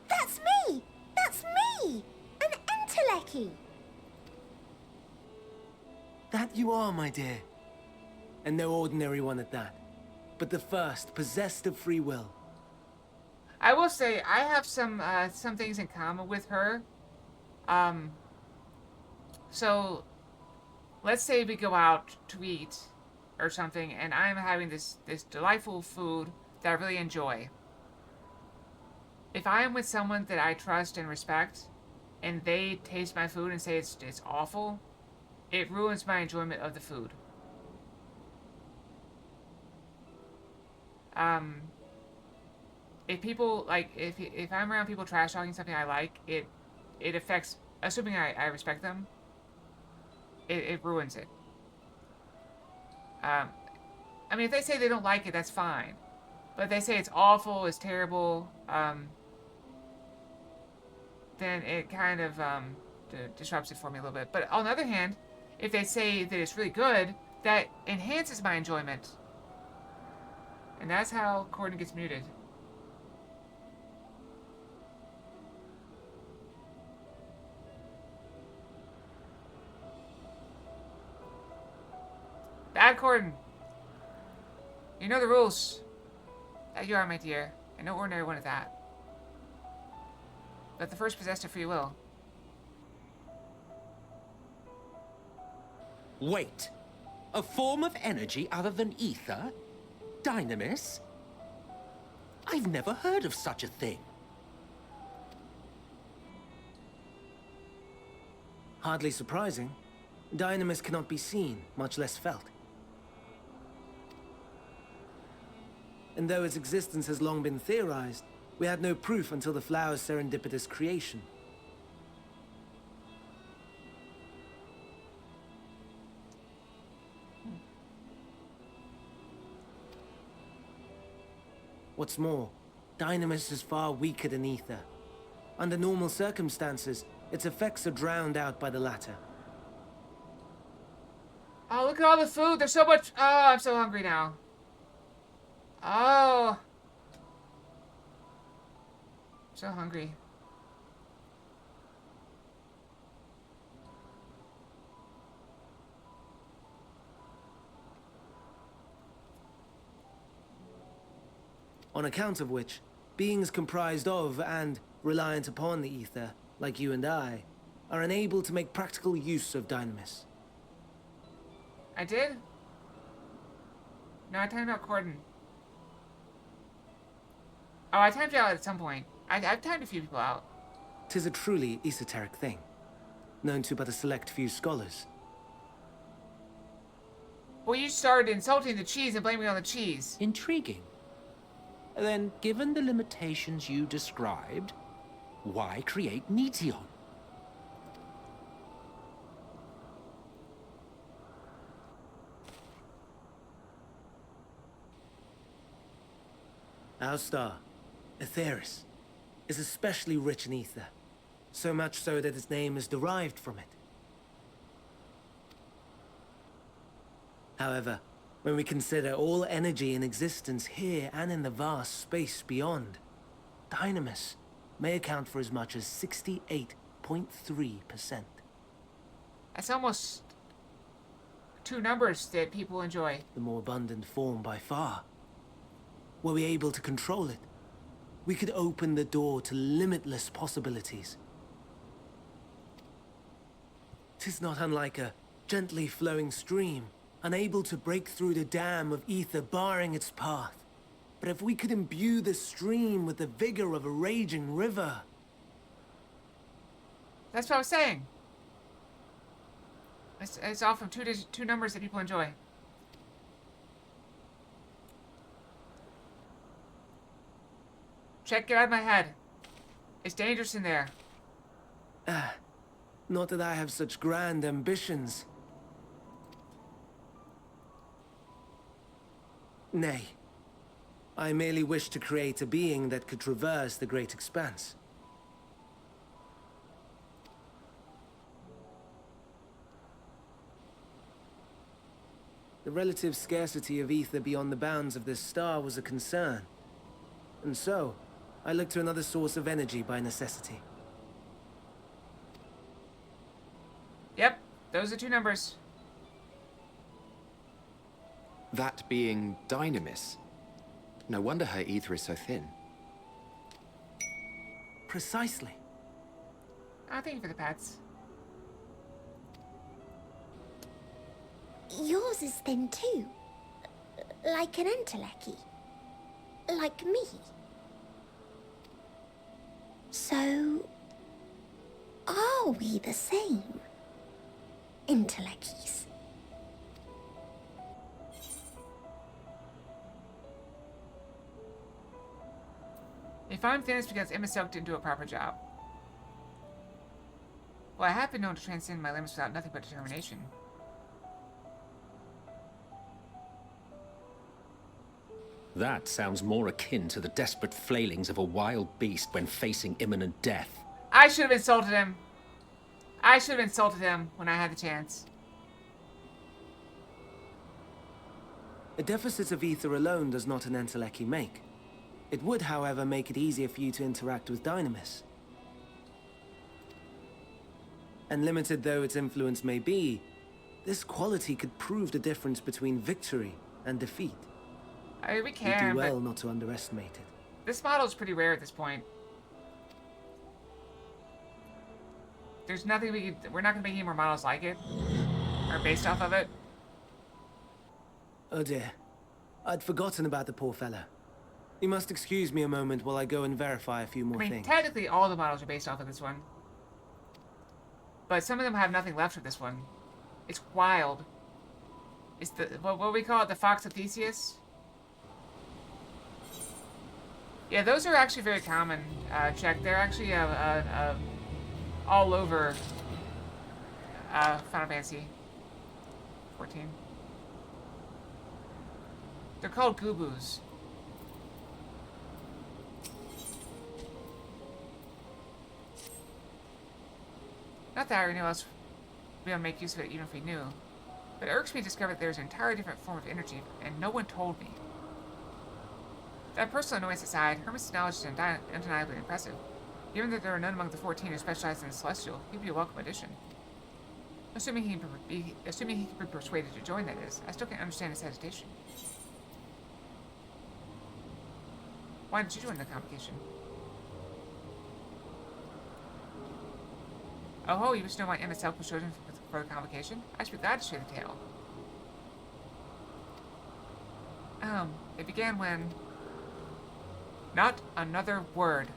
That's me! That's me! An Enteleki! That you are, my dear. And no ordinary one at that, but the first possessed of free will. I will say I have some things in common with her. So let's say we go out to eat or something, and I'm having this delightful food that I really enjoy. If I am with someone that I trust and respect, and they taste my food and say it's awful, it ruins my enjoyment of the food. If people like, if I'm around people trash talking something I like, it affects. Assuming I respect them, it ruins it. I mean, if they say they don't like it, that's fine. But if they say it's awful, it's terrible, then it kind of disrupts it for me a little bit. But on the other hand, if they say that it's really good, that enhances my enjoyment. And that's how Corden gets muted. Bad Corden. You know the rules. That you are, my dear, and no ordinary one at that. But the first possessed of free will. Wait. A form of energy other than ether? Dynamis? I've never heard of such a thing. Hardly surprising. Dynamis cannot be seen, much less felt. And though its existence has long been theorized, we had no proof until the flower's serendipitous creation. What's more, Dynamis is far weaker than ether. Under normal circumstances, its effects are drowned out by the latter. Oh, look at all the food. There's so much. Oh, I'm so hungry now. Oh. So hungry. On account of which, beings comprised of and reliant upon the ether, like you and I, are unable to make practical use of Dynamis. I did? No, I timed out Corden. Oh, I timed you out at some point. I've timed a few people out. 'Tis a truly esoteric thing, known to but a select few scholars. Well, you started insulting the cheese and blaming it on the cheese. Intriguing. Then, given the limitations you described, why create Meteon? Our star, Aetheris, is especially rich in ether, so much so that its name is derived from it. However, when we consider all energy in existence here and in the vast space beyond, Dynamis may account for as much as 68.3%. That's almost two numbers that people enjoy. The more abundant form by far. Were we able to control it, we could open the door to limitless possibilities. 'Tis not unlike a gently flowing stream, unable to break through the dam of ether barring its path. But if we could imbue the stream with the vigor of a raging river... That's what I was saying. It's all from two numbers that people enjoy. Check it out of my head. It's dangerous in there. Not that I have such grand ambitions. Nay. I merely wish to create a being that could traverse the great expanse. The relative scarcity of ether beyond the bounds of this star was a concern. And so, I looked to another source of energy by necessity. Yep, those are 2 numbers. That being Dynamis. No wonder her ether is so thin. Precisely. Oh, thank you for the pets. Yours is thin too. Like an entelechy. Like me. So, are we the same? Entelecchies. If I'm thin, it's because Emma didn't do a proper job. Well, I have been known to transcend my limits without nothing but determination. That sounds more akin to the desperate flailings of a wild beast when facing imminent death. I should have insulted him. I should have insulted him when I had the chance. A deficit of ether alone does not an entelechy make. It would, however, make it easier for you to interact with Dynamis. And limited though its influence may be, this quality could prove the difference between victory and defeat. I mean, we You can, do well but not to underestimate it. this model is pretty rare at this point. There's nothing we're not going to make any more models like it, or based off of it. Oh dear. I'd forgotten about the poor fella. You must excuse me a moment while I go and verify a few more I mean, things. technically all the models are based off of this one. But some of them have nothing left of this one. It's wild. It's the, what we call it, the Fox of Theseus? Yeah, those are actually very common, Check. They're actually all over Final Fantasy 14. They're called Gubus. Not that I knew else we would make use of it even if we knew. But it irks me to discover that there's an entirely different form of energy, and no one told me. That personal annoyance aside, Hermes' knowledge is undeniably impressive. Given that there are none among the 14 who specialize in the Celestial, he'd be a welcome addition. Assuming he can be persuaded to join, that is, I still can't understand his hesitation. Why did you join the convocation? Oh ho, you wish to know why Emma's help was chosen for the convocation? I should be glad to share the tale. It began when... Not another word.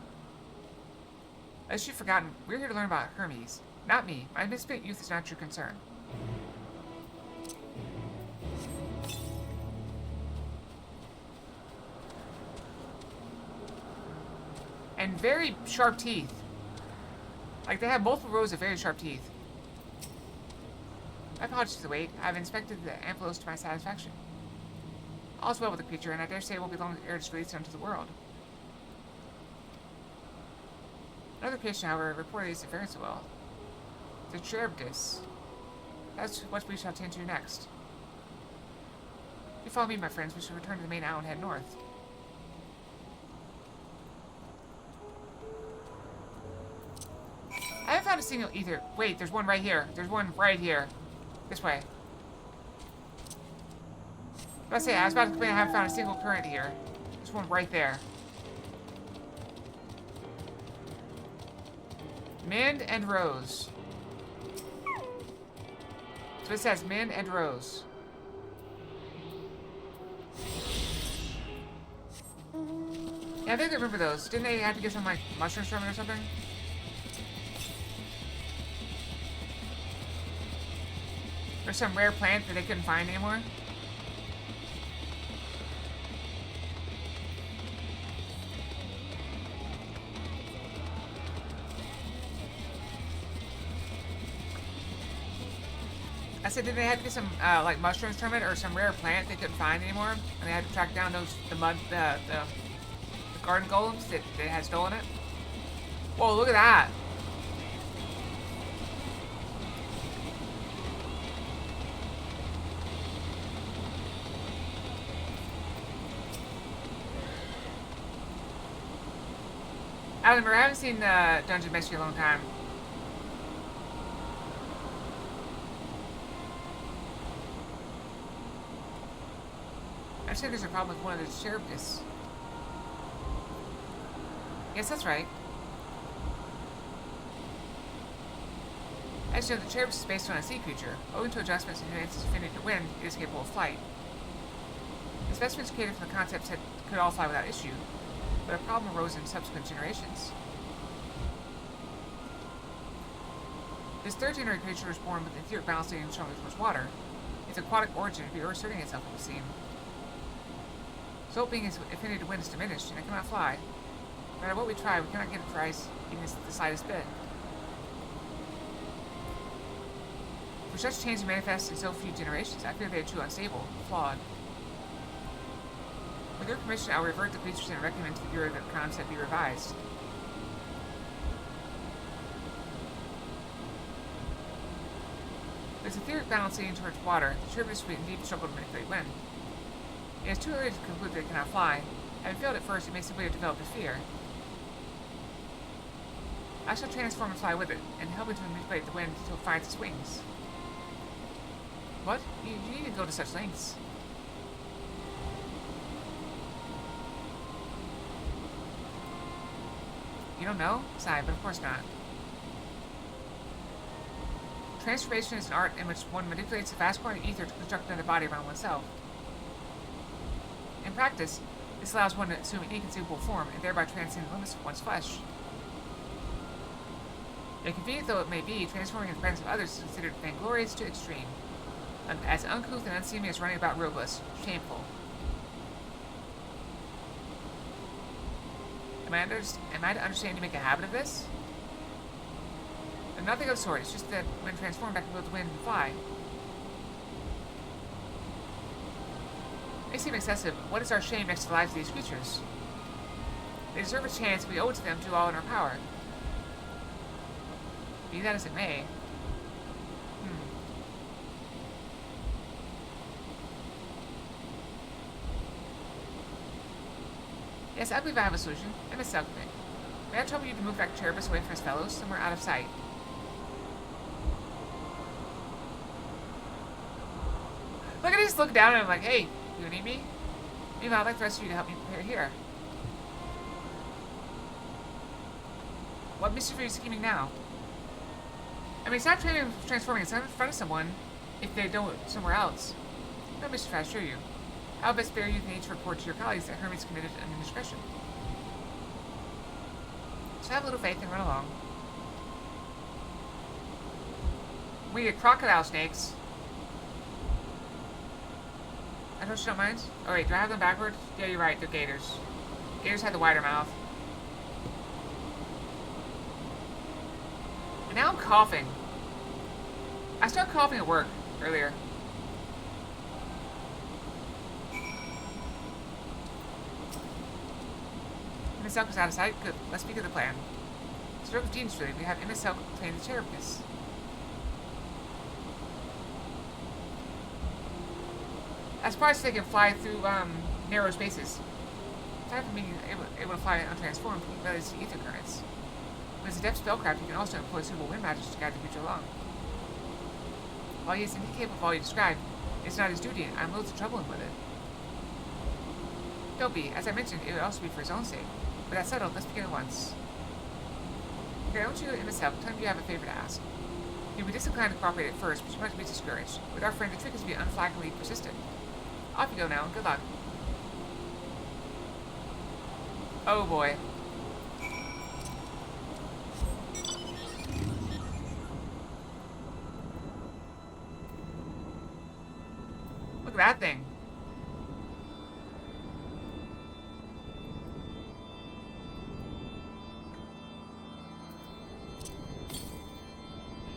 As you've forgotten, we're here to learn about Hermes. Not me. My misspent youth is not your concern. And very sharp teeth. Like, they have multiple rows of very sharp teeth. My apologies for the wait. I've inspected the amphilos to my satisfaction. All's well with the creature, and I dare say it won't be long ere it's released onto the world. Another patient, however, reported isn't faring so well. The Cherubdis. That's what we shall attend to next. If you follow me, my friends, we shall return to the main island and head north. I haven't found a single ether. Wait, there's one right here. There's one right here. This way. I was about to complain I haven't found a single current here. There's one right there. Mend and Rose. So it says Mend and Rose. Yeah, I think I remember those. Didn't they have to get some, like, mushrooms from it or something? Or some rare plant that they couldn't find anymore? said, did they have to get some, like, mushrooms from it or some rare plant they couldn't find anymore? And they had to track down the garden golems that they had stolen it? Whoa, look at that. I remember, I haven't seen Dungeon Mystery in a long time. I said there's a problem with one of the cherubs. Yes, that's right. As you know, the cherubs is based on a sea creature. Owing to adjustments in its affinity to wind, it is capable of flight. The specimens created from the concept said could all fly without issue, but a problem arose in subsequent generations. This third generation creature was born with etheric balancing and stronger towards water. Its aquatic origin would be reasserting itself, it would seem. So being its affinity to wind is diminished, and it cannot fly. No matter what we try, we cannot get it to rise even the slightest bit. For such change to manifest in so few generations, I fear they are too unstable, flawed. With your permission, I will revert the creatures and recommend to the Bureau that the concept be revised. With its etheric balancing towards water, the cherubs will indeed struggle to manipulate wind. It is too early to conclude that it cannot fly. Having failed at first, it may simply have developed a fear. I shall transform and fly with it, and help it to manipulate the wind until it finds its wings. What? You need to go to such lengths. You don't know? Sigh, but of course not. Transformation is an art in which one manipulates a vast quantity of ether to construct another body around oneself. In practice, this allows one to assume an inconceivable form and thereby transcend the limits of one's flesh. Inconvenient though it may be, transforming in the presence of others is considered vainglorious to extreme. As uncouth and unseemly as running about robless. Shameful. Am I to understand you make a habit of this? Nothing of the sort, it's just that when transformed I can build the wind and fly. It may seem excessive, but what is our shame next to the lives of these creatures? They deserve a chance, we owe it to them to do all in our power. Be that as it may. Yes, I believe I have a solution. I miss something. May I trouble you to move back Cherubus away from his fellows, somewhere out of sight? Look at me just look down and I'm like, hey, you need me? Meanwhile, I'd like the rest of you to help me prepare here. What mischief are you scheming now? I mean, it's not transforming in front of someone if they don't somewhere else. No mischief, I assure you. I'll best spare you the need to report to your colleagues that Hermit's committed an indiscretion. So have a little faith and run along. We get crocodile snakes. I trust you don't mind? Oh wait, do I have them backwards? Yeah, you're right, they're gators. Gators have the wider mouth. And now I'm coughing. I started coughing at work earlier. Immiselk was out of sight. Good. Let's speak of the plan. Stroke of genius, really. We have Immiselk claim the cherubness. That's probably so they can fly through narrow spaces. Aside from being able to fly untransformed, he can see ether currents. With his adept spellcraft, he can also employ suitable wind magic to guide the creature along. While he is incapable of all you described, it's not his duty, and I'm loath to trouble him with it. Don't be. As I mentioned, it would also be for his own sake. With that settled, let's begin at once. Okay, I want you to myself. Tell me you have a favor to ask. You'll be disinclined to cooperate at first, but you might be discouraged. With our friend, the trick is to be unflaggingly persistent. Off you go now, and good luck. Oh boy. Look at that thing.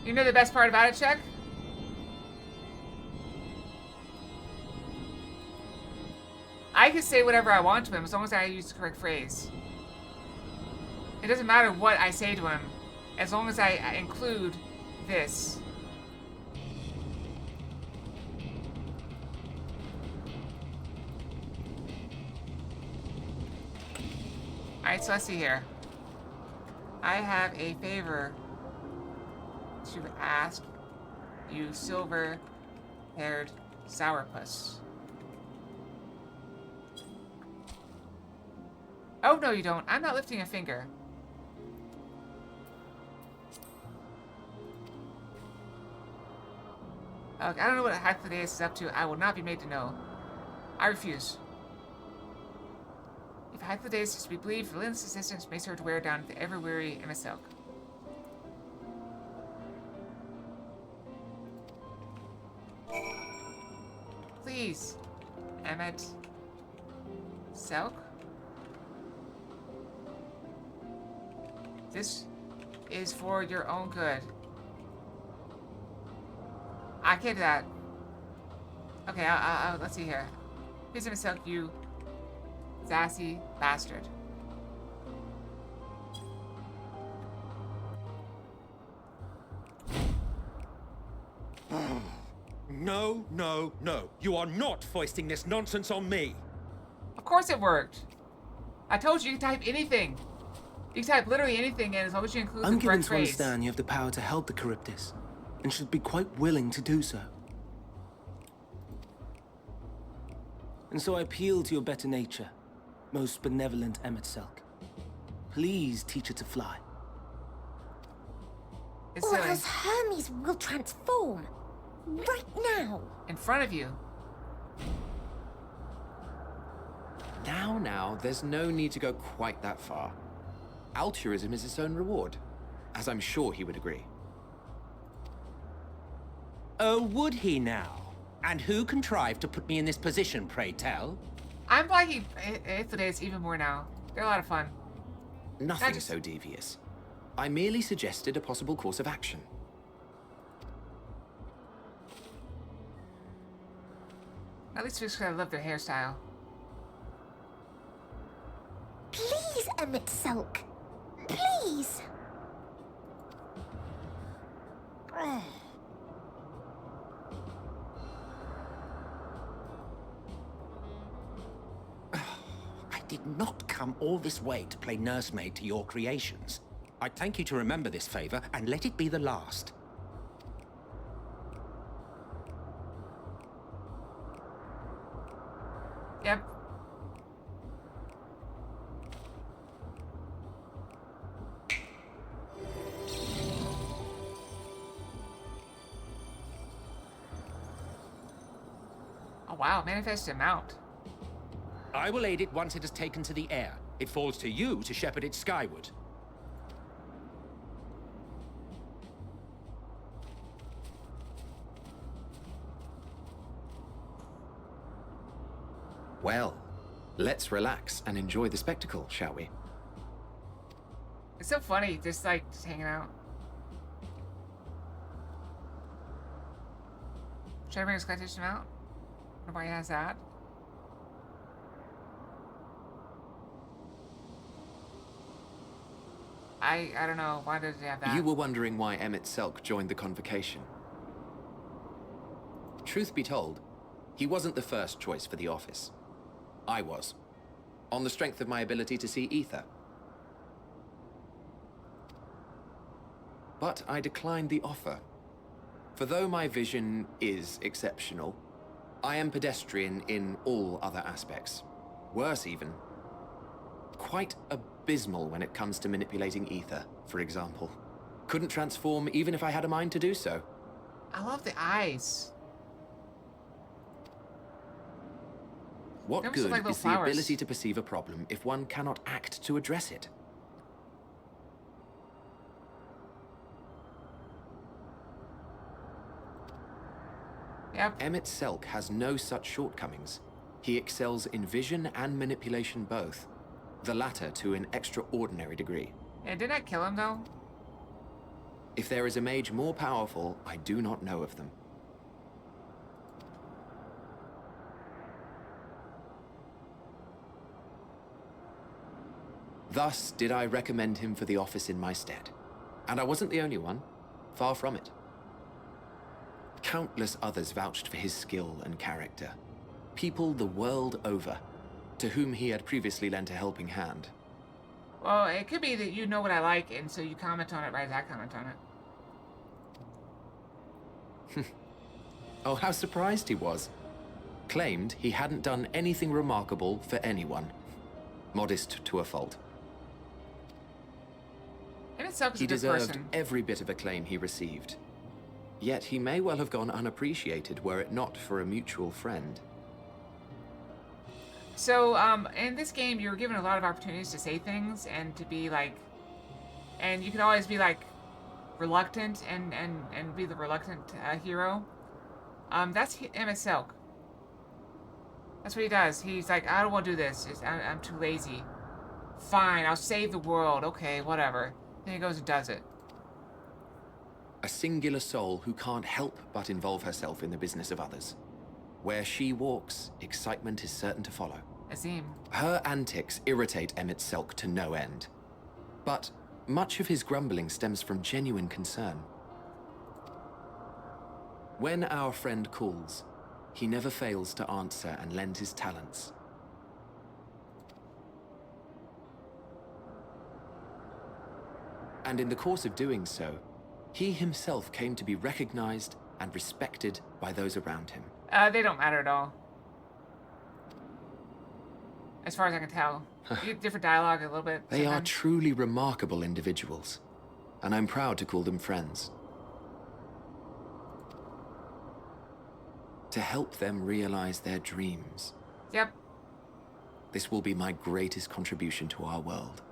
You know the best part about it, Chuck? just say whatever I want to him as long as I use the correct phrase. It doesn't matter what I say to him as long as I include this. Alright, so let's see here. I have a favor to ask you, silver-haired sourpuss. Oh, no, you don't. I'm not lifting a finger. I don't know what Hypotheus is up to. I will not be made to know. I refuse. If Hypotheus is to be believed, relentless assistance may serve to wear down the ever-weary Emisselk. Please, Emmet Selk. This is for your own good. I can't do that. Okay, let's see here. Please, Emmet Selk, you sassy bastard. No, no, no. You are not foisting this nonsense on me. Of course it worked. I told you you can type anything. You can type literally anything in as long as you include I'm the given correct to phrase. understand you have the power to help the Charybdis, and should be quite willing to do so. And so I appeal to your better nature, most benevolent Emmet Selk. Please teach her to fly. It's Or silly. else Hermes will transform. Right now. In front of you. Now, there's no need to go quite that far. Altruism is its own reward, as I'm sure he would agree. Oh, would he now? And who contrived to put me in this position, pray tell? I'm liking Hypotheus even more now. They're a lot of fun. Nothing so devious. I merely suggested a possible course of action. At least just because I love their hairstyle. Please, Emmet Selk. Please. I did not come all this way to play nursemaid to your creations. I'd thank you to remember this favor and let it be the last. Yep. Oh wow, manifest a mount. I will aid it once it has taken to the air. It falls to you to shepherd it skyward. Well, let's relax and enjoy the spectacle, shall we? It's so funny, just hanging out. Should I bring a Skytition out? Nobody has that. I don't know. Why did they have that? You were wondering why Emmet Selk joined the convocation. Truth be told, he wasn't the first choice for the office. I was, on the strength of my ability to see ether. But I declined the offer. For though my vision is exceptional, I am pedestrian in all other aspects. Worse even, quite abysmal when it comes to manipulating ether, for example. Couldn't transform even if I had a mind to do so. I love the eyes. What They almost good look like is little the flowers. ability to perceive a problem if one cannot act to address it? Yep. Emmet Selk has no such shortcomings. He excels in vision and manipulation both, the latter to an extraordinary degree. Yeah, didn't I kill him though? If there is a mage more powerful, I do not know of them. Thus did I recommend him for the office in my stead. And I wasn't the only one. Far from it. Countless others vouched for his skill and character. People the world over, to whom he had previously lent a helping hand. Well, it could be that you know what I like, and so you comment on it right as I comment on it. Oh, how surprised he was. Claimed he hadn't done anything remarkable for anyone. Modest to a fault. And itself is He a good deserved person. every bit of acclaim he received. Yet he may well have gone unappreciated were it not for a mutual friend. So, in this game, you're given a lot of opportunities to say things and to be like, and you can always be like reluctant and be the reluctant hero. That's Emmett Silk. That's what he does. He's like, I don't want to do this. I'm too lazy. Fine, I'll save the world. Okay, whatever. Then he goes and does it. A singular soul who can't help but involve herself in the business of others. Where she walks, excitement is certain to follow. Azim. Her antics irritate Emmett Selk to no end. But much of his grumbling stems from genuine concern. When our friend calls, he never fails to answer and lend his talents. And in the course of doing so, he himself came to be recognized and respected by those around him. They don't matter at all. As far as I can tell. You get different dialogue a little bit. They are sometimes. truly remarkable individuals, and I'm proud to call them friends. To help them realize their dreams. Yep. This will be my greatest contribution to our world.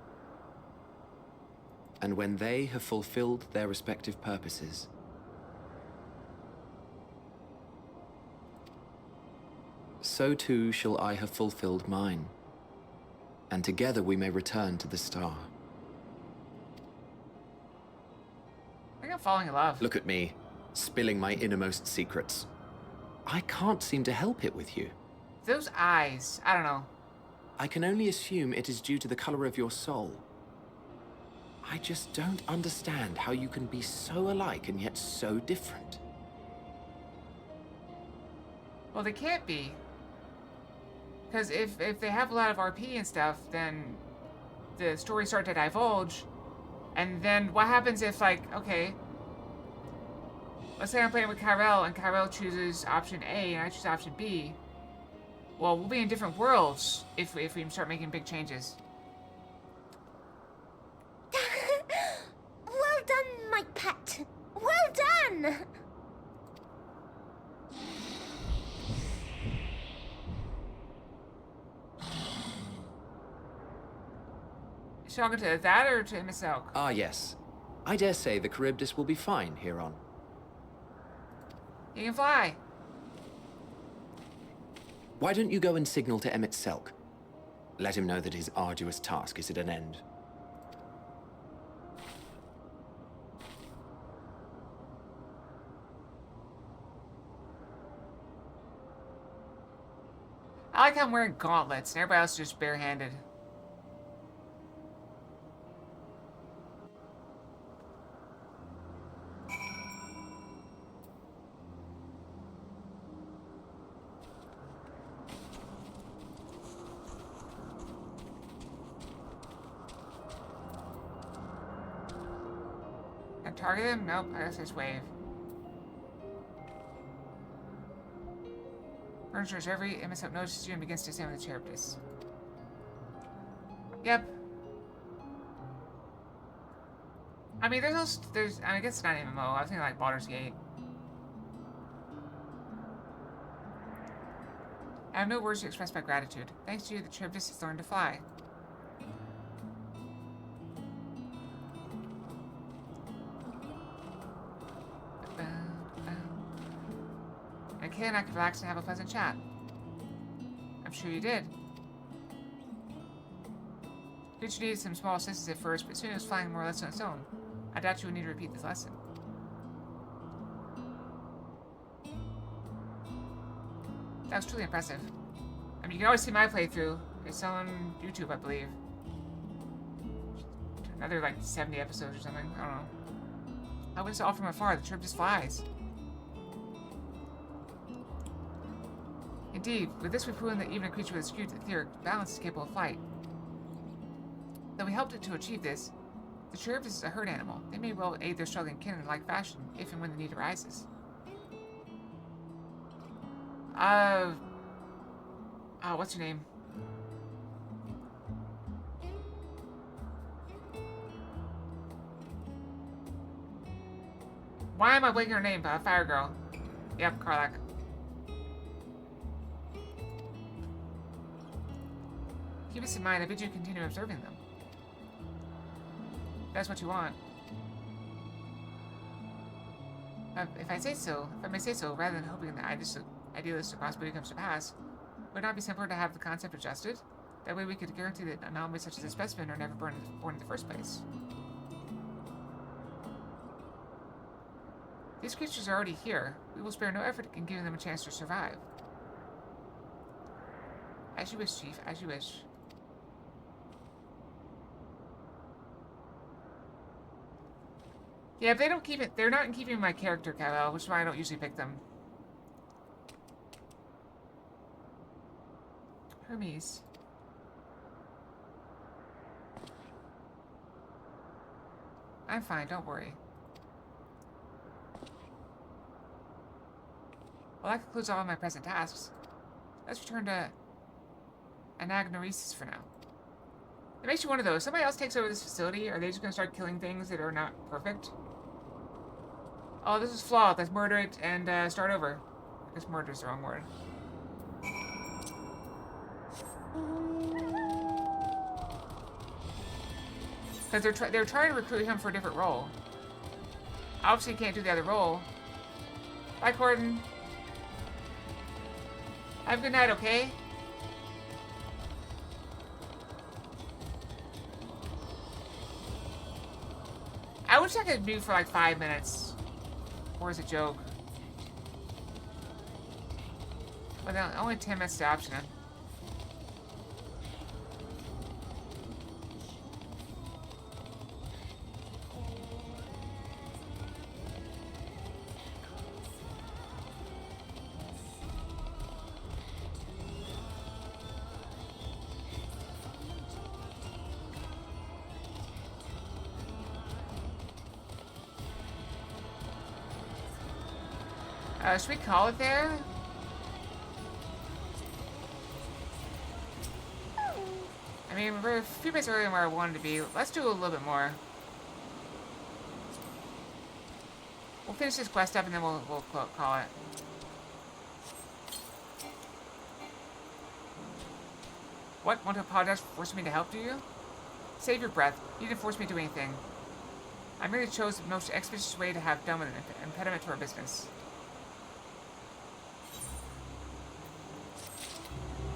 And when they have fulfilled their respective purposes, so too shall I have fulfilled mine, and together we may return to the star. I think I'm falling in love. Look at me, spilling my innermost secrets. I can't seem to help it with you. Those eyes, I don't know. I can only assume it is due to the color of your soul. I just don't understand how you can be so alike and yet so different. Well, they can't be. Because if they have a lot of RP and stuff, then the stories start to divulge. And then what happens if, like, okay, let's say I'm playing with Kyrell and Kyrell chooses option A and I choose option B. Well, we'll be in different worlds if we start making big changes. Well done, my pet. Well done. Shall I go to that or to Miselk? Ah, yes. I dare say the Charybdis will be fine here on. You can fly. Why don't you go and signal to Emmett Selk? Let him know that his arduous task is at an end. I like how I'm wearing gauntlets and everybody else is just barehanded. Can I target him? Nope, I guess just wave. Furniture's every MSO notices you and begins to examine the Charybdis. Yep. I mean, there's I guess it's not an MMO. I was thinking like Baldur's Gate. I have no words to express my gratitude. Thanks to you, the Charybdis has learned to fly. Okay, and I could relax and have a pleasant chat. I'm sure you did. Creature needed some small assistance at first, but soon it was flying more or less on its own. I doubt you would need to repeat this lesson. That was truly impressive. I mean, you can always see my playthrough. It's on YouTube, I believe. another like 70 episodes or something. I don't know. I witnessed it all from afar. The ship just flies. Indeed, with this we've proven that even a creature with a skewed etheric balance is capable of flight. Though we helped it to achieve this, the sheriff is a herd animal. They may well aid their struggling kin in like fashion, if and when the need arises. What's your name? Why am I blanking her name? Fire Girl. Yep, Karlak. Keep this in mind, I bid you continue observing them. That's what you want. If I may say so, rather than hoping that idealistic possibility comes to pass, would it not be simpler to have the concept adjusted? That way we could guarantee that anomalies such as this specimen are never born in the first place. These creatures are already here. We will spare no effort in giving them a chance to survive. As you wish, Chief, as you wish. Yeah, if they don't keep it, they're not in keeping my character, Kyle, which is why I don't usually pick them. Hermes. I'm fine, don't worry. Well, that concludes all of my present tasks. Let's return to Anagnoresis for now. It makes you wonder, though, if somebody else takes over this facility, are they just going to start killing things that are not perfect? Oh, this is flawed. Let's murder it and start over. I guess murder is the wrong word. Because they're trying to recruit him for a different role. Obviously, he can't do the other role. Bye, Corden. Have a good night, okay? I wish I could mute for like 5 minutes. Or is it a joke? But only 10 minutes to option it. Should we call it there? I mean, we're a few minutes earlier than where I wanted to be. Let's do a little bit more. We'll finish this quest up and then we'll call it. What? Want to apologize for forcing me to help, do you? Save your breath. You didn't force me to do anything. I merely chose the most expeditious way to have done with an impediment to our business.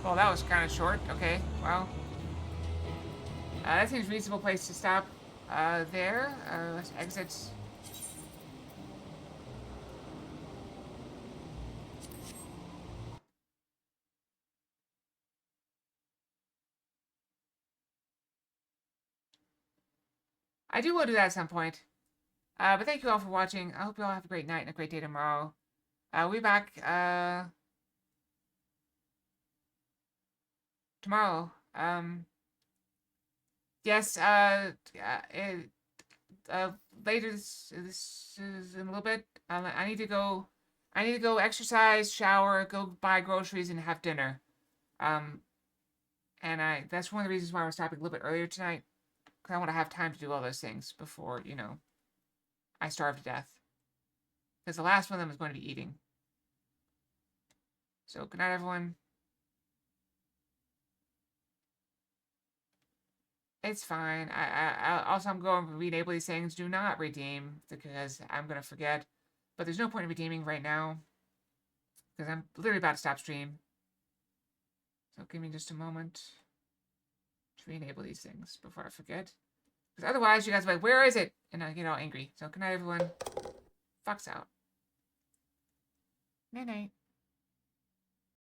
Well, that was kind of short. Okay, well. That seems a reasonable place to stop there. Let's exit. I do want to do that at some point. But thank you all for watching. I hope you all have a great night and a great day tomorrow. We'll be back tomorrow. Yes, later this is in a little bit. I need to go exercise, shower, go buy groceries, and have dinner. And that's one of the reasons why we're stopping a little bit earlier tonight. Because I want to have time to do all those things before, you know, I starve to death. Because the last one of them is going to be eating. So, good night, everyone. It's fine. I'm going to re-enable these things. Do not redeem, because I'm going to forget. But there's no point in redeeming right now. Because I'm literally about to stop stream. So give me just a moment to re-enable these things before I forget. Because otherwise, you guys are like, where is it? And I get all angry. So good night, everyone. Fox out. Night-night.